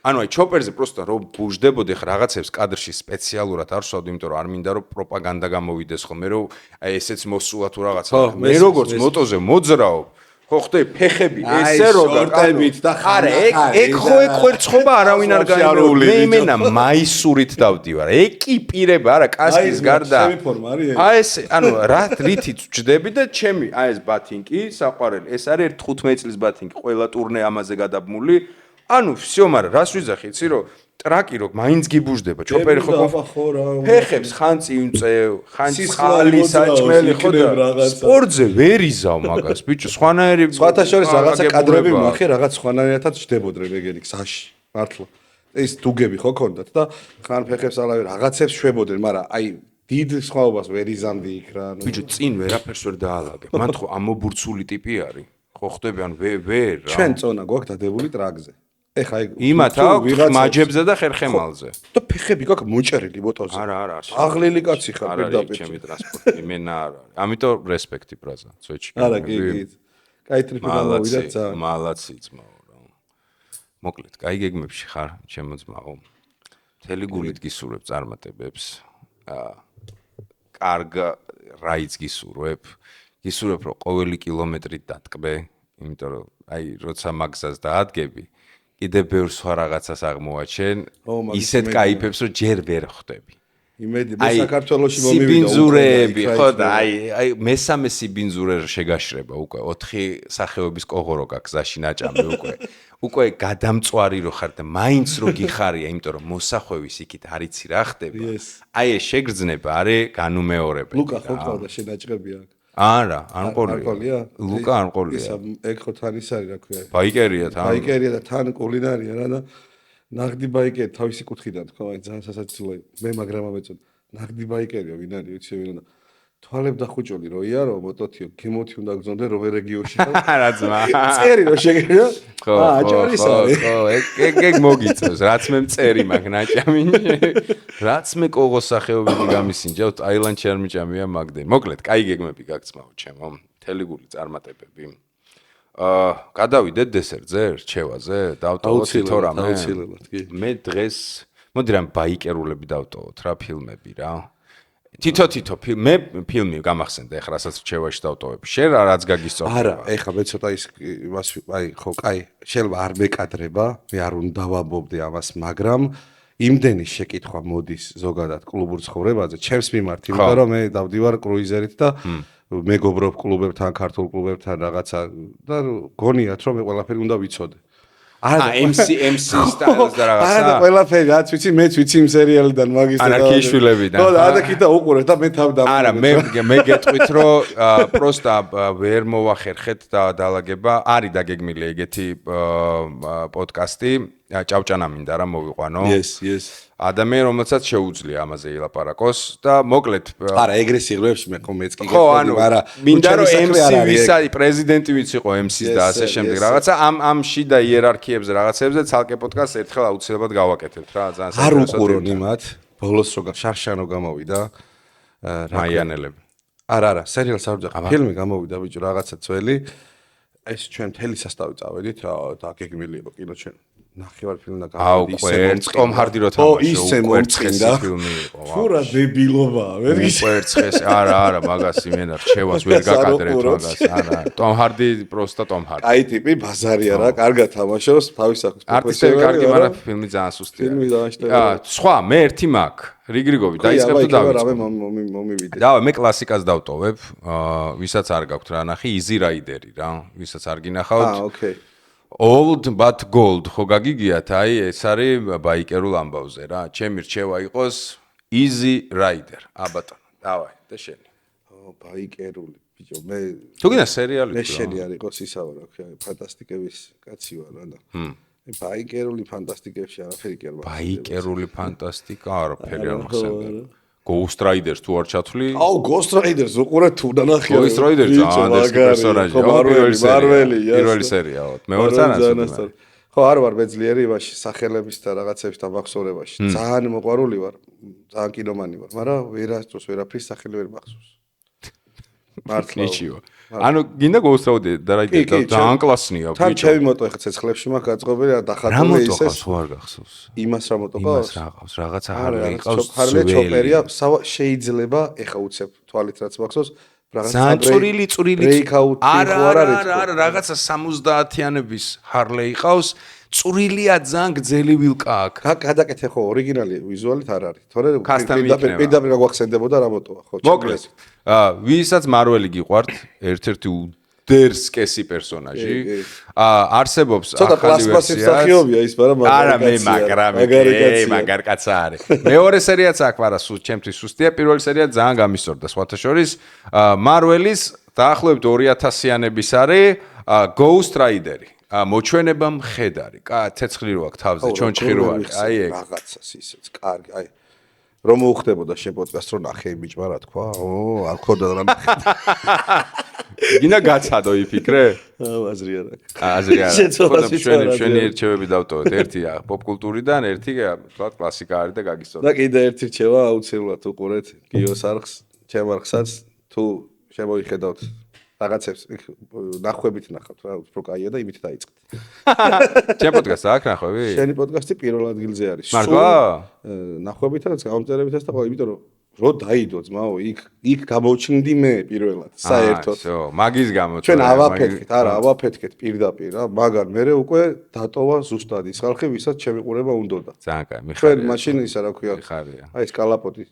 ანუ აი ჩოპერზე просто რომ ბუჟდებოდი ხა რაღაცებს კადრში სპეციალურად არ ვსვავდი იმიტომ რომ არ მინდა რომ პროპაგანდა გამოვიდეს ხოლმე რომ აი ესეც მოსულა თუ რაღაცა მე როგორც მოტოზე მოძრაობ ხო ხდები ფეხები ესე რომ შორტებით და არა ეგ ხვერცხობა არავინ არ გაიმეორე მე იმენა მაისურით დავდივარ ეკიპირება არა კასკის გარდა აი ეს ანუ რითიც ვჯდები და ჩემი აი ეს ბათინკი საყვარელი ეს არის 15 წლის ბათინკი ყველა ტურნე ამაზე გადაბმული ანუ всё მაგრამ რას ვიძახი იცი რომ ტრაკი რო მაინც გიბუჟდება ჩოპერი ხო ფეხებს ხან წინწევ ხან წყალი საჭმელი ხო და სპორტზე ვერ იზავ მაგას ბიჭო სხვანაირი სხვათა შორის რაღაცა კადრები მახე რაღაც სხვანაირად ჯდებოდნენ ეგენი გზაში მართლა ეს დუგები ხო ქონდათ და ხან ფეხებს ალავე რაღაცებს შვებოდნენ მაგრამ აი დიდ სხვაობას ვერ იზამდი იქ რა ანუ ბიჭო წინ ვერაფერს ვერ დაალაგე მან ხო ამობურცული ტიპი არის ხო ხდები ან ვერ რა ჩვენ წონა გვაქვს დადებული ტრაკზე ეხა ეგ იმათ აქვს მაჯებზე და ხერხემალზე და ფეხები გაქვს მოჭერილი მოტოზე არა აღლილი კაცი ხარ პირდაპირ ჩემი ტრანსპორტი იმენა არა ამიტომ რესპექტი ბრაზა ცოტა არა კი კაი ტრიფი გამოვიდა ცა მალაცი ძმაო რა მოკლედ კაი გეგმებში ხარ ჩემო ძმაო მთელი გულით გისურვებ წარმატებებს კარგ რაიც გისურვებ რომ ყოველი კილომეტრი დატკბე იმიტომ რომ აი როცა მაგზას დაადგები კიდე ბევრ სხვა რაღაცას აღმოაჩენ ისეთ кайფებს რომ ჯერ ვერ ხვდები იმედი მე საქართველოში მომივიდა სიბინძურეები ხო და აი მესამე სიბინძურე შეგაშრება უკვე 4 სახეობის კოღორო გაქვს გზაში ნაჭამი უკვე გადამწვარი რო ხარ და მაინც რო გიხარია იმიტომ რომ მოსახვევის იქით არიცი რა ხდება აი ეს შეგრძნება არის განუმეორებელი ლუკა ხო ყავდა შენაჭრები აქ არა, არ მყოლია. ლუკა არ მყოლია. ისა ეგ ხო თან ის არის, რა ქვია. ბაიკერია თან. ბაიკერია და თან კულინარია რა და ნაღდი ბაიკერი თავისი კუთხიდან თქო, აი ძალიან სასაცილოა. მე მაგრამ ამეწოდი. ნაღდი ბაიკერია, ვინ არის, ვიცი ვინ და თვალებ დახუჭოლი რო იარო, მოტოთიო, გემოთი უნდა გზონდე რო რეგიონში. რა ძმა. წერი რო შეგერია. აჭარის არის. ხო, ეგ მოგიწევს, რაც მე წერი მაგ ნაჭამი. რაც მე კოღოს სახეობები გამისინჯავ, ტაილანდში არ მიჭამია მაგდენ. მოკლედ, კაი გეგმები გაგწმაო ჩემო. მთელი გული წარმატებები. გადავიდეთ დესერტზე, რჩევაზე, დავტოვოთ თითო რამე. აუცილებლად, კი. მე დღეს მოდი რამ ბაიკერულები დავტოვოთ რა ფილმები რა. თითო მე ფილმი გამახსენდა ეხლა რასაც რჩევაში დავტოვებ. შენ რაც გაგისწორდა. არა, ეხლა მე ცოტა ის აი ხო, კაი, შეიძლება არ მეკადრება, მე არ უნდა დავაბობდი ამას, მაგრამ იმდენი შეკითხვა მოდის ზოგადად კლუბურ ცხოვრებაზე, ჩემს მიმართ, იმიტომ რომ მე დავდივარ კრუიზერით და მეგობრობ კლუბებთან, ქართულ კლუბებთან რაღაცა და გონიათ რომ მე ყველაფერი უნდა ვიცოდე. MC სტაილს და რაღაცა. არა, ყველაფერი, რაც ვიცი, მეც ვიცი იმ სერიალიდან მაგის და ანარქიიშვილებიდან. ხო, და კიდა უყურეთ და მე თავ და არა, მე გეტყვით რომ პროსტა ვერ მოვახერხეთ და დაალაგება, არის დაგეგმილი ეგეთი პოდკასტი, ჭავჭანა მინდა რა მოვიყვანო. Yes. ადამიანი რომელსაც შეუძლია ამაზე ილაპარაკოს და მოკლედ არა ეგრეს იღებს მე ხო მეც კი გეტყვი მაგრამ მინდა რომ MC ვისა პრეზიდენტი ვიც იყო MC-ს და ასე შემდეგ რაღაცა ამ შიდა იერარქიებზე რაღაცებზე ცალკე პოდკასტს ერთხელ აუცილებლად გავაკეთებთ რა ძალიან არ უყურონ იმათ ბოლოს რო შარშანო გამოვიდა მაიანელები არა სერიალს არ ვძახ ფილმი გამოვიდა ბიჭო რაღაცა ძველი ეს ჩვენ მთელი სასტავი წავედით და გეგმილი იყო კინო ჩვენ ნახევარ ფილმი და გამოვიდა ტომ ჰარდი რო თამაშობდა უკერცხესი ფილმი იყო თუ რა დებილობა ვერ უკერცხესი არა მაგას იმენა რჩევას ვერ გაკადრეთ მაგას არა ტომ ჰარდი პროსტა ტომ ჰარდი აი ტიპი ბაზარია რა კარგად თამაშობს თავის საქმეს არტისტები კარგი მაგრამ ფილმი ძალიან სუსტია ფილმი დააშტება სხვა მე ერთი მაქვს რიგრიგოვი დაიწყებ და დავიწყებ მომივიდე და მე კლასიკას დავტოვებ ვისაც არ გაქვთ რა ნახი Easy Rider-ი რა ვისაც არ გინახავთ ოკეი Old but Gold ხო გაგიგიათ აი ეს არის ბაიკერულ ამბავზე რა ჩემი რჩევა იყოს Easy Rider აბატონო დავაი, და შენი. ბაიკერული ბიჭო, მე თუ გინდა სერიალი მე შენი არ იყოს ისა ვარ, ფანტასტიკების კაცი ვარ, რა და. ბაიკერული ფანტასტიკებში არაფერი კი არ მაქვს. ბაიკერული ფანტასტიკა არაფერი არ მახსენდება. Ghost Riders თუ არ ჩათვლი? აუ, Ghost Riders უყურე თუ დანახია. Ghost Riders ანდერსკი პერსონაჟი. პირველი სერია. მეორე თანასწორია. ხო, არ ვარ მეძლიერი იმაში, სახელების და რაღაცების დამახსოვრებაში. ძალიან მოყვარული ვარ, ძალიან კინომანი ვარ, მაგრამ ვერასდროს ვერაფრის სახელი ვერ მახსოვს. მართლა. ნიჩიო. ანუ გინდა Ghost Riders და ძალიან კლასნია. თან ჩემი მოტო ეხა ცეცხლებში მაქვს გაწყობილი და დახატული ისე. რა მოტო ხო არ გახსოვს? იმას რა მოტო ყავს? იმას რა ყავს? რაღაცა ჰარლეი ყავს. ჰარლეი ჩოპერია, შეიძლება ეხა უცებ თვალით რაც მახსოვს. ძალიან წვრილი არა რაღაცა 70-იანების ჰარლეი ყავს. წვრილია ძალიან გძელი ვილკა აქვს. გადაკეთე ხო ორიგინალი ვიზუალით არ არის. თორე პირდაპირ რა გვახსენდებოდა რა მოტოა ხო? მოკლედ. ვისაც მარველი გიყვართ, ერთ-ერთი უდერსკესი პერსონაჟი. არსებობს ახალი ვერსია. ცოტა პლასმასის მსახიობია ის, მაგრამ მაგარ კაცი არის. მეორე სერიაც აქვს, მაგრამ ჩემთვის სუსტია. პირველი სერია ძალიან გამისწორდა სხვათა შორის. მარველის დაახლოებით 2000-იანების არის Ghost Rider-ი. მოჩვენება მხედარი. ცეცხლი რო აქვს თავზე, ჩონჩხი რო არის. აი ეგ. რაღაცას ისეც, კარგი, აი. რომ მოუხდებოდა შენ პოდკასტს რო ნახე ბიჭმა რა თქვა? არ ხოდა რა ნახე. გინდა გაცადო იფიქრე? აზრი არა. აზრი არა. შენი ერჩევები დავტოვეთ. ერთი პოპკულტურიდან, ერთი თქვა კლასიკა არის და გაგისწორდა. და კიდე ერთი რჩევა აუცილებლად უყურეთ გიოს არხს, ჩემ არხსაც თუ შემოიხედავთ რაღაცებს ნახვებით ნახავთ რა, უფრო კაია და იმით დაიწყეთ. ჩემ პოდკასტს აქვს ნახვები? შენი პოდკასტი პირველ ადგილზე არის. მართლა? ნახვებითაც, გამომწერებითაც და იმიტომ რომ რო დაიდო ძმაო, იქ გამოვჩნდი მე პირველად, საერთოდ. მაგის გამო. ჩვენ ავაფეთქეთ პირდაპირ რა, მაგრამ მე უკვე დატოვა ზუსტად ის ხალხი, ვისაც ჩემი ყურება უნდოდა. ძალიან კაი, მიხარია. ჩვენ მაშინ ისა რა ქვია, მიხარია. აი სკალაპოტი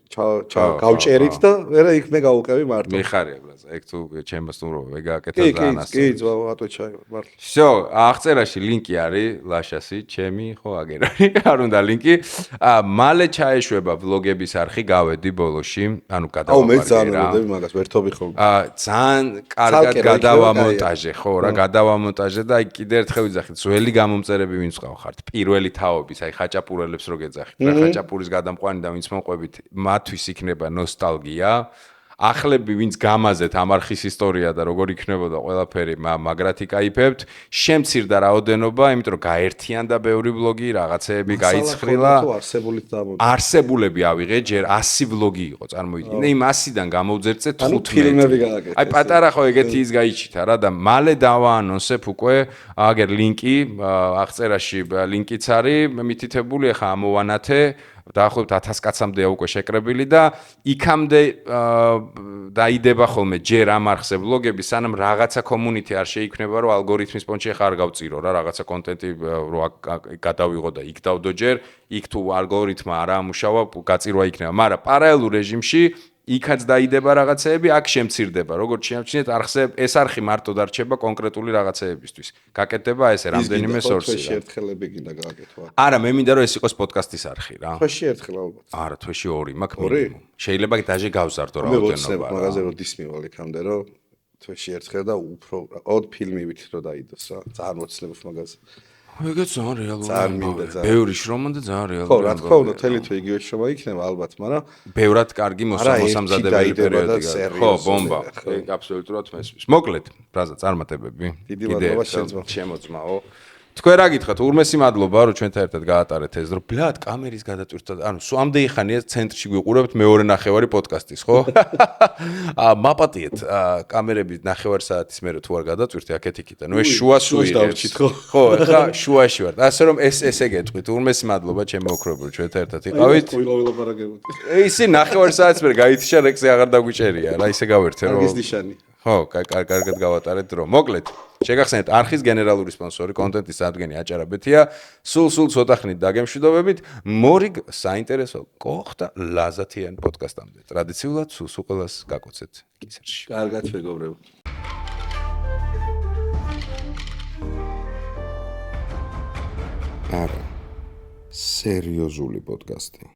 გავჭერით და მე იქ მე გავუყევი მარტო. მიხარია ბლაზა, ეგ თუ ჩემს ნურო ვეგაკეთე ძალიან ასე. კი, ძმაო, ატო ჩაი, მართლა. всё, აღწერაში ლინკი არის, ლაშასი, ჩემი, ხო აგერ არის, არ უნდა ლინკი. მალე ჩაეშვება ვლოგების არხი, გავედი ბოლოში, ანუ გადავამარგე რა. აუ, მე ძალიან მოდები მაგას, ვერთობი ხოლმე. ძალიან კარგად გადავამონტაჟე, ხო, რა, გადავამონტაჟე და აი კიდე ერთხელ ვიძახით, ძველი გამომწერები ვინც ყავხართ, პირველი თაობის, აი ხაჭაპურელებს რო გეძახით, რა ხაჭაპურის გადამყვანი და ვინც მომყვებით, მათთვის იქნება ნოსტალგია. ახლები ვინც გამაზეთ ამ არხის ისტორია და როგორ იქნებოდა ყველაფერი მაგრად იკაიფებთ. შემცირდა რაოდენობა, იმიტომ რომ გაერთიანდა ბევრი ვლოგი, რაღაცეები გაიცხრილა. არსებულები ავიღე, ჯერ 100 ვლოგი იყო, წარმოიდგინე, იმ 100-დან გამოვძერწე 15. ფილმები გააკეთე. აი პატარა ხო ეგეთი ის გაიჩითა რა და მალე დავაანონსებ უკვე, აგერ ლინკი, აღწერაში ლინკიც არის, მითითებული, ახლა ამოვანათე. დაახლოებით 1000 კაცამდეა უკვე შეკრებილი და იქამდე დაიდება ხოლმე ჯერ ამ არხზე ვლოგები, სანამ რაღაცა community არ შეიქმნება, რომ ალგორითმის პონჩი ხარ გავწირო რა, რაღაცა კონტენტი რო გადავიღო და იქ დავდო ჯერ, იქ თუ ალგორითმა არ ამუშავა, გაწირვა იქნება, მაგრამ პარალელურ რეჟიმში იქაც დაიდება რაღაცეები, აქ შემცირდება. როგორც შეამჩნიეთ, არხზე ეს არხი მარტო დარჩება კონკრეტული რაღაცეებისთვის. გაკეთდება ესე რამდენიმე სორსი. თვეში ერთხელები გინდა გააკეთო. არა, მე მინდა რომ ეს იყოს პოდკასტის არხი რა. თვეში ერთხელ ალბათ. არა, თვეში 2 მაქვს მინიმუმ. შეიძლება დაჟე გავზარდო რაოდენობა. მე მაგაზე რომ დისმივალ იქამდე რომ თვეში ერთხელ და უფრო ოდ ფილმივით რო დაიდოს რა. ძალიან მოცლებს მაგაზე. ეგეც ძალიან რეალურია. ძალიან მინდა ძალიან. ბევრი შრომა და ძალიან რეალურია. ხო, რა თქმა უნდა, თელი თვე იგივე შრომა იქნება ალბათ, მაგრამ ბევრად კარგი მოსამზადებელი პერიოდი გადა. ხო, ბომბა. ეგ აბსოლუტურად მესმის. მოკლედ, ბრაზა წარმატებები. დიდი მადლობა შემოწმაო. თქვენ რა გითხრათ? ურმესი მადლობა რომ ჩვენთან ერთად გაატარეთ ეს დრო. ბლად, კამერის გადატვირთვა. ანუ სამდე იხანია ცენტრში გვიყურებთ მეორე ნახევარი პოდკასტის, ხო? მაპატიეთ კამერების ნახევარ საათის მერე თუ არ გადატვირთე აქეთ-იქით. ანუ ეს შუა სუირებს. ხო, ახლა შუაში ვარ. ასე რომ ესე გეტყვით. ურმესი მადლობა ჩემი ოქრობილი ჩვენთან ერთად იყავით. ისი ნახევარ საათის მერე გაითიშა რეკზე აღარ დაგვიჭერია. რა ისე გავერთე რომ კარგის ნიშანი. ხო, კარგად გავატარეთ დრო. მოკლედ, შეგახსენეთ არხის გენერალური სპონსორი, კონტენტის ადგენი აჭარაბეთია. სულ ცოტა ხნით დაგემშვიდობებით. მორიგ საინტერესო კოხთა ლაზათიან პოდკასტამდე. ტრადიციულად სულ ყველას გაკოცეთ კისერში. კარგად მეგობრებო. არა. სერიოზული პოდკასტი.